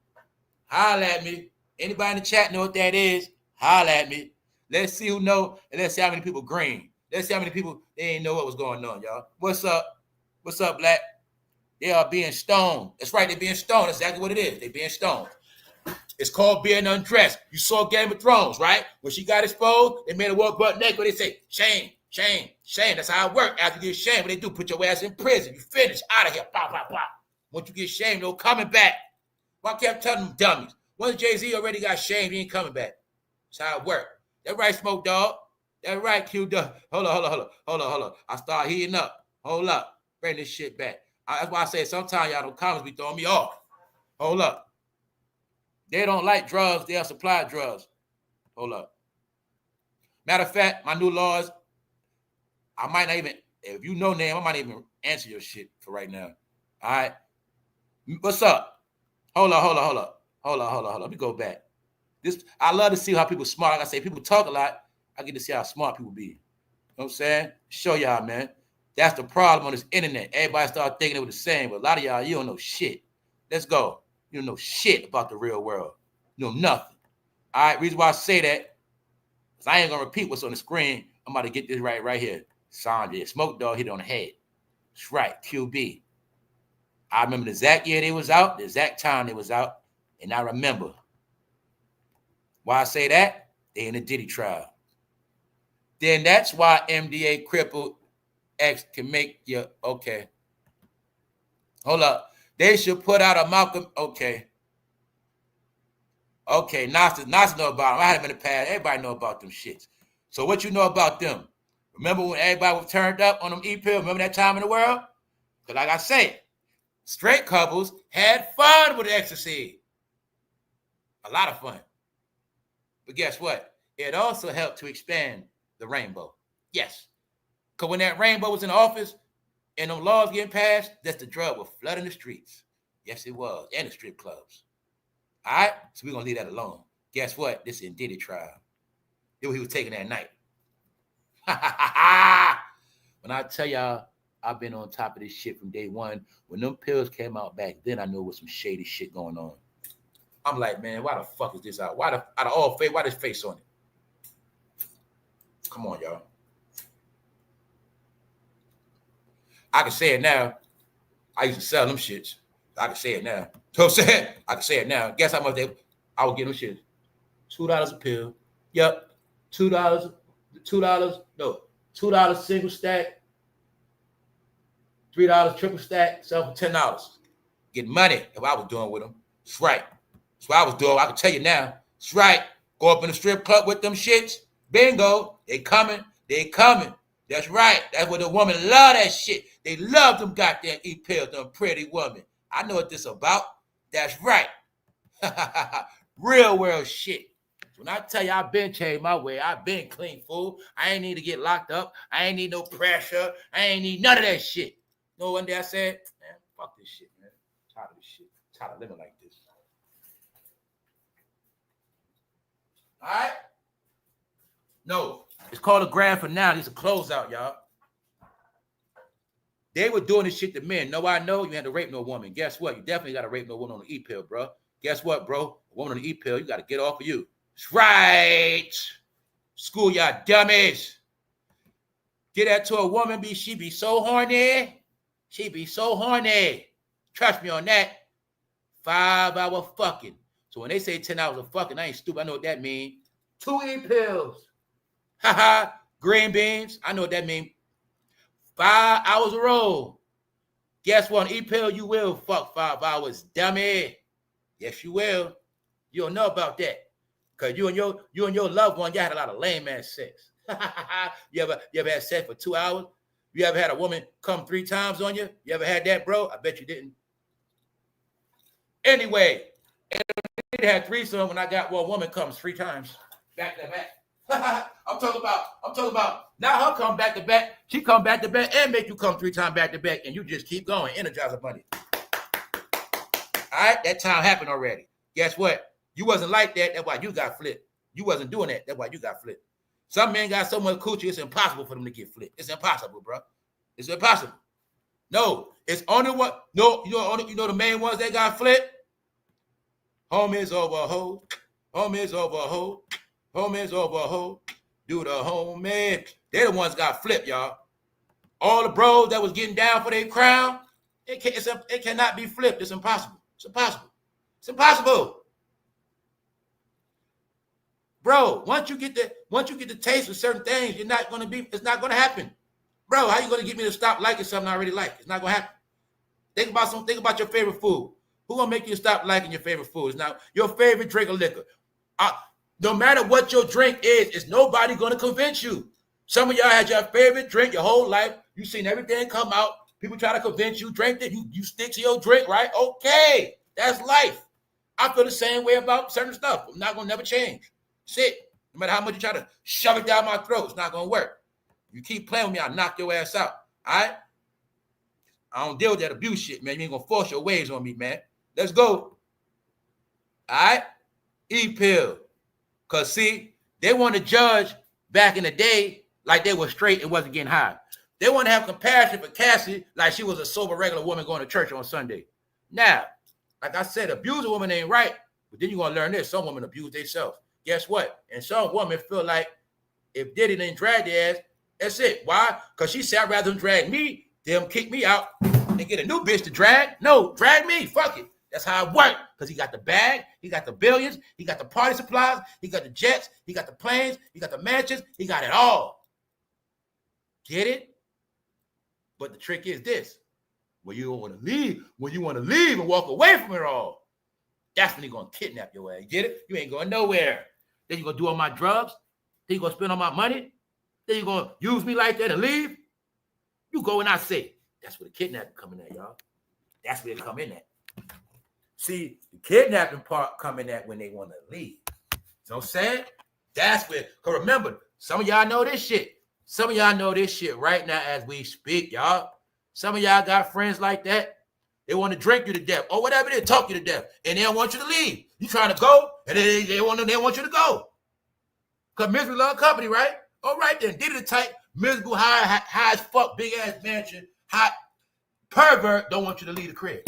S2: Holla at me. Anybody in the chat know what that is? Holla at me. Let's see who know, and let's see how many people green. Let's see how many people, they ain't know what was going on, y'all. What's up? What's up, Black? They are being stoned. That's right, they're being stoned. That's exactly what it is. They're being stoned. It's called being undressed. You saw Game of Thrones, right? When she got exposed, they made her walk butt naked. They say, shame, shame, shame. That's how it works. After you get shamed, what they do, put your ass in prison. You finish, out of here, blah, blah, blah. Once you get shamed, no coming back. Why can't I tell them dummies? Once Jay-Z already got shamed, he ain't coming back. That's how it works. That right, Smoke Dog. That right, Q Dog. Hold on. I start heating up. Hold up. Bring this shit back. That's why I say sometimes y'all don't comments be throwing me off. Hold up. They don't like drugs. They'll supply drugs. Hold up. Matter of fact, my new laws, I might not even, if you know name, I might even answer your shit for right now. All right. What's up? Hold up. Let me go back. I love to see how people smart. Like I say, people talk a lot. I get to see how smart people be. You know what I'm saying? Show y'all, man. That's the problem on this internet. Everybody start thinking it was the same, but a lot of y'all, you don't know shit. Let's go. You don't know shit about the real world. You know nothing. All right, reason why I say that is I ain't going to repeat what's on the screen. I'm about to get this right here. Sanjay, Smoke Dog hit it on the head. That's right, QB. I remember the exact year they was out, the exact time they was out, and I remember. Why I say that? They in the Diddy trial. Then that's why MDA crippled X can make you, okay. Hold up. They should put out a Malcolm, okay. Okay, Nas know about them. I had them in the past. Everybody know about them shits. So what you know about them? Remember when everybody was turned up on them E-pills? Remember that time in the world? Because like I say, straight couples had fun with ecstasy. A lot of fun. But guess what? It also helped to expand the rainbow. Yes. Because when that rainbow was in office and them laws getting passed, that's the drug was flooding the streets. Yes, it was. And the strip clubs. All right? So we're going to leave that alone. Guess what? This is in Diddy trial. It was he was taking that night. When I tell y'all, I've been on top of this shit from day one. When them pills came out back then, I knew there was some shady shit going on. I'm like, man, why the fuck is this out? Out of all face, why this face on it? Come on, y'all. I can say it now. I used to sell them shits. I can say it now. So I'm saying, I can say it now. Guess how much I would get them shits? $2 a pill. Yep. $2, $2 single stack, $3 triple stack, sell for $10. Get money. That's what I was doing with them. That's right. That's what I was doing. I can tell you now. That's right. Go up in the strip club with them shits. Bingo. They coming. They coming. That's right. That's what the woman love that shit. They love them goddamn e-pills, them pretty women. I know what this about. That's right. Real world shit. When I tell you I've been changed my way, I've been clean, fool. I ain't need to get locked up. I ain't need no pressure. I ain't need none of that shit. You know, one day I said, man, fuck this shit, man. I'm tired of this shit. I'm tired of living like this. All right? No, it's called a grand finale. It's a closeout, y'all. They were doing this shit to men. No, I know you had to rape no woman. Guess what? You definitely got to rape no woman on the e-pill, bro. Guess what, bro? A woman on the e-pill, you got to get off of you. That's right. School y'all dummies. Get that to a woman, she be so horny. She be so horny. Trust me on that. 5-hour fucking. So when they say 10 hours of fucking, I ain't stupid. I know what that means. 2 e-pills. Haha. Green beans. I know what that means. 5 hours a roll. Guess what? On e-pill, you will fuck 5 hours, dummy. Yes, you will. You don't know about that. Because you and your loved one, you had a lot of lame ass sex. you ever had sex for 2 hours? You ever had a woman come 3 times on you? You ever had that, bro? I bet you didn't. Anyway, it had threesome when I got one woman comes 3 times back to back. I'm talking about now her come back to back. She come back to back and make you come 3 times back to back, and you just keep going. Energizer Bunny. All right, that time happened already. Guess what? You wasn't like that. That's why you got flipped. You wasn't doing that. That's why you got flipped. Some men got so much coochie, it's impossible for them to get flipped. It's impossible, bro. It's impossible. No, it's only what. No, you know the main ones that got flipped. Home is over hoe. Home is over hoe. Home is over hoe. Do the homemade. They're the ones got flipped, y'all. All the bros that was getting down for their crown, it cannot be flipped. It's impossible. It's impossible. It's impossible. Bro, once you get the taste of certain things, it's not gonna happen. Bro, how you gonna get me to stop liking something I already like? It's not gonna happen. Think about your favorite food. Who gonna make you stop liking your favorite food? It's not your favorite drink of liquor. No matter what your drink is nobody gonna convince you. Some of y'all had your favorite drink your whole life. You seen everything come out. People try to convince you, drink it. You stick to your drink, right? Okay, that's life. I feel the same way about certain stuff. I'm not gonna never change. Sit. No matter how much you try to shove it down my throat, it's not gonna work. You keep playing with me, I'll knock your ass out. All right? I don't deal with that abuse shit, man. You ain't gonna force your ways on me, man. Let's go. All right? E-pill. Because, see, they want to judge back in the day like they were straight and wasn't getting high. They want to have compassion for Cassie like she was a sober, regular woman going to church on Sunday. Now, like I said, abuse a woman ain't right. But then you're going to learn this. Some women abuse themselves. Guess what? And some women feel like if Diddy didn't drag their ass, that's it. Why? Because she said, I'd rather them drag me, them kick me out, and get a new bitch to drag. No, drag me. Fuck it. That's how it works. Because he got the bag, he got the billions, he got the party supplies, he got the jets, he got the planes, he got the mansions, he got it all. Get it? But the trick is this. When you want to leave and walk away from it all, that's when he's going to kidnap your ass. Get it? You ain't going nowhere. Then you're going to do all my drugs. Then you're going to spend all my money. Then you're going to use me like that and leave. You go and I say, that's where the kidnapping coming at, y'all. That's where it come in at. See, the kidnapping part coming at when they want to leave. You know what I'm saying? That's where, because remember, some of y'all know this shit. Some of y'all know this shit right now as we speak, y'all. Some of y'all got friends like that. They want to drink you to death or whatever, they talk you to death, and they don't want you to leave. You trying to go, and they want you to go. Because misery love company, right? All right then, Diddy the type, miserable, high as fuck, big ass mansion, hot pervert, don't want you to leave the crib.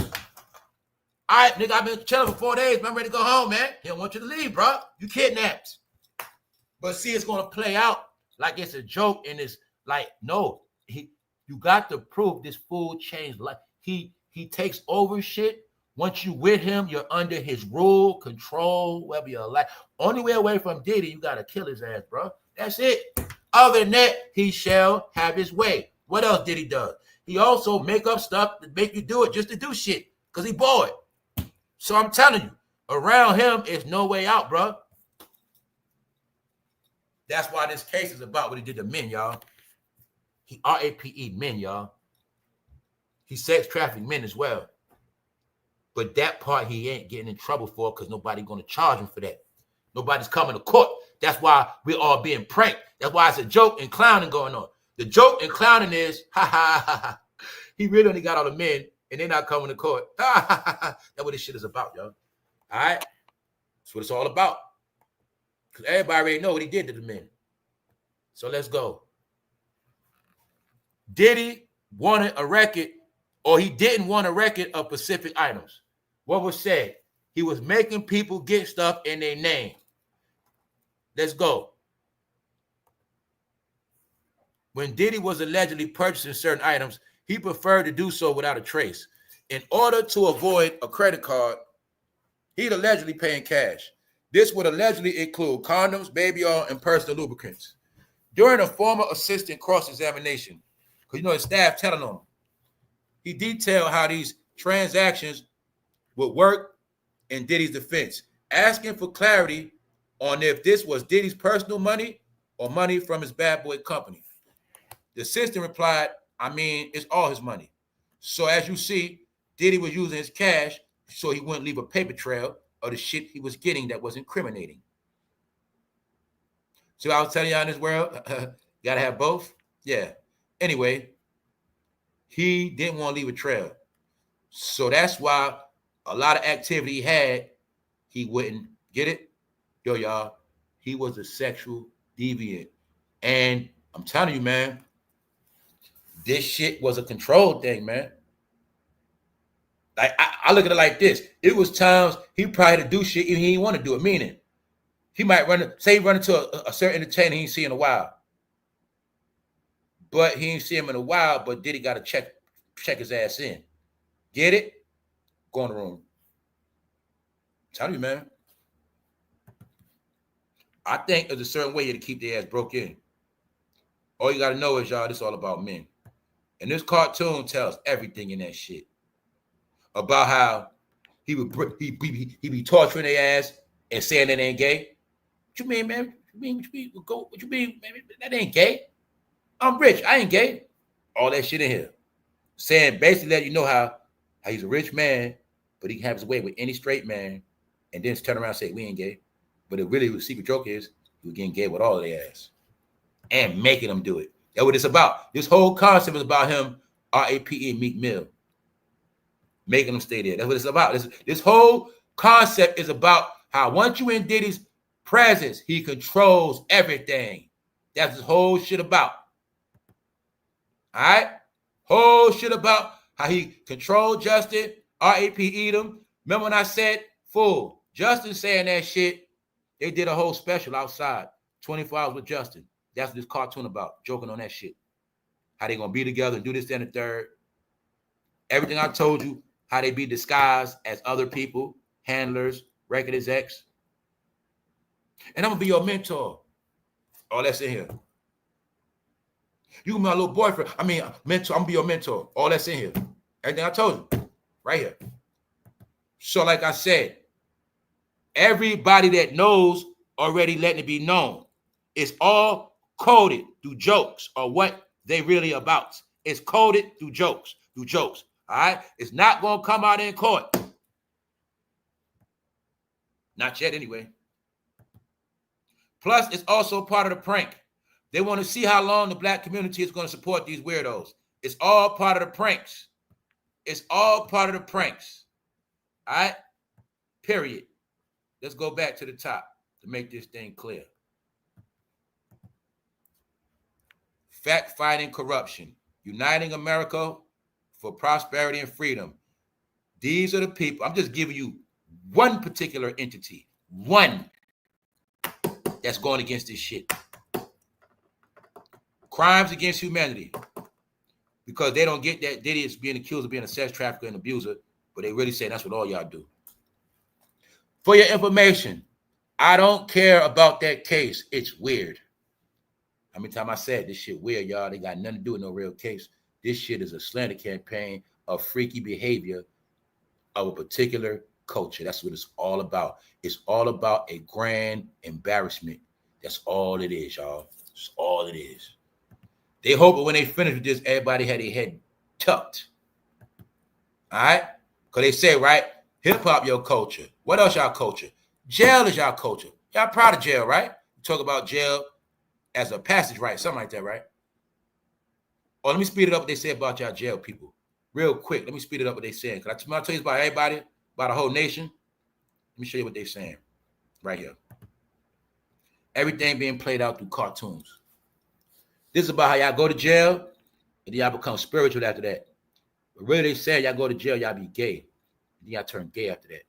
S2: All right, nigga, I've been chilling for 4 days, but I'm ready to go home, man. He don't want you to leave, bro. You kidnapped. But see, it's going to play out like it's a joke, and it's like, no, you got to prove this fool changed life. He takes over shit Once you with him, you're under his rule, control, whatever you like. Only way away from Diddy, you gotta kill his ass, bro. That's it. Other than that, he shall have his way. What else Diddy does? He also make up stuff to make you do it just to do shit, because he bored. So I'm telling you, around him is no way out, bro. That's why this case is about what he did to men, y'all. He RAPE men, y'all. He sex trafficked men as well. But that part he ain't getting in trouble for because nobody's going to charge him for that. Nobody's coming to court. That's why we're all being pranked. That's why it's a joke and clowning going on. The joke and clowning is, ha, ha, ha, ha. He really only got all the men and they're not coming to court. Ha, ha, ha, ha. That's what this shit is about, y'all. All right? That's what it's all about. Because everybody already know what he did to the men. So let's go. Diddy wanted a record, or he didn't want a record of specific items. What was said? He was making people get stuff in their name. Let's go. When Diddy was allegedly purchasing certain items, he preferred to do so without a trace. In order to avoid a credit card, he'd allegedly pay in cash. This would allegedly include condoms, baby oil, and personal lubricants. During a former assistant cross-examination, because you know his staff telling on him, he detailed how these transactions would work in Diddy's defense, asking for clarity on if this was Diddy's personal money or money from his bad boy company. The assistant replied, I mean, it's all his money. So as you see, Diddy was using his cash so he wouldn't leave a paper trail of the shit he was getting that was incriminating. So I was telling y'all in this world, gotta have both. Yeah. Anyway, he didn't want to leave a trail. So that's why a lot of activity he had, he wouldn't get it. Yo, y'all, he was a sexual deviant. And I'm telling you, man, this shit was a control thing, man. Like, I look at it like this. It was times he probably had to do shit even he didn't want to do it. Meaning, he might run into a certain entertainer he ain't see in a while. But he ain't see him in a while, but Diddy got to check his ass in. Get it? Go in the room. I'm telling you, man. I think there's a certain way to keep their ass broke in. All you got to know is, y'all, this is all about men. And this cartoon tells everything in that shit. About how he be torturing their ass and saying that ain't gay. What you mean, man? What you mean, man? That ain't gay. I'm rich. I ain't gay. All that shit in here. Saying basically let you know how he's a rich man, but he can have his way with any straight man, and then turn around and say, we ain't gay. But it really, the secret joke is, he was getting gay with all of their ass. And making them do it. That's what it's about. This whole concept is about him, RAPE Meek Mill. Making them stay there. That's what it's about. This whole concept is about how once you in Diddy's presence, he controls everything. That's his whole shit about. All right? Whole shit about how he controlled Justin, RAPE'd him. Remember when I said, fool, Justin saying that shit, they did a whole special outside, 24 hours with Justin. That's what this cartoon about, joking on that shit. How they gonna be together and do this, then the third. Everything I told you, how they be disguised as other people, handlers, record execs. And I'm gonna be your mentor. Oh, that's in here. You can be my little boyfriend. I mean, mentor. I'm gonna be your mentor. All that's in here. Everything I told you, right here. So, like I said, everybody that knows already letting it be known. It's all coded through jokes or what they really about. It's coded through jokes. All right? It's not gonna come out in court. Not yet, anyway. Plus, it's also part of the prank. They want to see how long the black community is going to support these weirdos. It's all part of the pranks. It's all part of the pranks. All right? Period. Let's go back to the top to make this thing clear. Fact-fighting corruption. Uniting America for prosperity and freedom. These are the people. I'm just giving you one particular entity. One that's going against this shit. Crimes against humanity. Because they don't get that Diddy is being accused of being a sex trafficker and abuser, But they really say that's what all y'all do. For your information, I don't care about that case. It's weird. How many times I said this shit weird, y'all? They got nothing to do with no real case. This shit is a slander campaign of freaky behavior of a particular culture. That's what it's all about. It's all about a grand embarrassment. That's all it is, y'all. That's all it is. They hope that when they finish with this, everybody had their head tucked. All right? Because they say, right, hip-hop your culture. What else y'all culture? Jail is y'all culture. Y'all proud of jail, right? You talk about jail as a passage, right? Something like that, right? Or let me speed it up what they say about y'all jail people. Real quick, let me speed it up what they saying. Because I'm tell you about everybody, about the whole nation. Let me show you what they're saying right here. Everything being played out through cartoons. This is about how y'all go to jail and then y'all become spiritual after that. But really they say y'all go to jail, y'all be gay. Then y'all turn gay after that.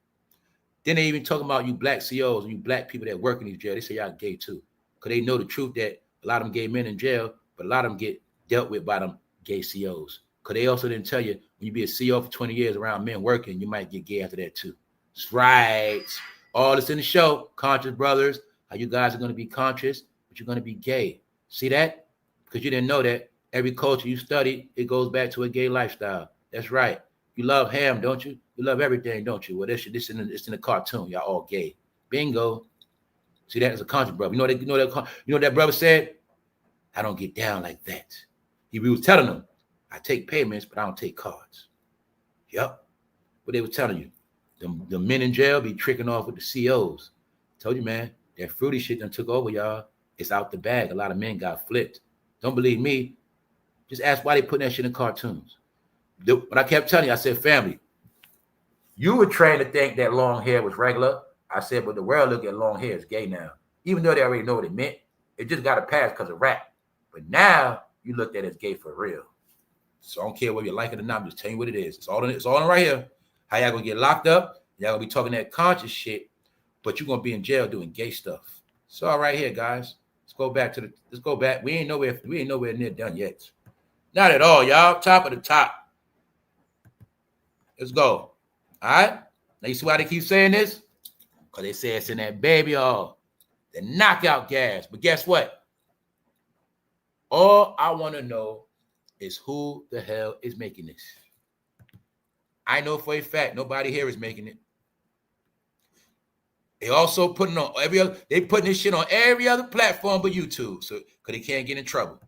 S2: Then they even talking about you black CEOs and you black people that work in these jails. They say y'all gay too. Because they know the truth that a lot of them gay men in jail, but a lot of them get dealt with by them gay CEOs. Because they also didn't tell you when you be a CEO for 20 years around men working, you might get gay after that too. That's right. All this in the show. Conscious brothers, how you guys are going to be conscious, but you're going to be gay. See that? Because you didn't know that. Every culture you study, it goes back to a gay lifestyle. That's right. You love ham, don't you? You love everything, don't you? Well, this it's in the cartoon. Y'all all gay. Bingo. See that as a conscious brother. You know that brother said, I don't get down like that. He was telling them, I take payments, but I don't take cards. Yep. What they were telling you. The men in jail be tricking off with the CEOs. Told you, man, that fruity shit done took over, y'all. It's out the bag. A lot of men got flipped. Don't believe me. Just ask why they putting that shit in cartoons. When I kept telling you, I said, family, you were trained to think that long hair was regular. I said, but the world look at long hair as gay now. Even though they already know what it meant, it just got a pass because of rap. But now you looked at it as gay for real. So I don't care whether you like it or not. I'm just telling you what it is. It's all in right here. How y'all gonna get locked up? Y'all gonna be talking that conscious shit, but you're gonna be in jail doing gay stuff. It's all right here, guys. Let's go back. We ain't nowhere near done yet. Not at all, y'all. Top of the top. Let's go. All right. Now you see why they keep saying this? Because they say it's in that baby oil, the knockout gas. But guess what? All I want to know is who the hell is making this. I know for a fact nobody here is making it. They also putting on putting this shit on every other platform but YouTube, so because they can't get in trouble.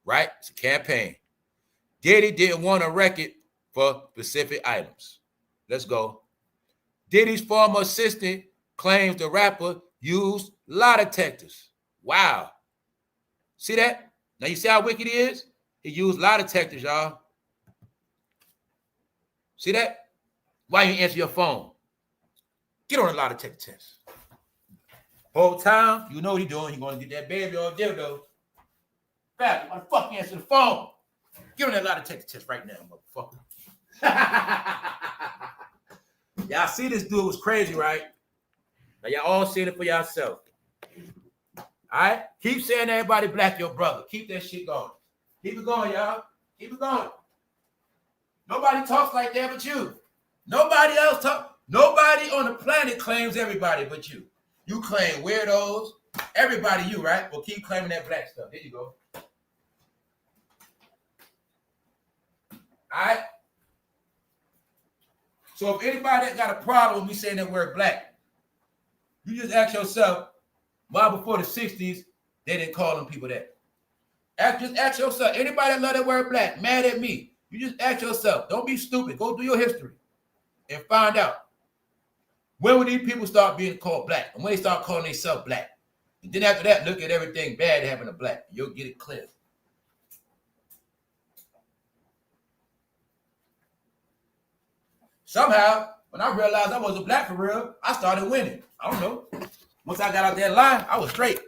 S2: Right? It's a campaign. Diddy didn't want a record for specific items. Let's go. Diddy's former assistant claims the rapper used lie detectors. Wow. See that? Now you see how wicked he is? He used lie detectors, y'all. See that? Why you answer your phone? Get on a lie detector test. Whole time, you know what he's doing. He's going to get that baby or dildo. Fat, why the fuck you answer the phone? Get on that lie detector test right now, motherfucker. Y'all see this dude was crazy, right? Now y'all all seeing it for yourself. All right? Keep saying everybody black your brother. Keep that shit going. Keep it going, y'all. Keep it going. Nobody talks like that but you. Nobody else talk. Nobody on the planet claims everybody but you. You claim weirdos. Everybody you, right? Well, keep claiming that black stuff. There you go. All right? So if anybody that got a problem with me saying that word black, you just ask yourself, why before the 60s, they didn't call them people that? Just ask yourself, anybody that love that word black, mad at me, you just ask yourself, don't be stupid, go do your history and find out. When will these people start being called black? And when they start calling themselves black? And then after that, look at everything bad happening to black. You'll get it clear. Somehow, when I realized I wasn't black for real, I started winning. I don't know. Once I got out that line, I was straight.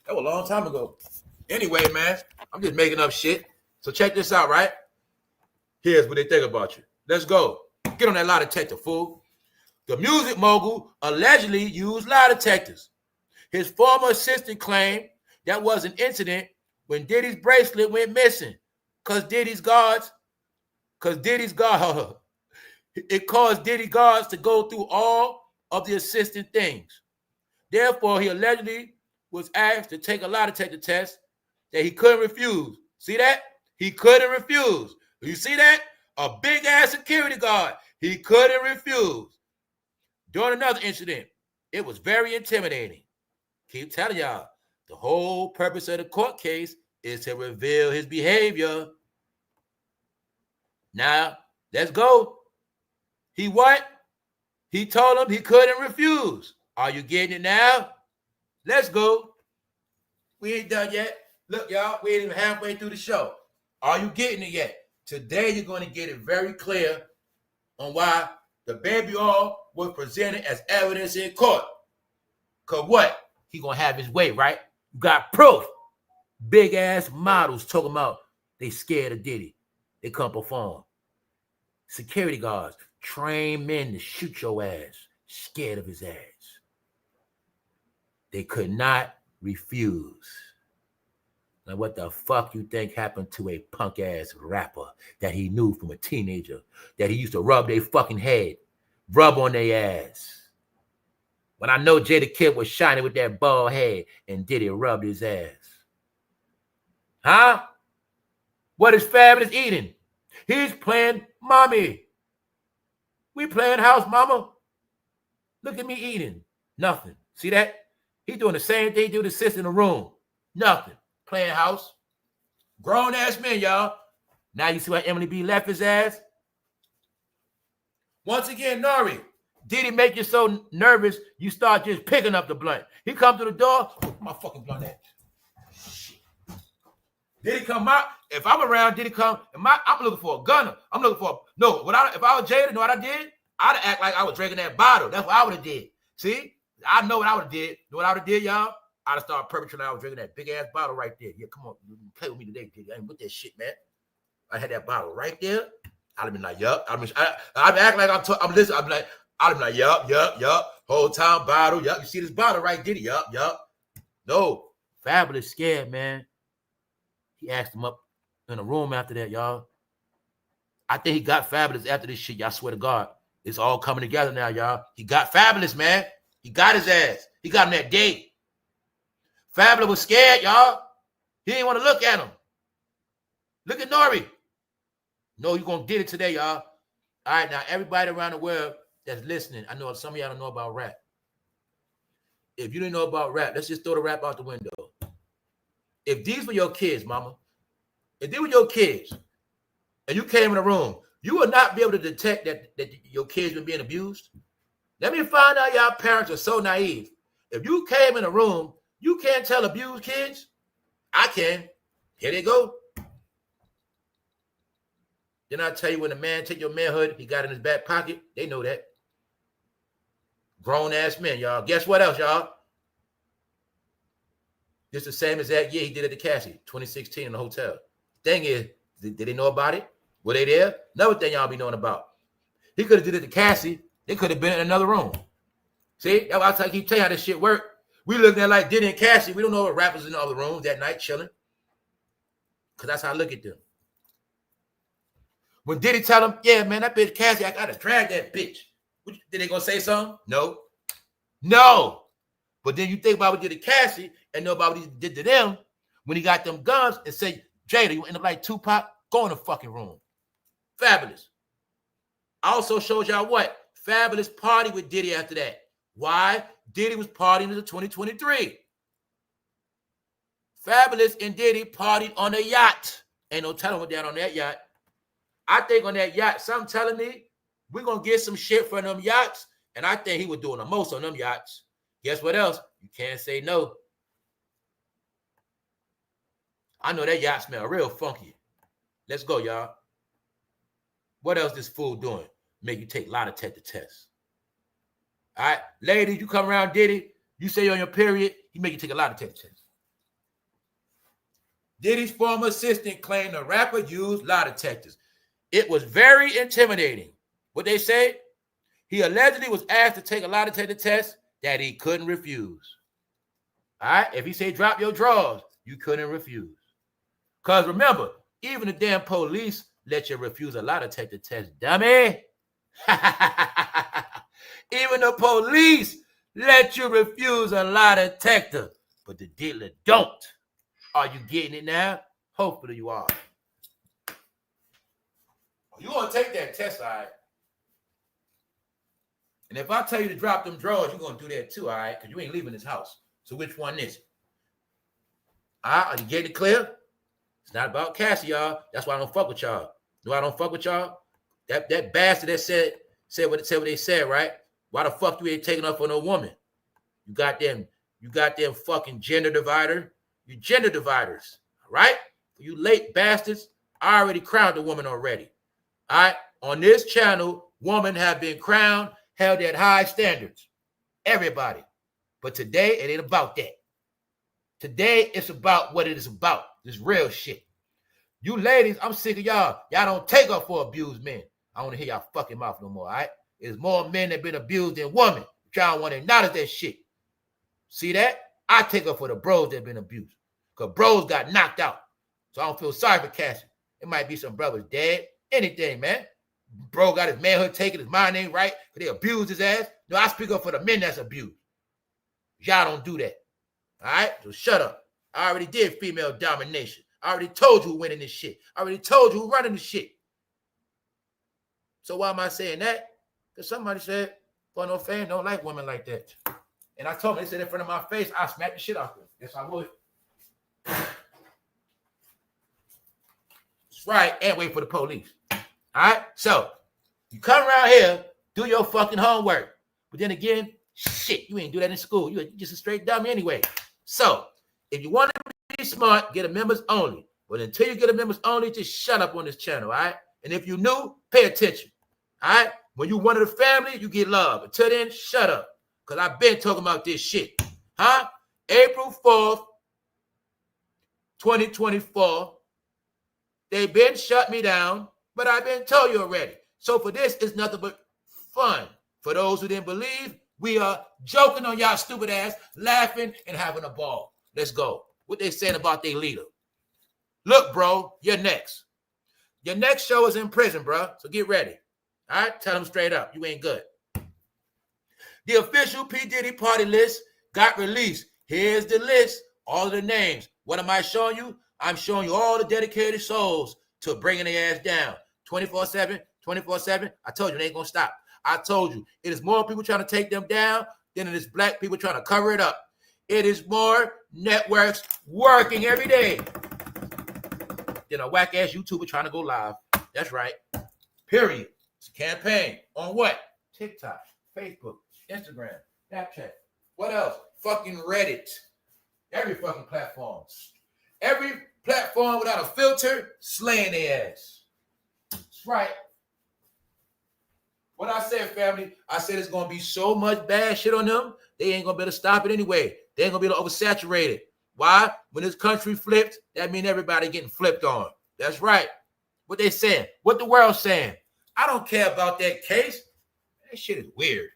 S2: That was a long time ago. Anyway, man, I'm just making up shit. So check this out, right? Here's what they think about you. Let's go. Get on that lie detector, fool. The music mogul allegedly used lie detectors. His former assistant claimed that was an incident when Diddy's bracelet went missing. Because Diddy's guards, It caused Diddy guards to go through all of the assistant things. Therefore, he allegedly was asked to take a lie detector test that he couldn't refuse. See that? He couldn't refuse. You see that? A big-ass security guard. He couldn't refuse. During another incident, it was very intimidating. Keep telling y'all, the whole purpose of the court case is to reveal his behavior. Now, let's go. He what? He told him he couldn't refuse. Are you getting it now? Let's go. We ain't done yet. Look, y'all, we ain't even halfway through the show. Are you getting it yet? Today, you're going to get it very clear on why the baby oil was presented as evidence in court. Because what? He going to have his way, right? You got proof. Big-ass models talking about they scared of Diddy. They come perform. Security guards, trained men to shoot your ass, scared of his ass. They could not refuse. Now, what the fuck you think happened to a punk-ass rapper that he knew from a teenager, that he used to rub their fucking head, rub on their ass? When I know Jada Kid was shining with that bald head and Diddy rubbed his ass. Huh? What is Fabulous eating? He's playing mommy. We playing house, mama. Look at me eating. Nothing. See that? He's doing the same thing he do to sis in the room. Nothing. Playing house. Grown-ass men, y'all. Now you see why Emily B left his ass? Once again, Nori, Diddy make you so nervous, you start just picking up the blunt. He come to the door, my fucking blunt at? Shit. Diddy come out. If I'm around, Diddy come. I'm looking for a gunner. I'm looking for no. If I was Jada, know what I did? I'd act like I was drinking that bottle. That's what I would have did. See? I know what I would have did. Know what I would have did, y'all? I'd have started perpetrating. I was drinking that big ass bottle right there. Yeah, come on, play with me today, Diddy. I ain't with that shit, man. I had that bottle right there. I'd have been like, yup. I'd act like I'm listening. I'd be like, yup. Whole time bottle, yup. You see this bottle right, Diddy? Yup. No, Fabulous scared, man. He asked him up in a room after that, y'all. I think he got Fabulous after this shit, y'all. Swear to God. It's all coming together now, y'all. He got Fabulous, man. He got his ass. He got him that date. Fabulous was scared, y'all. He didn't want to look at him. Look at Nori. No, you're going to get it today, y'all. All right, now, everybody around the world that's listening, I know some of y'all don't know about rap. If you didn't know about rap, let's just throw the rap out the window. If these were your kids, mama, if they were your kids, and you came in the room, you would not be able to detect that your kids were being abused. Let me find out y'all parents are so naive. If you came in a room, you can't tell abused kids. I can. Here they go. Then I tell you, when a man take your manhood, he got in his back pocket. They know that. Grown-ass men, y'all. Guess what else, y'all? Just the same as that year he did at the Cassie, 2016 in the hotel. Thing is, did they know about it? Were they there? Another thing y'all be knowing about. He could have did it at the Cassie. They could have been in another room. See? That's why I keep telling you how this shit work. We looking at like Diddy and Cassie. We don't know what rappers in the other rooms that night chilling. Because that's how I look at them. When Diddy tell him, yeah, man, that bitch Cassie, I got to drag that bitch. Did they going to say something? No. But then you think about what he did to Cassie and know about what he did to them when he got them guns and say, Jada, you end up like Tupac? Go in the fucking room. Fabulous. Also shows y'all what? Fabulous party with Diddy after that. Why? Diddy was partying until 2023. Fabulous and Diddy partied on a yacht. Ain't no telling what down on that yacht. I think on that yacht, something telling me we're going to get some shit from them yachts. And I think he was doing the most on them yachts. Guess what else? You can't say no. I know that yacht smell real funky. Let's go, y'all. What else this fool doing? Make you take lie detector tests. All right, ladies, you come around Diddy, you say you're on your period, he make you take a lie detector test. Diddy's former assistant claimed the rapper used lie detectors. It was very intimidating. What they say? He allegedly was asked to take a lie detector test that he couldn't refuse. All right, if he say drop your drawers, you couldn't refuse. Because remember, even the damn police let you refuse a lie detector test, dummy. Even the police let you refuse a lie detector, but the dealer don't. Are you getting it now? Hopefully you are. You gonna take that test, all right? And if I tell you to drop them drawers, you're gonna do that too, all right? Because you ain't leaving this house. So which one is it? All right, are you getting it clear? It's not about Cassie, y'all. That's why I don't fuck with y'all. No, I don't fuck with y'all. That bastard that said what they said, right? Why the fuck you ain't taking up for no woman? You got them fucking gender divider. You gender dividers, right? You late bastards. I already crowned a woman already. All right? On this channel, women have been crowned, held at high standards. Everybody. But today, it ain't about that. Today, it's about what it is about. This real shit. You ladies, I'm sick of y'all. Y'all don't take up for abused men. I don't want to hear y'all fucking mouth no more, all right? There's more men that been abused than women. Y'all don't want to acknowledge that shit. See that? I take up for the bros that been abused. Because bros got knocked out. So I don't feel sorry for Cassie. It might be some brothers dead. Anything, man. Bro got his manhood taken. His mind ain't right. Because they abused his ass. No, I speak up for the men that's abused. Y'all don't do that. All right? So shut up. I already did female domination. I already told you who winning this shit. I already told you who running this shit. So why am I saying that? Because somebody said, for no fame, don't like women like that. And I told them, they said in front of my face, I smacked the shit out of them. Yes, I would. That's right. And wait for the police. All right? So, you come around here, do your fucking homework. But then again, shit, you ain't do that in school. You just a straight dummy anyway. So, if you want to be smart, get a members only. But until you get a members only, just shut up on this channel, all right? And if you new, pay attention, all right? When you one of the family, you get love. Until then, shut up. Because I've been talking about this shit. Huh? April 4th, 2024. They've been shut me down, but I've been told you already. So for this, it's nothing but fun. For those who didn't believe, we are joking on y'all stupid ass, laughing and having a ball. Let's go. What they saying about their leader. Look, bro, you're next. Your next show is in prison, bro. So get ready. All right? Tell them straight up. You ain't good. The official P.Diddy party list got released. Here's the list. All of the names. What am I showing you? I'm showing you all the dedicated souls to bringing their ass down. 24/7, 24/7. I told you, it ain't going to stop. I told you, it is more people trying to take them down than it is black people trying to cover it up. It is more networks working every day than a whack-ass YouTuber trying to go live. That's right. Period. It's a campaign. On what? TikTok, Facebook, Instagram, Snapchat. What else? Fucking Reddit. Every fucking platform. Every platform without a filter, slaying their ass. That's right. What I said, family, I said it's going to be so much bad shit on them, they ain't going to be able to stop it anyway. They ain't going to be able to oversaturate it. Why? When this country flipped, that means everybody getting flipped on. That's right. What they saying. What the world's saying. I don't care about that case. That shit is weird.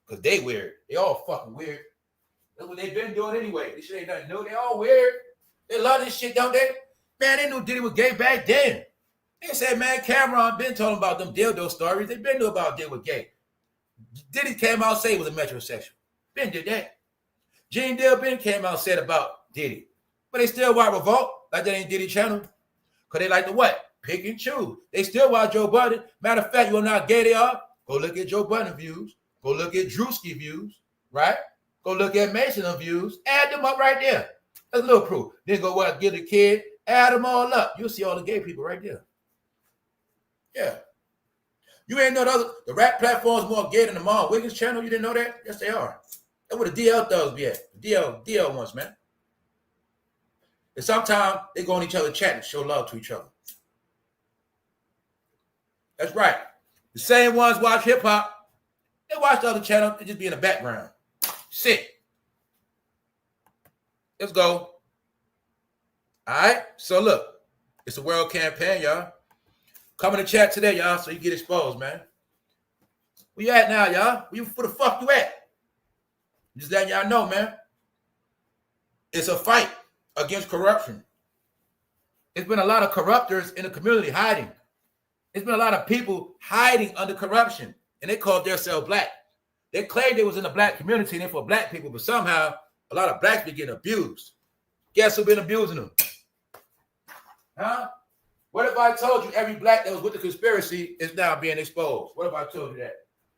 S2: Because they weird. They all fucking weird. That's what they've been doing anyway. This shit ain't nothing new. They all weird. They love this shit, don't they? Man, they knew Diddy was gay back then. They said, man, Cameron been talking about them dildo stories. They been knew about Diddy was gay. Diddy came out and said he was a metrosexual. Ben did that. Genedeal Ben came out and said about Diddy. But they still watch Revolt like that ain't Diddy channel. Because they like to what? Pick and choose. They still watch Joe Budden. Matter of fact, you know how gay they are? Go look at Joe Budden views. Go look at Drewski views. Right? Go look at Mason views. Add them up right there. That's a little proof. Then go what? Get a kid. Add them all up. You'll see all the gay people right there. Yeah. You ain't know the rap platform's more gay than the Mom Wiggins channel. You didn't know that? Yes, they are. That's where the DL thugs be at. The DL ones, man. And sometimes they go on each other's chat and show love to each other. That's right. The same ones watch hip hop. They watch the other channel. They just be in the background. Sick. Let's go. All right. So look, it's a world campaign, y'all. Come in the chat today, y'all, so you get exposed, man. Where you at now, y'all? Where the fuck you at? Just letting y'all know, man. It's a fight against corruption. It's been a lot of corruptors in the community hiding. It's been a lot of people hiding under corruption. and they called themselves black. They claimed they was in the black community and they for black people, but somehow a lot of blacks be getting abused. Guess who been abusing them? Huh? What if I told you every black that was with the conspiracy is now being exposed? What if I told you that?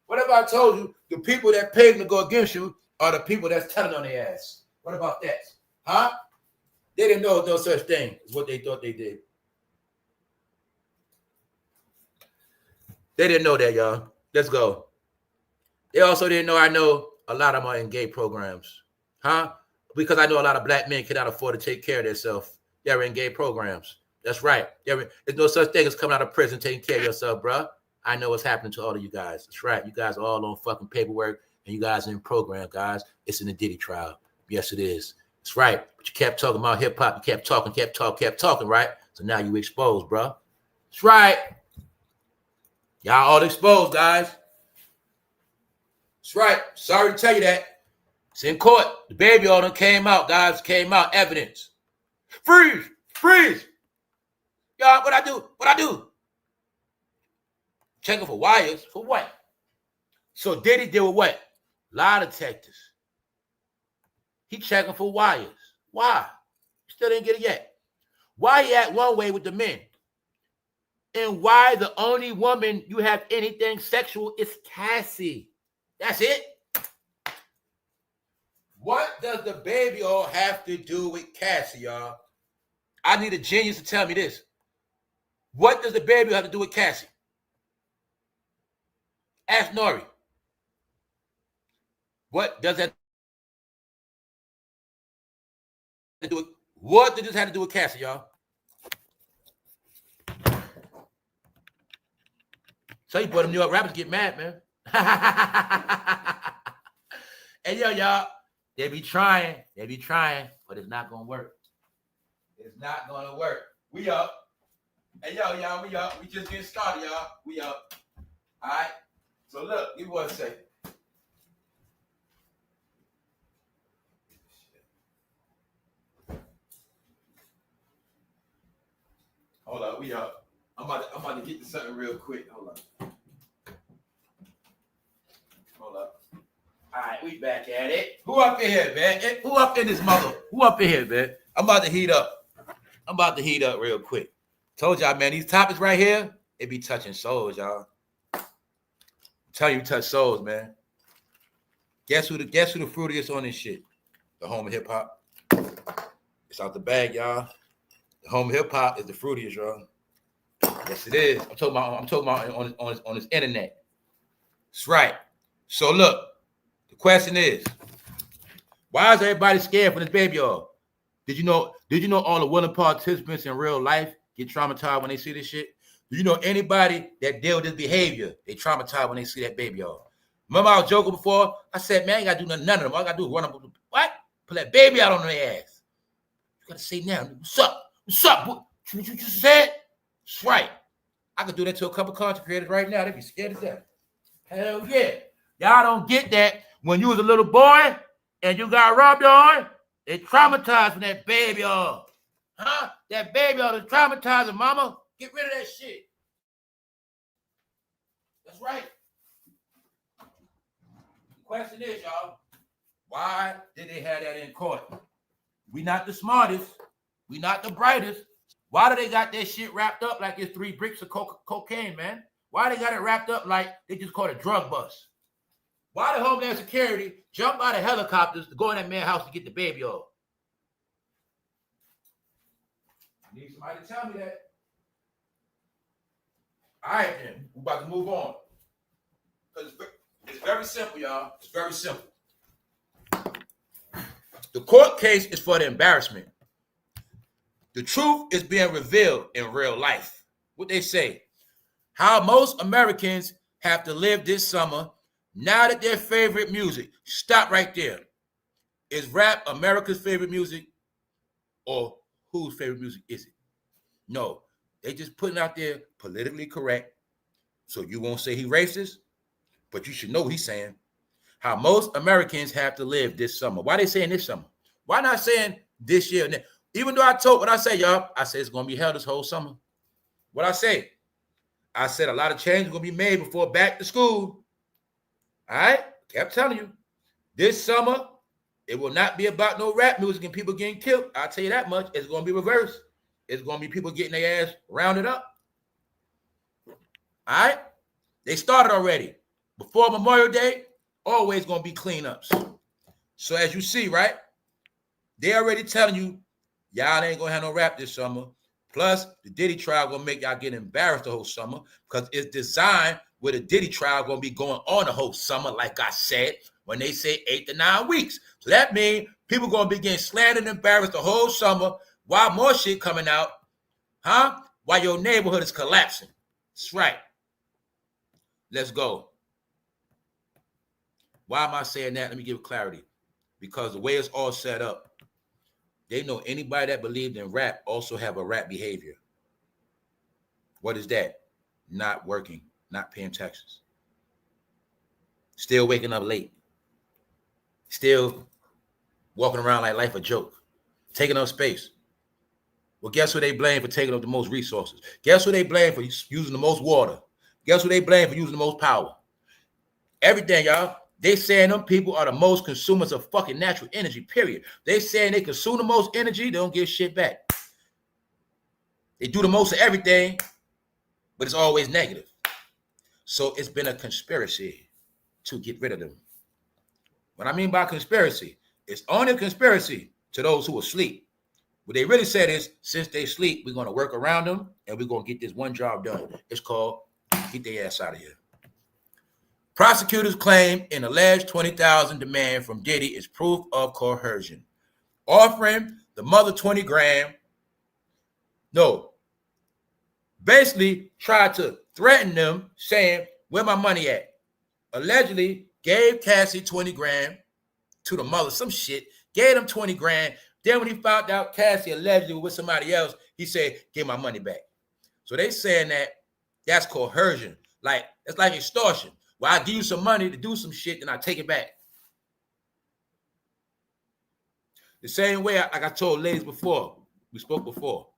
S2: What if I told you the people that paid them to go against you are the people that's telling on their ass? What about that? Huh? They didn't know no such thing as what they thought they did. They didn't know that, y'all. Let's go. They also didn't know I know a lot of them are in gay programs. Huh? Because I know a lot of black men cannot afford to take care of themselves. They're in gay programs. That's right. There's no such thing as coming out of prison taking care of yourself, bro. I know what's happening to all of you guys. That's right. You guys are all on fucking paperwork and you guys are in program, guys. It's in the Diddy trial. Yes, it is. That's right. But you kept talking about hip hop. You kept talking, right? So now you exposed, bro. That's right. Y'all all exposed, guys. That's right. Sorry to tell you that. It's in court. The baby all done came out, guys. Came out. Evidence. Freeze. Freeze. Y'all, what I do? Checking for wires. For what? So Diddy did with what? Lie detectors. He checking for wires. Why? Still didn't get it yet. Why he act one way with the men? And why the only woman you have anything sexual is Cassie? That's it. What does the baby all have to do with Cassie, y'all? I need a genius to tell me this. What does the baby have to do with Cassie? Ask Nori. What does that do with, what does this have to do with Cassie, y'all? So you boy, them New York rappers get mad, man. And yo, y'all, they be trying, but it's not gonna work. It's not gonna work. We up. Hey, yo, y'all, we up. We just getting started, y'all. We up. All right. So look, give me 1 second. Hold up, we up. I'm about to get to something real quick. Hold up. All right, we back at it. Who up in here, man? Who up in this mother? Who up in here, man? I'm about to heat up. Real quick. Told y'all, man, these topics right here, it be touching souls, y'all. I'm telling you, touch souls, man. Guess who the fruitiest on this shit? The home of hip hop. It's out the bag, y'all. The home of hip hop is the fruitiest, y'all. Yes, it is. I'm talking about on his internet. That's right. So look, the question is, why is everybody scared for this baby, y'all? Did you know all the willing participants in real life get traumatized when they see this shit? Do you know anybody that deal with this behavior? They traumatized when they see that baby, y'all. Remember I was joking before? I said, man, I ain't got to do none of them. All I got to do is run up. What? Put that baby out on their ass. You got to say now, what's up? What's up? What you just said? That's right. I could do that to a couple content creators right now. They'd be scared of that. Hell yeah. Y'all don't get that. When you was a little boy and you got rubbed on, they traumatized from that baby on. Huh? That baby on is traumatizing, mama. Get rid of that shit. That's right. The question is, y'all, why did they have that in court? We not the smartest. We not the brightest. Why do they got that shit wrapped up like it's 3 bricks of cocaine, man? Why they got it wrapped up like they just called a drug bust? Why the Homeland Security jump out of helicopters to go in that man's house to get the baby off? I need somebody to tell me that. All right, then. We're about to move on. Because it's very simple, y'all. It's very simple. The court case is for the embarrassment. The truth is being revealed in real life. What they say, how most Americans have to live this summer now that their favorite music, stop right there. Is rap America's favorite music, or whose favorite music is it? No, they just putting out there politically correct, so you won't say he racist, but you should know what he's saying. How most Americans have to live this summer. Why they saying this summer? Why not saying this year? Even though what I say, y'all, I say it's going to be held this whole summer. What I say? I said a lot of change is going to be made before back to school. All right? Kept telling you. This summer, it will not be about no rap music and people getting killed. I'll tell you that much. It's going to be reversed. It's going to be people getting their ass rounded up. All right? They started already. Before Memorial Day, always going to be cleanups. So as you see, right? They already telling you, y'all ain't going to have no rap this summer. Plus, the Diddy trial going to make y'all get embarrassed the whole summer because it's designed where the Diddy trial going to be going on the whole summer, like I said, when they say 8 to 9 weeks. So that means people going to be getting slandered and embarrassed the whole summer while more shit coming out, huh? While your neighborhood is collapsing. That's right. Let's go. Why am I saying that? Let me give clarity. Because the way it's all set up, they know anybody that believed in rap also have a rap behavior. What is that? Not working, not paying taxes. Still waking up late. Still walking around like life a joke. Taking up space. Well, guess who they blame for taking up the most resources? Guess who they blame for using the most water? Guess who they blame for using the most power? Everything, y'all. They saying them people are the most consumers of fucking natural energy, period. They saying they consume the most energy, they don't give shit back. They do the most of everything, but it's always negative. So it's been a conspiracy to get rid of them. What I mean by conspiracy, it's only a conspiracy to those who are asleep. What they really said is, since they sleep, we're going to work around them and we're going to get this one job done. It's called get their ass out of here. Prosecutors claim an alleged $20,000 demand from Diddy is proof of coercion. Offering the mother 20 grand. No. Basically tried to threaten them, saying, where my money at? Allegedly gave Cassie 20 grand to the mother, some shit. Gave him 20 grand. Then when he found out Cassie allegedly was with somebody else, he said, give my money back. So they saying that that's coercion. Like, it's like extortion. Well, I give you some money to do some shit, then I take it back. The same way, like I told ladies before, we spoke before,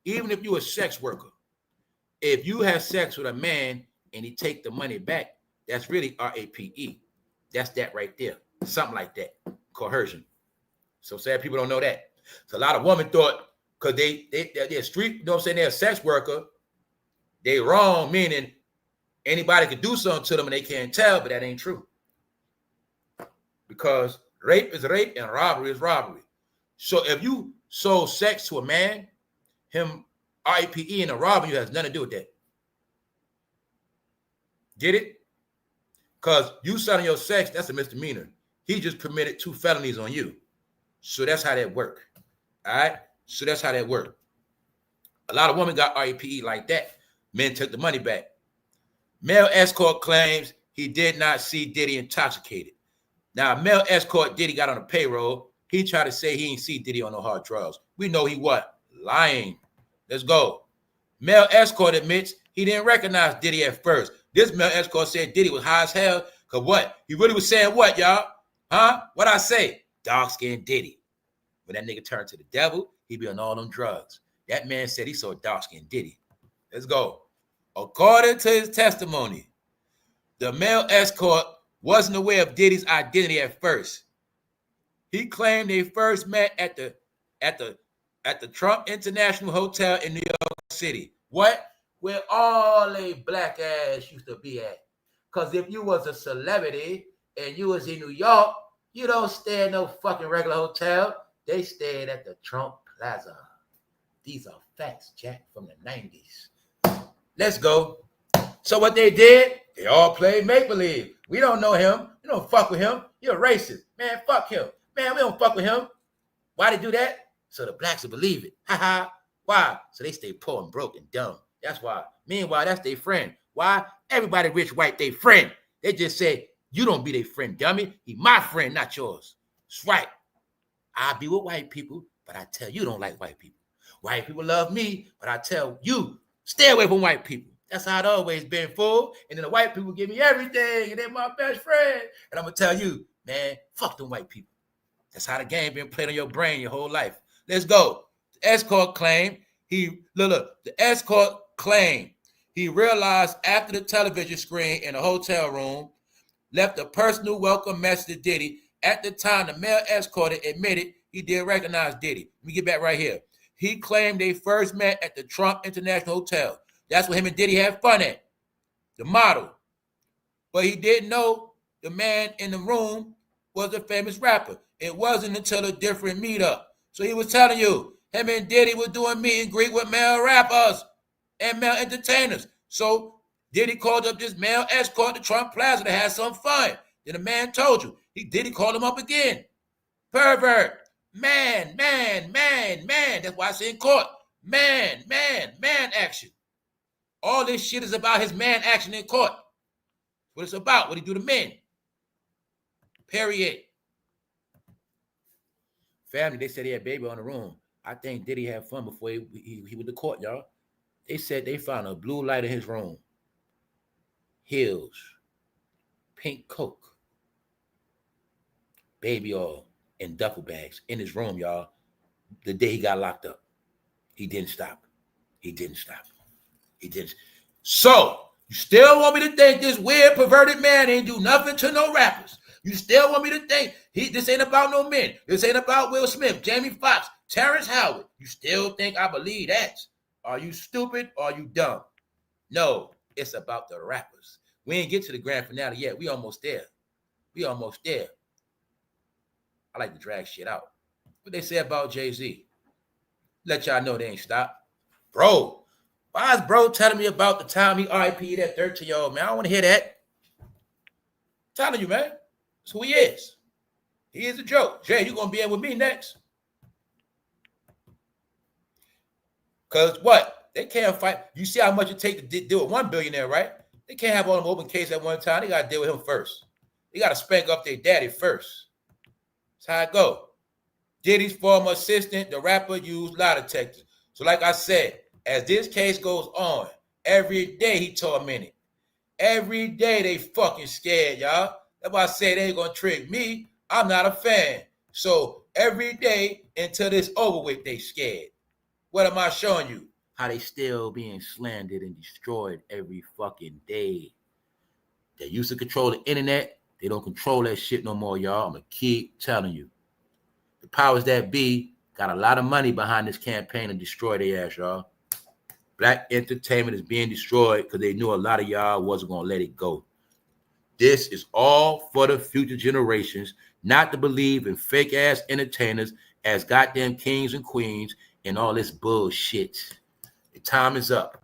S2: even if you're a sex worker, if you have sex with a man and he take the money back, that's really RAPE. That's that right there. Something like that. Coercion. So sad people don't know that. So a lot of women thought, because they're street, you know what I'm saying, they're a sex worker, they wrong, meaning anybody could do something to them and they can't tell, but that ain't true. Because rape is rape and robbery is robbery. So if you sold sex to a man, him RAPE and a robbing you has nothing to do with that. Get it? Because you selling your sex, that's a misdemeanor. He just committed 2 felonies on you. So that's how that work. All right? So that's how that work. A lot of women got RAPE like that. Men took the money back. Male escort claims he did not see Diddy intoxicated. Now, male escort Diddy got on the payroll. He tried to say he ain't see Diddy on no hard drugs. We know he what? Lying. Let's go. Male escort admits he didn't recognize Diddy at first. This male escort said Diddy was high as hell. Because what? He really was saying what, y'all? Huh? What I say? Dark-skinned Diddy. When that nigga turned to the devil, he be on all them drugs. That man said he saw dark-skinned Diddy. Let's go. According to his testimony, the male escort wasn't aware of Diddy's identity at first. He claimed they first met at the Trump International Hotel in New York City. What? Where all they black ass used to be at. Because if you was a celebrity and you was in New York, you don't stay in no fucking regular hotel. They stayed at the Trump Plaza. These are facts, Jack, from the 90s. Let's go. So what they did, they all played make-believe. We don't know him. We don't fuck with him. You're a racist. Man, fuck him. Man, we don't fuck with him. Why they do that? So the blacks will believe it. Ha. Why? So they stay poor and broke and dumb. That's why. Meanwhile, that's their friend. Why? Everybody rich white, they friend. They just say, you don't be their friend, dummy. He my friend, not yours. That's right. I be with white people, but I tell you don't like white people. White people love me, but I tell you, stay away from white people. That's how it always been, fool. And then the white people give me everything, and they're my best friend. And I'm going to tell you, man, fuck them white people. That's how the game been played on your brain your whole life. Let's go. The escort claimed the escort claimed he realized after the television screen in a hotel room left a personal welcome message to Diddy. At the time, the male escort admitted he did recognize Diddy. Let me get back right here. He claimed they first met at the Trump International Hotel. That's where him and Diddy had fun at, the model. But he didn't know the man in the room was a famous rapper. It wasn't until a different meetup. So he was telling you, him and Diddy was doing meet and greet with male rappers and male entertainers. So Diddy called up this male escort to Trump Plaza to have some fun. Then the man told you, Diddy called him up again. Pervert. Man. That's why I say in court. Man action. All this shit is about his man action in court. What it's about, what he do to men. Period. Family, they said he had baby on the room. I think Diddy had fun before he went to court, y'all. They said they found a blue light in his room. Heels. Pink Coke. Baby oil and duffel bags in his room, y'all. The day he got locked up. He didn't stop. So, you still want me to think this weird, perverted man ain't do nothing to no rappers. You still want me to think this ain't about no men. This ain't about Will Smith, Jamie Foxx, Terrence Howard. You still think I believe that? Are you stupid or are you dumb? No, it's about the rappers. We ain't get to the grand finale yet. We almost there. I like to drag shit out. What they say about Jay-Z? Let y'all know they ain't stopped. Bro, why is bro telling me about the time he RIP'd that 13-year-old, man? I don't want to hear that. I'm telling you, man. That's who he is. He is a joke. Jay, you going to be in with me next? Because what? They can't fight. You see how much it takes to deal with one billionaire, right? They can't have all them open cases at one time. They got to deal with him first. They got to spank up their daddy first. That's how it go. Diddy's former assistant, the rapper, used lie detectors. So like I said, as this case goes on, every day he tormented. Every day they fucking scared, y'all. That's why I say they ain't gonna trick me. I'm not a fan. So every day until this over with, they scared. What am I showing you? How they still being slandered and destroyed every fucking day. They used to control the internet. They don't control that shit no more, y'all. I'm gonna keep telling you. The powers that be got a lot of money behind this campaign to destroy their ass, y'all. Black entertainment is being destroyed because they knew a lot of y'all wasn't gonna let it go. This is all for the future generations, not to believe in fake ass entertainers as goddamn kings and queens and all this bullshit. The time is up.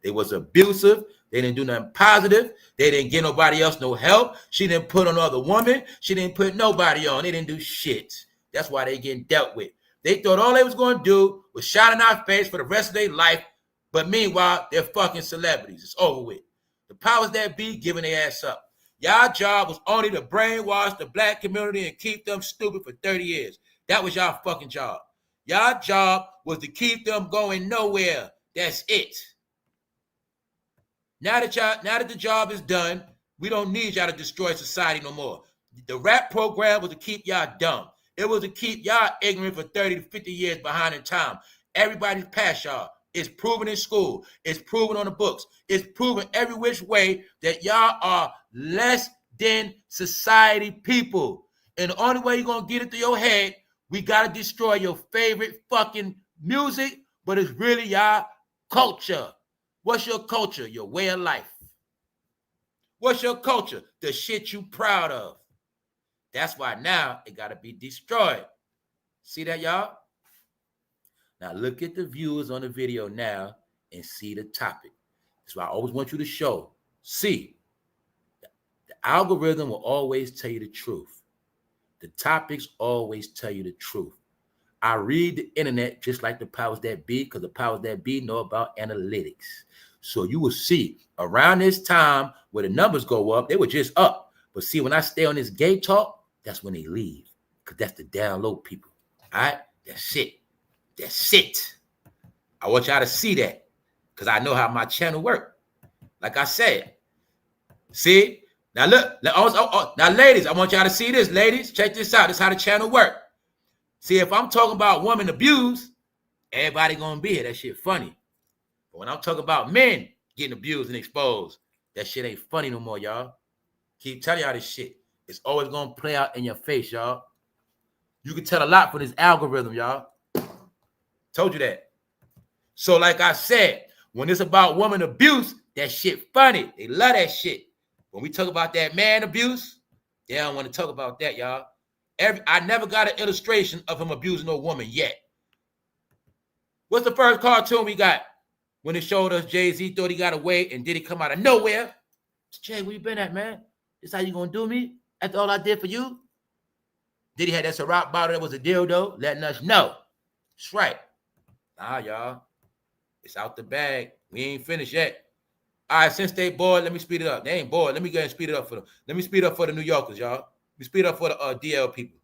S2: They was abusive. They didn't do nothing positive. They didn't give nobody else no help. She didn't put on other woman. She didn't put nobody on. They didn't do shit. That's why they getting dealt with. They thought all they was going to do was shine in our face for the rest of their life. But meanwhile, they're fucking celebrities. It's over with. The powers that be giving their ass up. Y'all job was only to brainwash the black community and keep them stupid for 30 years. That was y'all fucking job. Y'all job was to keep them going nowhere. That's it. Now that the job is done, we don't need y'all to destroy society no more. The rap program was to keep y'all dumb. It was to keep y'all ignorant for 30 to 50 years behind in time. Everybody's past y'all. It's proven in school. It's proven on the books. It's proven every which way that y'all are less than society people. And the only way you're going to get it through your head, we got to destroy your favorite fucking music, but it's really y'all culture. What's your culture? Your way of life. What's your culture? The shit you proud of. That's why now it got to be destroyed. See that, y'all? Now look at the viewers on the video now and see the topic. That's why I always want you to show. See, the algorithm will always tell you the truth. The topics always tell you the truth. I read the internet just like the powers that be because the powers that be know about analytics. So you will see around this time where the numbers go up, they were just up. But see, when I stay on this gay talk, that's when they leave because that's the download people. All right? That's it. That's it. I want y'all to see that because I know how my channel works. Like I said, see? Now look. Now, ladies, I want y'all to see this. Ladies, check this out. This is how the channel works. See, if I'm talking about women abused, everybody going to be here. That shit funny. But when I'm talking about men getting abused and exposed, that shit ain't funny no more, y'all. Keep telling y'all this shit. It's always gonna play out in your face, y'all. You can tell a lot from this algorithm, y'all. Told you that. So like I said, when it's about woman abuse, that shit funny. They love that shit. When we talk about that man abuse, they don't want to talk about that, y'all. I never got an illustration of him abusing no woman yet. What's the first cartoon we got? When it showed us Jay-Z thought he got away and did he come out of nowhere? Jay, where you been at, man? This how you gonna do me? That's all I did for you? Diddy had that Ciroc bottle that was a dildo, letting us know. That's right. Nah, y'all. It's out the bag. We ain't finished yet. All right, since they bored, let me speed it up. They ain't bored. Let me go ahead and speed it up for them. Let me speed up for the New Yorkers, y'all. Let me speed up for the DL people.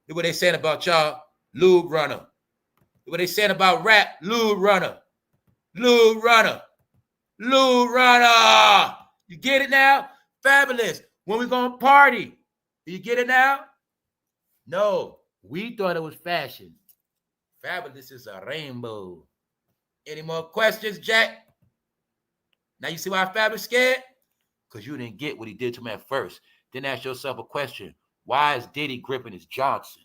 S2: Look what they saying about y'all. Lube runner. Look what they saying about rap. Lube runner. Lube runner. Lube runner. You get it now? Fabulous. When we gonna party? Do you get it now? No. We thought it was fashion. Fabulous is a rainbow. Any more questions, Jack? Now you see why Fab is scared? Because you didn't get what he did to him at first. Then ask yourself a question. Why is Diddy gripping his Johnson?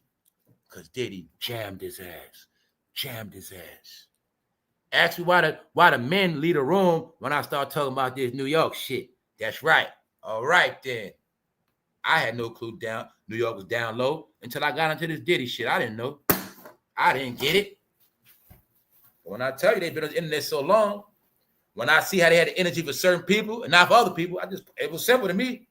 S2: Because Diddy jammed his ass. Jammed his ass. Ask me why the men leave the room when I start talking about this New York shit. That's right. All right, then. I had no clue New York was down low until I got into this Diddy shit. I didn't know. I didn't get it. When I tell you they've been on the internet so long, when I see how they had the energy for certain people and not for other people, it was simple to me.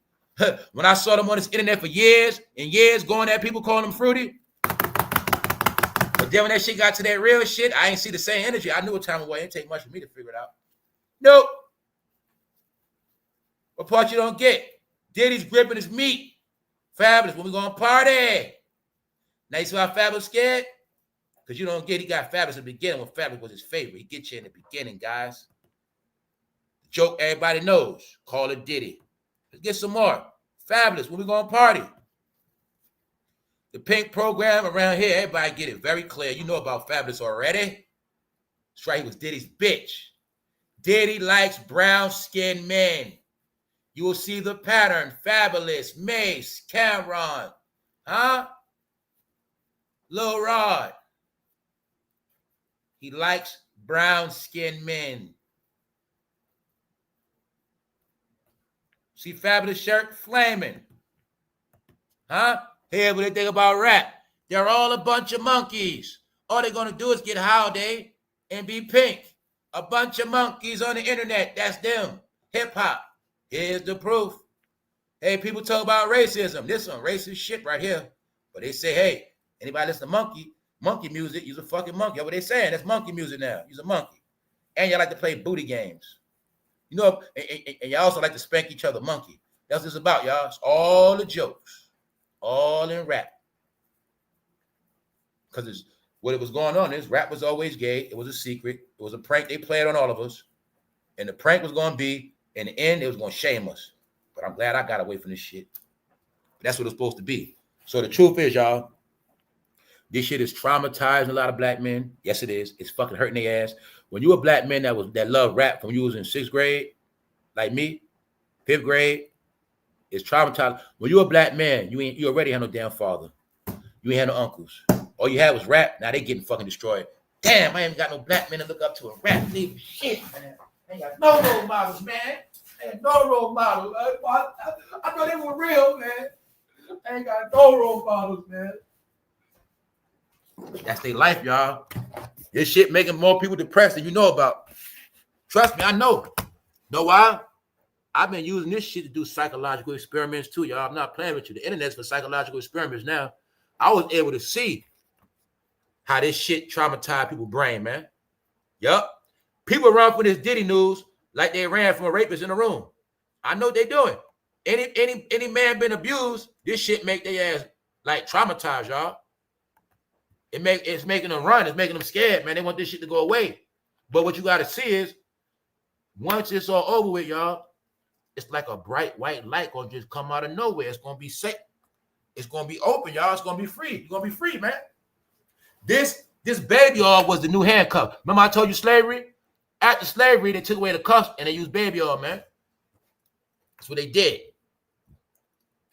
S2: When I saw them on this internet for years and years going at people calling them fruity, but then when that shit got to that real shit, I ain't see the same energy. I knew a time away. It didn't take much for me to figure it out. Nope. What part you don't get? Diddy's gripping his meat. Fabulous. When we gonna party? Now you see why Fabulous scared? Because you don't get, he got Fabulous in the beginning when Fabulous was his favorite. He get you in the beginning, guys. The joke everybody knows. Call it Diddy. Let's get some more. Fabulous. When we going to party? The pink program around here, everybody get it very clear. You know about Fabulous already. That's right, he was Diddy's bitch. Diddy likes brown-skinned men. You will see the pattern. Fabulous, Mace, Cameron, Lil Rod. He likes brown-skinned men. See Fabulous shirt? Flaming. Here's what they think about rap. They're all a bunch of monkeys. All they're going to do is get holiday and be pink. A bunch of monkeys on the internet. That's them. Hip-hop. Here's the proof. Hey, people talk about racism. This some racist shit right here. But they say, hey, anybody listen to monkey music, you's a fucking monkey. That's what they saying. That's monkey music now. You's a monkey. And y'all like to play booty games. You know, and y'all also like to spank each other monkey. That's what it's about, y'all. It's all the jokes. All in rap. Because what it was going on is rap was always gay. It was a secret. It was a prank they played on all of us. And the prank was going to be, in the end, it was going to shame us. But I'm glad I got away from this shit. That's what it's supposed to be. So the truth is, y'all, this shit is traumatizing a lot of black men. Yes, it is. It's fucking hurting their ass. When you a black man that love rap from you was in 6th grade, like me, 5th grade, it's traumatizing. When you a black man, you already had no damn father. You ain't had no uncles. All you had was rap. Now they getting fucking destroyed. Damn, I ain't got no black men to look up to in rap. Leave shit, man. I ain't got no role models, man. I ain't no role models. I thought they were real, man. I ain't got no role models, man. That's their life, y'all. This shit making more people depressed than you know about. Trust me, I know. Know why? I've been using this shit to do psychological experiments too, y'all. I'm not playing with you. The internet's for psychological experiments now. I was able to see how this shit traumatized people's brain, man. Yup. People run from this Diddy news like they ran from a rapist in a room. I know what they doing. Any man been abused, this shit make their ass like traumatized, y'all. It's making them run. It's making them scared, man. They want this shit to go away. But what you got to see is, once it's all over with, y'all, it's like a bright white light going to just come out of nowhere. It's going to be safe. It's going to be open, y'all. It's going to be free. You're going to be free, man. This baby oil was the new handcuff. Remember I told you slavery? After slavery, they took away the cuffs and they used baby oil, man. That's what they did.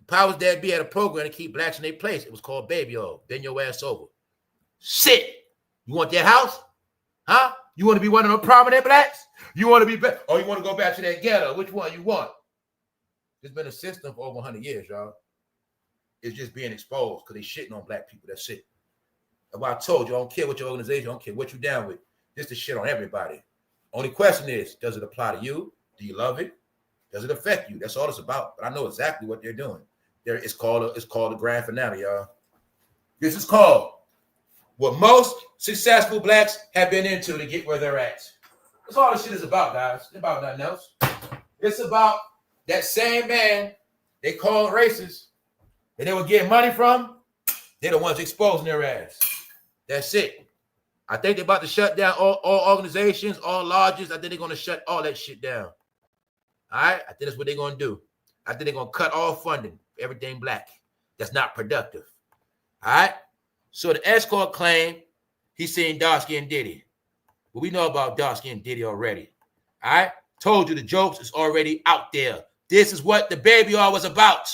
S2: Powers that be had a program to keep blacks in their place. It was called Baby Oil. Bend your ass over. Sit. You want that house? Huh? You want to be one of the prominent blacks? You want to be back? Or you want to go back to that ghetto? Which one you want? There's been a system for over 100 years, y'all. It's just being exposed because they shitting on black people. That's it. That's why I told you, I don't care what your organization, I don't care what you down with. This is shit on everybody. Only question is, does it apply to you? Do you love it? Does it affect you? That's all it's about. But I know exactly what they're doing. It's called the grand finale, y'all. This is called what most successful blacks have been into to get where they're at. That's all this shit is about, guys. It's about nothing else. It's about that same man they call racist that they were getting money from. They're the ones exposing their ass. That's it. I think they're about to shut down all organizations, all lodges. I think they're going to shut all that shit down. All right? I think that's what they're going to do. I think they're going to cut all funding for everything black that's not productive. All right? So the escort claimed he's seen dark-skinned Diddy. Well, we know about dark-skinned Diddy already. All right? Told you the jokes is already out there. This is what the Baby Oil was about.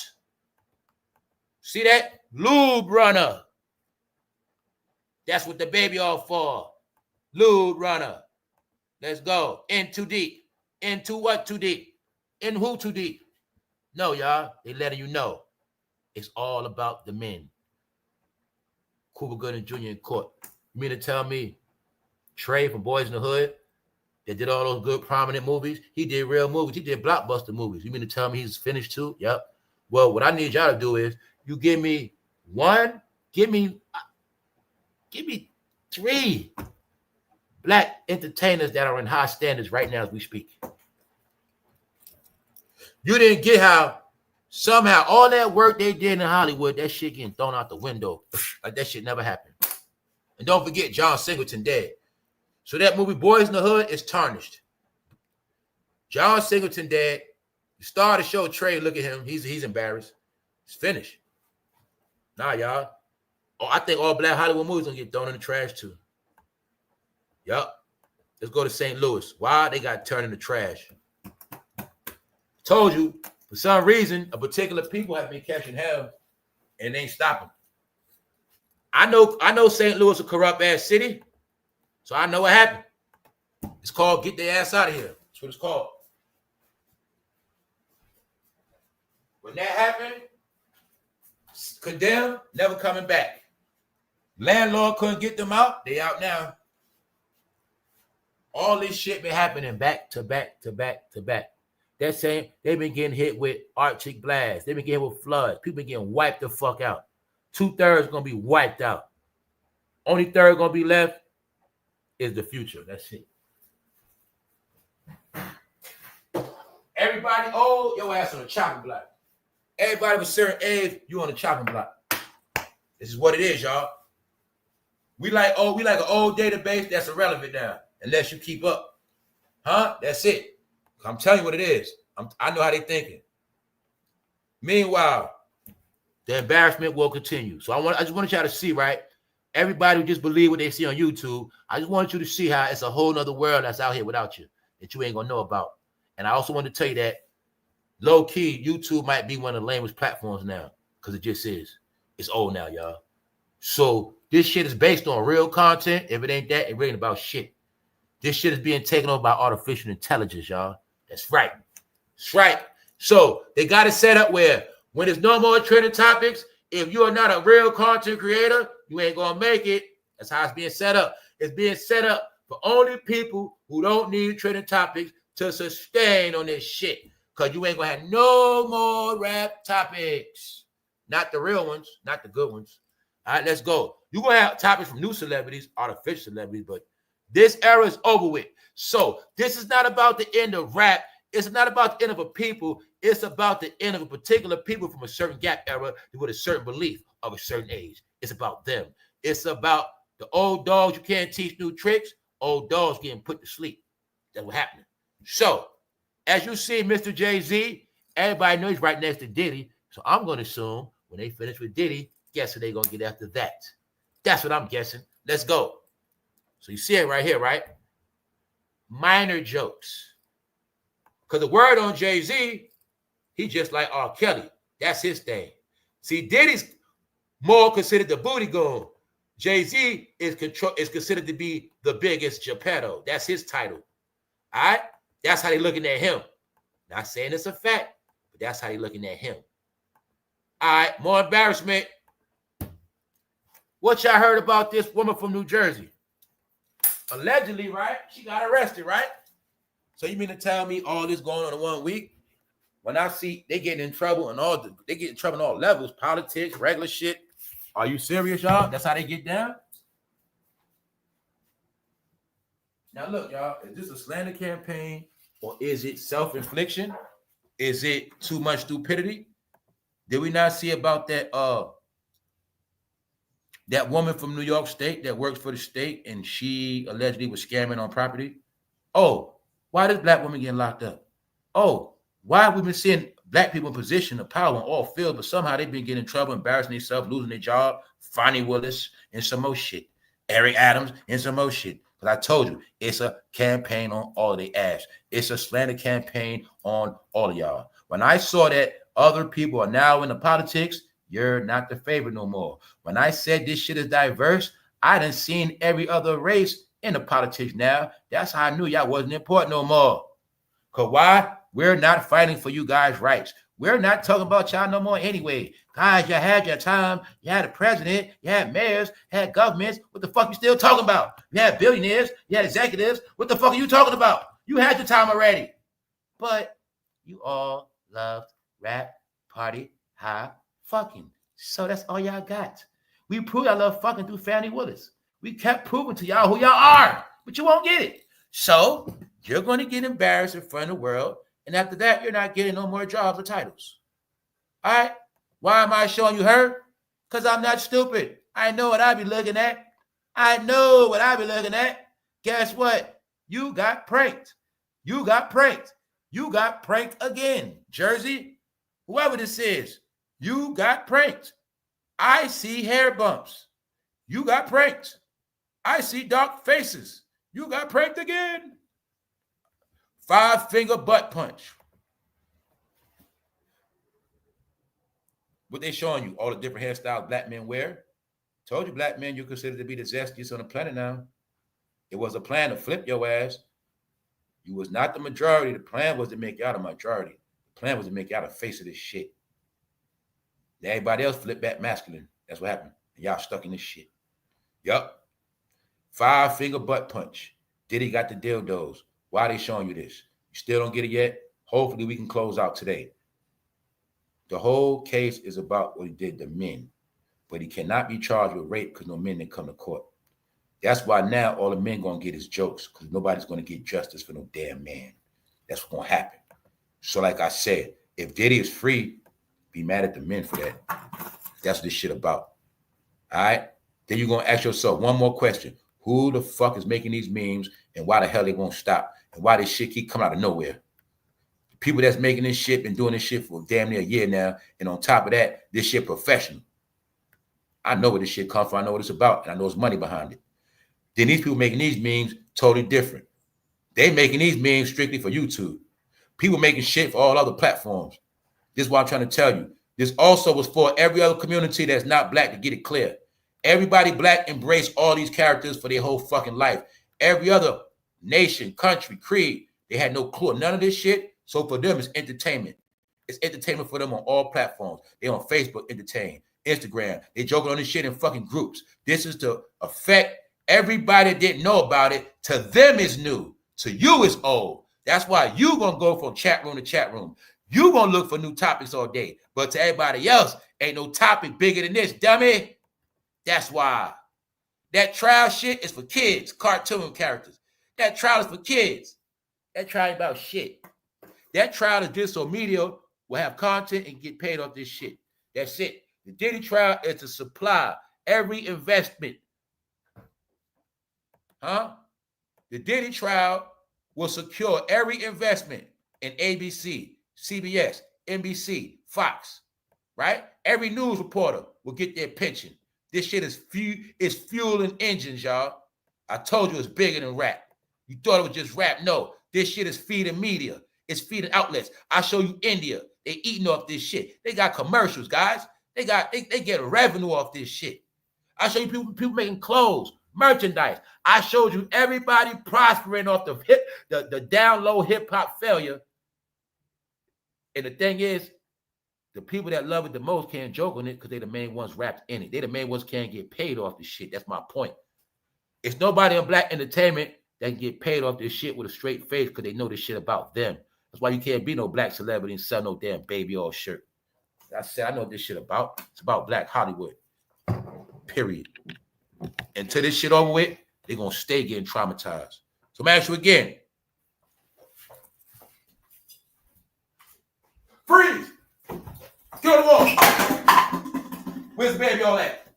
S2: See that? Lube runner. That's what the Baby Oil for. Lube runner. Let's go. In too deep. Into what too deep? In who too deep? No, y'all. They letting you know. It's all about the men. Cuba Gooding Jr. in court. You mean to tell me Trey from Boys in the Hood that did all those good prominent movies? He did real movies. He did blockbuster movies. You mean to tell me he's finished too? Yep. Well, what I need y'all to do is you give me three black entertainers that are in high standards right now as we speak. You didn't get how somehow all that work they did in Hollywood, that shit getting thrown out the window. Like that shit never happened. And don't forget John Singleton dead. So that movie Boys in the Hood is tarnished. John Singleton dead. You start the show, Trey, look at him. He's embarrassed. It's finished. Nah, y'all. Oh, I think all black Hollywood movies gonna get thrown in the trash too. Yup. Let's go to St. Louis. Why? They got turned into trash. Told you, for some reason, a particular people have been catching hell and they ain't stopping. I know St. Louis a corrupt ass city, so I know what happened. It's called get their ass out of here. That's what it's called. When that happened, condemned, never coming back. Landlord couldn't get them out. They out now. All this shit been happening back to back to back to back. That same, they've been getting hit with Arctic blasts. They've been getting hit with floods. People been getting wiped the fuck out. 2/3 gonna be wiped out. Only third gonna be left is the future. That's it. Everybody old, your ass on the chopping block. Everybody of a certain age, you on the chopping block. This is what it is, y'all. We like an old database that's irrelevant now, unless you keep up. Huh? That's it. I'm telling you what it is. I know how they thinking. Meanwhile, the embarrassment will continue. So I just want y'all to see, right? Everybody who just believe what they see on YouTube, I just want you to see how it's a whole nother world that's out here without you that you ain't gonna know about. And I also want to tell you that low key, YouTube might be one of the lamest platforms now because it just is. It's old now, y'all. So this shit is based on real content. If it ain't that, it ain't about shit. This shit is being taken over by artificial intelligence, y'all. That's right. That's right. So they got it set up where when there's no more trending topics, if you are not a real content creator, you ain't gonna make it. That's how it's being set up. It's being set up for only people who don't need trending topics to sustain on this shit. Because you ain't gonna have no more rap topics. Not the real ones, not the good ones. All right, let's go. You're gonna have topics from new celebrities, artificial celebrities, but this era is over with. So this is not about the end of rap. It's not about the end of a people. It's about the end of a particular people from a certain gap era with a certain belief of a certain age. It's about them. It's about the old dogs you can't teach new tricks. Old dogs getting put to sleep. That's what happened. So as you see, Mr. Jay-Z, everybody knows he's right next to Diddy. So I'm going to assume when they finish with Diddy, guess who they're going to get after that? That's what I'm guessing. Let's go. So you see it right here, right? Minor jokes. Because the word on Jay-Z, he just like R. Kelly. That's his thing. See, Diddy's more considered the booty goon. Jay-Z is considered to be the biggest Geppetto. That's his title. All right? That's how they looking at him. Not saying it's a fact, but that's how they looking at him. All right, more embarrassment. What y'all heard about this woman from New Jersey? Allegedly, right? She got arrested, right? So you mean to tell me all this going on in 1 week? When I see they getting in trouble and they get in trouble on all levels, politics, regular shit. Are you serious, y'all? That's how they get down? Now look, y'all, is this a slander campaign or is it self-infliction? Is it too much stupidity? Did we not see about that that woman from New York State that works for the state and she allegedly was scamming on property? Oh, why is black women getting locked up? Oh, why have we been seeing black people in position of power in all fields, but somehow they've been getting in trouble, embarrassing themselves, losing their job? Fonnie Willis and some more shit. Eric Adams and some more shit. Because I told you, it's a campaign on all of their ass. It's a slander campaign on all of y'all. When I saw that other people are now in the politics, you're not the favorite no more. When I said this shit is diverse, I done seen every other race in the politics now. That's how I knew y'all wasn't important no more. Because why? We're not fighting for you guys' rights. We're not talking about y'all no more anyway. Guys, you had your time. You had a president. You had mayors. You had governments. What the fuck you still talking about? You had billionaires. You had executives. What the fuck are you talking about? You had your time already. But you all loved rap, party, high, fucking. So that's all y'all got. We proved y'all love fucking through Fannie Willis. We kept proving to y'all who y'all are, but you won't get it. So you're going to get embarrassed in front of the world. And after that, you're not getting no more jobs or titles. All right? Why am I showing you her? Because I'm not stupid. I know what I be looking at. I know what I be looking at. Guess what? You got pranked. You got pranked. You got pranked again. Jersey, whoever this is, you got pranked. I see hair bumps. You got pranked. I see dark faces. You got pranked again. 5-finger butt punch. What they showing you? All the different hairstyles black men wear. Told you black men, you're considered to be the zestiest on the planet now. It was a plan to flip your ass. You was not the majority. The plan was to make y'all the majority. The plan was to make y'all the face of this shit. Everybody else flipped back masculine. That's what happened. And y'all stuck in this shit. Yup. 5-finger butt punch. Diddy got the dildos. Why are they showing you this? You still don't get it yet? Hopefully we can close out today. The whole case is about what he did to men. But he cannot be charged with rape because no men didn't come to court. That's why now all the men going to get his jokes because nobody's going to get justice for no damn man. That's what's going to happen. So like I said, if Diddy is free, be mad at the men for that. That's what this shit about. All right? Then you're going to ask yourself one more question. Who the fuck is making these memes and why the hell they won't stop? And why this shit keep coming out of nowhere? The people that's making this shit been doing this shit for damn near a year now. And on top of that, this shit professional. I know where this shit comes from. I know what it's about. And I know there's money behind it. Then these people making these memes totally different. They making these memes strictly for YouTube. People making shit for all other platforms. This is what I'm trying to tell you. This also was for every other community that's not black, to get it clear. Everybody black embrace all these characters for their whole fucking life. Every other nation, country, creed, they had no clue. None of this shit. So for them, it's entertainment. It's entertainment for them on all platforms. They on Facebook, entertain. Instagram, they joking on this shit in fucking groups. This is to affect everybody that didn't know about it. To them, it's new. To you, it's old. That's why you gonna go from chat room to chat room. You gonna look for new topics all day. But to everybody else, ain't no topic bigger than this, dummy. That's why. That trial shit is for kids, cartoon characters. That trial is for kids. That trial ain't about shit. That trial is just so media will have content and get paid off this shit. That's it. The Diddy trial is to supply every investment. The Diddy trial will secure every investment in ABC, CBS, NBC, Fox, right? Every news reporter will get their pension. This shit is fueling engines, y'all. I told you it's bigger than rap. You thought it was just rap. No, this shit is feeding media. It's feeding outlets. I show you India. They eating off this shit. They got commercials, guys. They get revenue off this shit. I show you people making clothes, merchandise. I showed you everybody prospering off the down low hip hop failure. And the thing is, the people that love it the most can't joke on it because they're the main ones wrapped in it. They're the main ones can't get paid off the shit. That's my point. It's nobody in black entertainment that can get paid off this shit with a straight face because they know this shit about them. That's why you can't be no black celebrity and sell no damn baby oil shirt. I said, I know what this shit about. It's about black Hollywood. Period. Until this shit over with, they're going to stay getting traumatized. So I'm going to ask you again. Freeze! Get on the wall. Where's the baby oil at?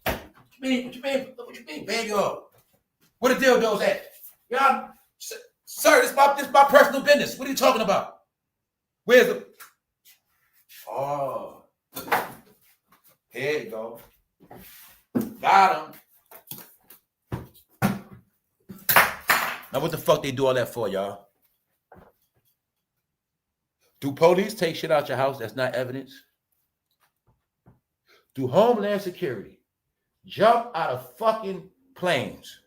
S2: What you mean, baby oil? Where the dildos at? Y'all, sir, this is my personal business. What are you talking about? Where's the... Oh. Here you go. Got him. Now what the fuck they do all that for, y'all? Do police take shit out your house that's not evidence? Do Homeland Security jump out of fucking planes,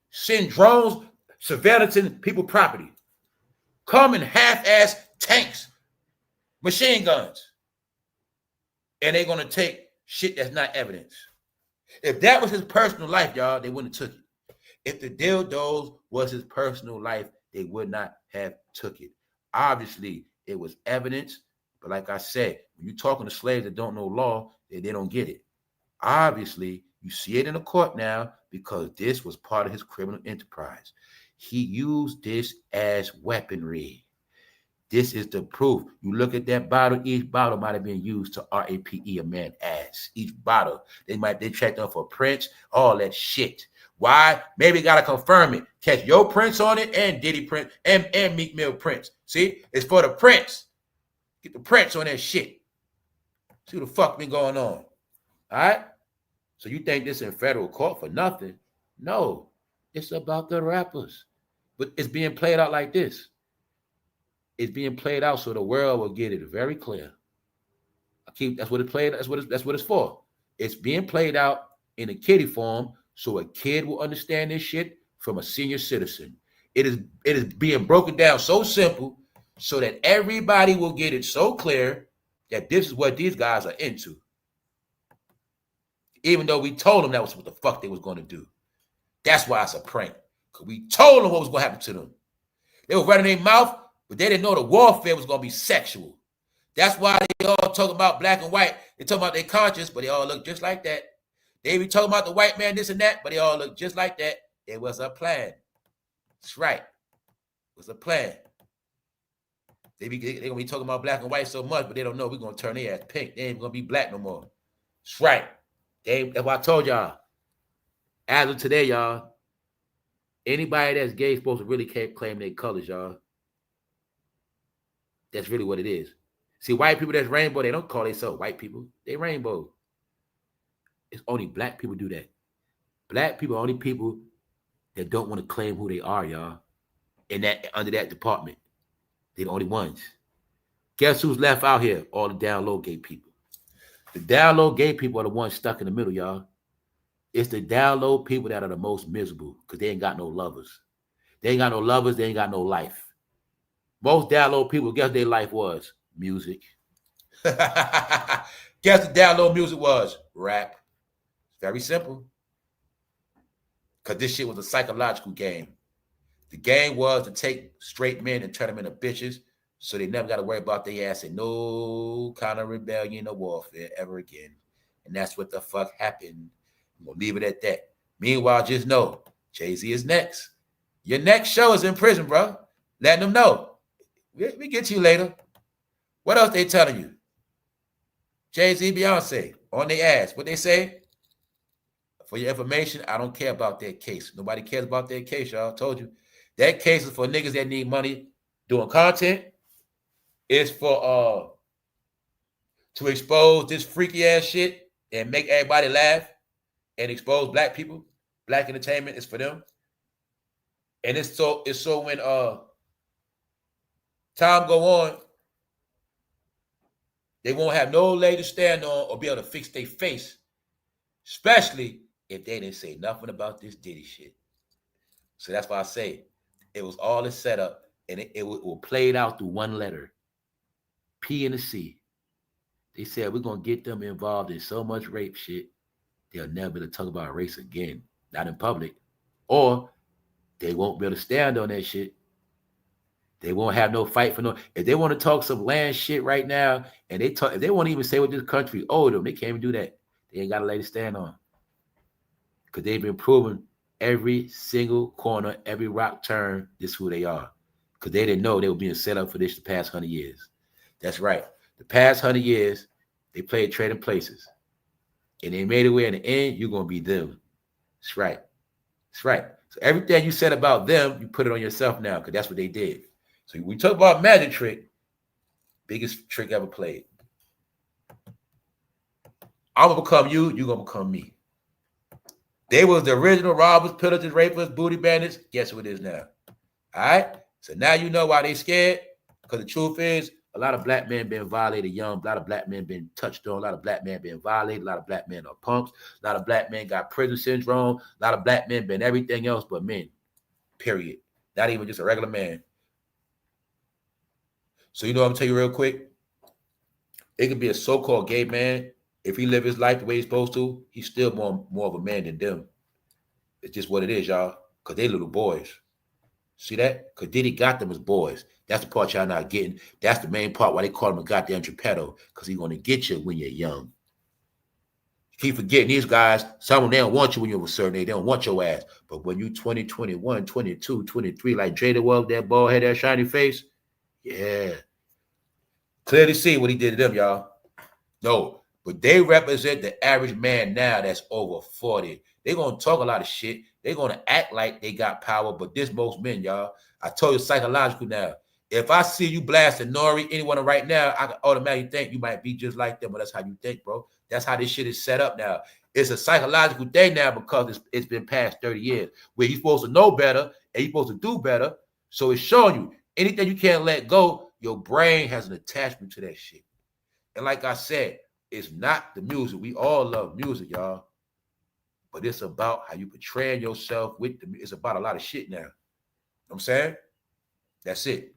S2: send drones surveillancing people property, come in half-ass tanks, machine guns, and they're gonna take shit that's not evidence? If that was his personal life, y'all, they wouldn't have took it. If the dildos was his personal life, they would not have took it. Obviously, it was evidence, but like I said, when you're talking to slaves that don't know law, they don't get it. Obviously, you see it in the court now because this was part of his criminal enterprise. He used this as weaponry. This is the proof. You look at that bottle, each bottle might have been used to RAPE a man ass. Each bottle. They checked on for prints, all that shit. Why? Maybe gotta confirm it. Catch your prints on it and Diddy print and Meek Mill prints. See? It's for the prints. Get the prints on that shit. See what the fuck been going on. All right? So you think this in federal court for nothing? No. It's about the rappers. But it's being played out like this. It's being played out so the world will get it very clear. That's what it's played. That's what it's for. It's being played out in a kiddie form so a kid will understand this shit from a senior citizen. It is being broken down so simple so that everybody will get it so clear that this is what these guys are into. Even though we told them that was what the fuck they was going to do. That's why it's a prank. Because we told them what was going to happen to them. They were running their mouth, but they didn't know the warfare was going to be sexual. That's why they all talk about black and white. They talk about their conscience, but they all look just like that. They be talking about the white man, this and that, but they all look just like that. It was a plan. That's right. It was a plan. They're going to be talking about black and white so much, but they don't know we're going to turn their ass pink. They ain't going to be black no more. That's right. That's why I told y'all. As of today, y'all, anybody that's gay is supposed to really claim their colors, y'all. That's really what it is. See, white people that's rainbow, they don't call themselves white people. They rainbow. It's only black people do that. Black people are only people that don't want to claim who they are, y'all. And that under that department. They're the only ones. Guess who's left out here? All the down low gay people. The down low gay people are the ones stuck in the middle, y'all. It's the down low people that are the most miserable because they ain't got no lovers. They ain't got no lovers. They ain't got no life. Most down low people, guess their life was? Music. Guess the down low music was? Rap. Very simple. Because this shit was a psychological game. The game was to take straight men and turn them into bitches so they never got to worry about their ass in no kind of rebellion or warfare ever again. And that's what the fuck happened. I'm going to leave it at that. Meanwhile, just know, Jay-Z is next. Your next show is in prison, bro. Letting them know. We get to you later. What else they telling you? Jay-Z, Beyonce, on their ass. What they say? For your information, I don't care about their case. Nobody cares about their case, y'all. I told you. That case is for niggas that need money doing content. It's for to expose this freaky ass shit and make everybody laugh and expose black people. Black entertainment is for them. And it's so when time go on, They won't have no leg to stand on or be able to fix their face, especially if they didn't say nothing about this Diddy shit. So that's why I say it was all a setup, and it was played out through one letter, P and the C. They said we're gonna get them involved in so much rape shit, they'll never be able to talk about race again, not in public, or they won't be able to stand on that shit. They won't have no fight for no. If they want to talk some land shit right now, and they talk, if they won't even say what this country owed them, they can't even do that. They ain't got a leg to stand on, because they've been proven every single corner, every rock turn. This is who they are, because they didn't know they were being set up for this the past 100 years. That's right. The past 100 years, they played trading places, and they made it where in the end you're gonna be them. That's right. That's right. So everything you said about them, you put it on yourself now, because that's what they did. So we talk about magic trick, biggest trick ever played. I'm gonna become you, you're gonna become me. They was the original robbers, pillagers, rapists, booty bandits. Guess who it is now? All right. So now you know why they scared. Because the truth is, a lot of black men been violated young. A lot of black men been touched on. A lot of black men been violated. A lot of black men are punks. A lot of black men got prison syndrome. A lot of black men been everything else but men. Period. Not even just a regular man. So you know what I'm gonna tell you real quick? It could be a so-called gay man. If he live his life the way he's supposed to, he's still more of a man than them. It's just what it is, y'all. Because they little boys. See that? Because Diddy got them as boys. That's the part y'all not getting. That's the main part why they call him a goddamn Geppetto. Because he's going to get you when you're young. You keep forgetting these guys. Some of them, they don't want you when you're a certain age. They don't want your ass. But when you 20, 21, 22, 23, like Jada was, that bald head, that shiny face, yeah. Clearly see what he did to them, y'all. No, but they represent the average man now that's over 40. They're going to talk a lot of shit. They're going to act like they got power, but this most men, y'all. I told you psychological now. If I see you blasting Nori, anyone right now, I can automatically think you might be just like them, but that's how you think, bro. That's how this shit is set up now. It's a psychological thing now because it's been past 30 years where you're supposed to know better and you're supposed to do better. So it's showing you anything you can't let go, your brain has an attachment to that shit. And like I said, it's not the music. We all love music, y'all. But it's about how you portray yourself with the music. It's about a lot of shit now. You know what I'm saying? That's it.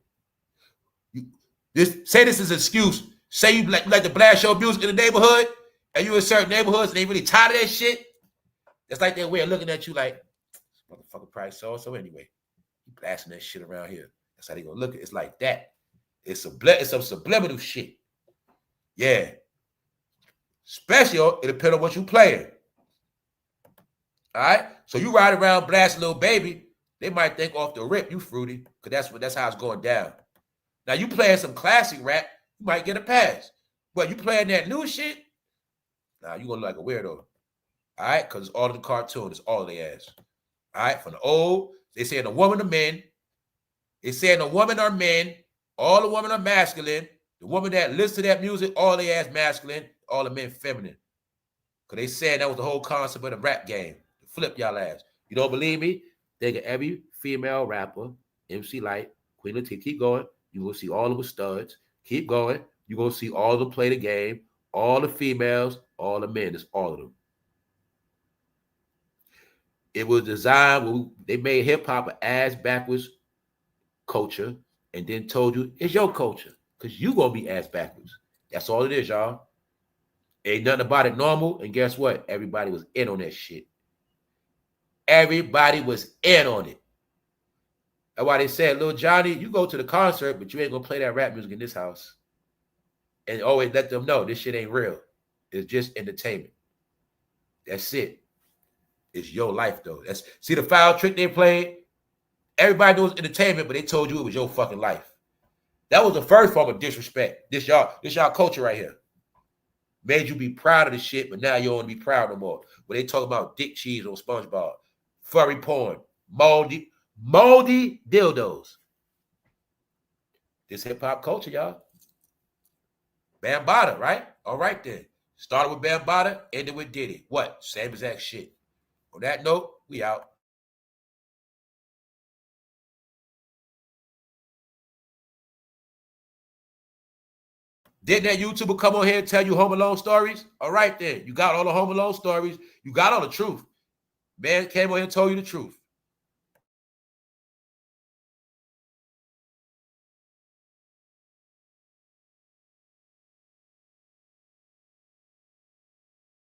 S2: Say this is an excuse. Say you like to blast your music in the neighborhood, and you in certain neighborhoods, and they really tired of that shit. It's like that way of looking at you like, motherfucker probably so anyway. You blasting that shit around here. That's how they gonna look at it. It's like that. It's some subliminal shit. Yeah. Especially, it depends on what you playing. All right? So you ride around blasting Little Baby, they might think off the rip you fruity, because that's how it's going down. Now you playing some classic rap, you might get a pass. But you playing that new shit, nah, you gonna look like a weirdo. All right? Because it's all in the cartoon, it's all they ass. All right? From the old, they saying the woman are men. They saying the women are men. All the women are masculine. The woman that listens to that music, all they ass masculine. All the men feminine. Because they said that was the whole concept of the rap game. Flip y'all ass. You don't believe me? Think of every female rapper, MC Light, Queen Latifah, keep going. You will see all of the studs. Keep going. You're going to see all of them play the game. All the females, all the men. It's all of them. It was designed, they made hip-hop an ass-backwards culture and then told you it's your culture because you going to be ass-backwards. That's all it is, y'all. Ain't nothing about it normal. And guess what? Everybody was in on that shit. Everybody was in on it. That's why they said, Lil Johnny, you go to the concert, but you ain't going to play that rap music in this house. And always let them know this shit ain't real. It's just entertainment. That's it. It's your life, though. See the foul trick they played? Everybody knows entertainment, but they told you it was your fucking life. That was the first form of disrespect. This y'all culture right here. Made you be proud of the shit, but now you don't want to be proud no more. When they talk about dick cheese on SpongeBob, furry porn, moldy dildos. This hip-hop culture, y'all. Bambaataa, right? All right then. Started with Bambaataa, ended with Diddy. What? Same exact shit. On that note, we out. Didn't that YouTuber come on here and tell you Home Alone stories? All right then. You got all the Home Alone stories. You got all the truth. Man came on here and told you the truth.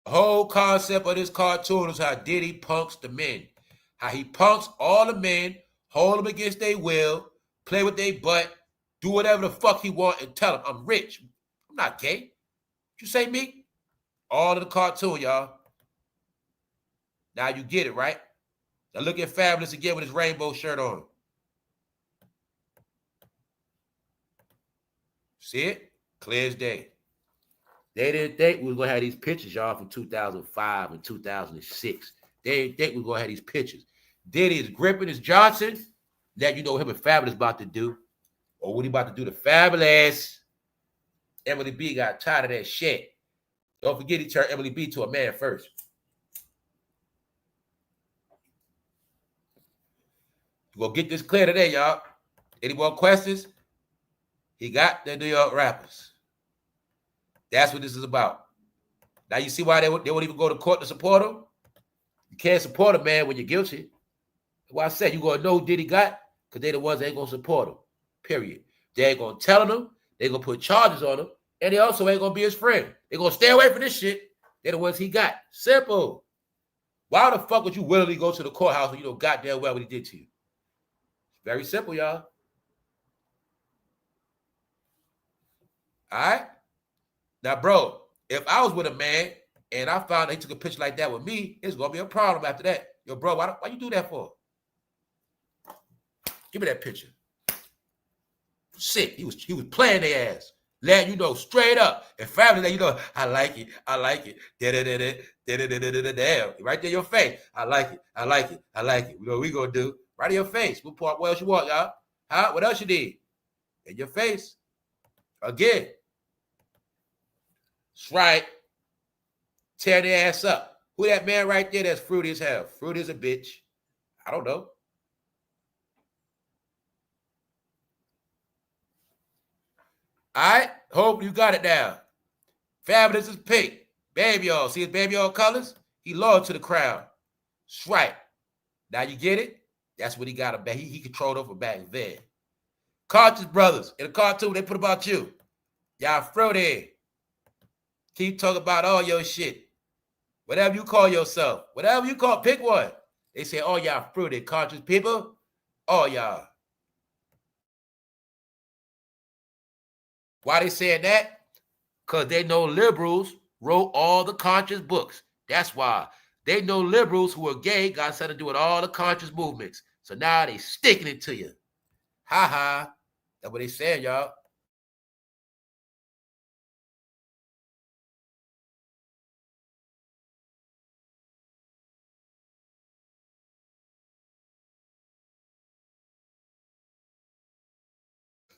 S2: The whole concept of this cartoon is how Diddy punks the men. How he punks all the men, hold them against their will, play with their butt, do whatever the fuck he want, and tell them, I'm rich. I'm not gay. You say me? All of the cartoon, y'all. Now you get it, right? Now look at Fabulous again with his rainbow shirt on. See it? Clear as day. They didn't think we were going to have these pictures, y'all, from 2005 and 2006. They didn't think we were going to have these pictures. Diddy is gripping his Johnson. That you know what him and Fabulous about to do. Or what he about to do to Fabulous. Emily B got tired of that shit. Don't forget he turned Emily B to a man first. We'll get this clear today, y'all. Any more questions? He got the New York rappers. That's what this is about. Now you see why they won't even go to court to support him? You can't support a man when you're guilty. That's why I said you gonna know who Diddy got, because they the ones that ain't gonna support him. Period. They ain't gonna tell him, they gonna put charges on him, and they also ain't gonna be his friend. They gonna stay away from this shit. They're the ones he got. Simple. Why the fuck would you willingly go to the courthouse when you know goddamn well what he did to you? It's very simple, y'all. All right? Now, bro, if I was with a man and I found he took a picture like that with me, it's going to be a problem after that. Yo, bro, why you do that for? Give me that picture. Sick. He was playing their ass. Letting you know straight up. And family, you know, I like it. I like it. Damn. Right there in your face. I like it. I like it. I like it. You know what we going to do? Right in your face. What else you want, y'all? Huh? What else you need? In your face. Again. That's right. Tear their ass up. Who that man right there that's fruity as hell? Fruity as a bitch. I don't know. All right. Hope you got it down. Fabulous is pink. Baby all. See his baby all colors? He loyal to the crowd. That's right. Now you get it? That's what he got about. He controlled over back then. Conscious Brothers. In the cartoon, they put about you. Y'all fruity. Keep talking about all your shit. Whatever you call yourself. Whatever you call, pick one. They say, oh, y'all fruity. Conscious people. Oh, y'all. Why they saying that? Because they know liberals wrote all the conscious books. That's why. They know liberals who are gay got something to do with all the conscious movements. So now they sticking it to you. Ha ha. That's what they saying, y'all.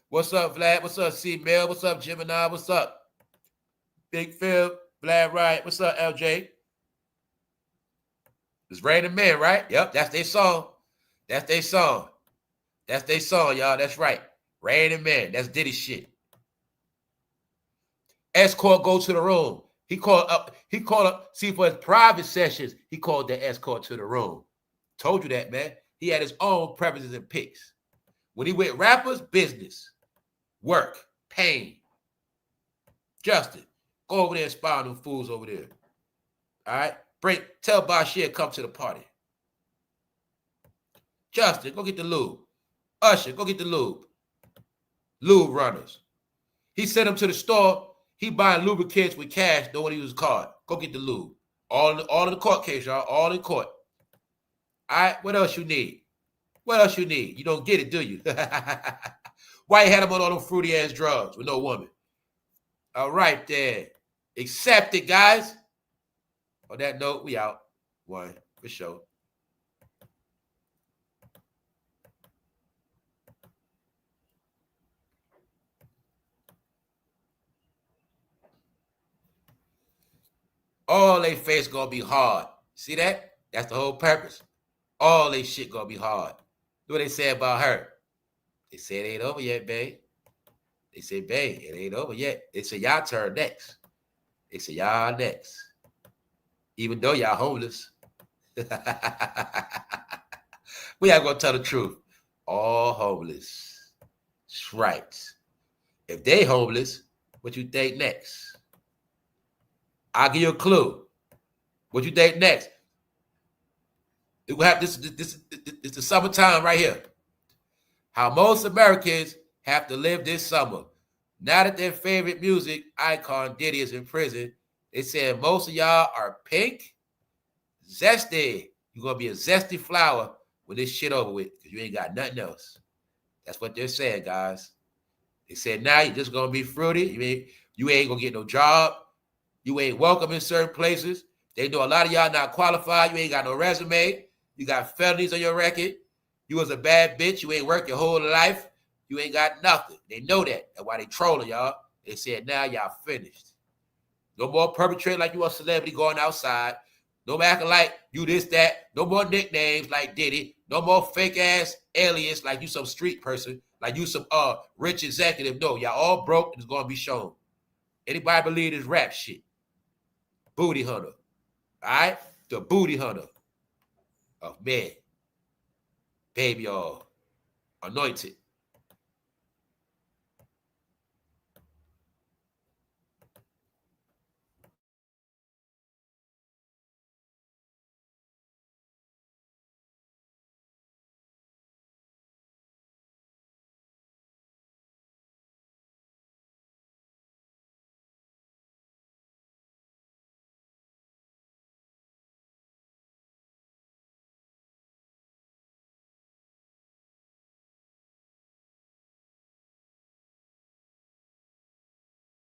S2: What's up, Vlad? What's up, C-Mail? What's up, Gemini? What's up? Big Phil, Vlad Wright. What's up, LJ? It's Raining Men, right? Yep, that's their song. That's their song. That's their song, y'all. That's right. Raining Men. That's Diddy shit. Escort go to the room. He called up. See, for his private sessions, he called the escort to the room. Told you that, man. He had his own preferences and picks. When he went rappers, business. Work, pain. Justin, go over there and spy on them fools over there. All right? Tell Bashir come to the party. Justin, go get the lube. Usher, go get the lube. Lube runners. He sent him to the store. He buying lubricants with cash, knowing he was caught. Go get the lube. All in the court case, y'all. All in court. All right? What else you need? What else you need? You don't get it, do you? Why you had him on all them fruity-ass drugs with no woman? All right, then. Accept it, guys. On that note, we out. One, for sure. All they face gonna be hard. See that? That's the whole purpose. All they shit gonna be hard. What they say about her? They say it ain't over yet, babe. They say, babe, it ain't over yet. They say, y'all turn next. They say, y'all next. Even though y'all homeless. We ain't gonna tell the truth. All homeless. That's right. If they homeless, what you think next? I'll give you a clue. What you think next? It will have this it's the summertime right here. How most Americans have to live this summer. Now that their favorite music icon Diddy is in prison, they said most of y'all are pink, zesty. You're gonna be a zesty flower when this shit over with, because you ain't got nothing else. That's what they're saying, guys. They said now you're just gonna be fruity. You ain't gonna get no job. You ain't welcome in certain places. They know a lot of y'all not qualified. You ain't got no resume. You got felonies on your record. You was a bad bitch. You ain't worked your whole life. You ain't got nothing. They know that. That's why they trolling y'all. They said now y'all finished. No more perpetrating like you a celebrity going outside. No more acting like you this, that. No more nicknames like Diddy. No more fake ass alias like you some street person. Like you some rich executive. No, y'all all broke and it's gonna be shown. Anybody believe this rap shit? Booty hunter. All right? The booty hunter of men. Baby, anointed.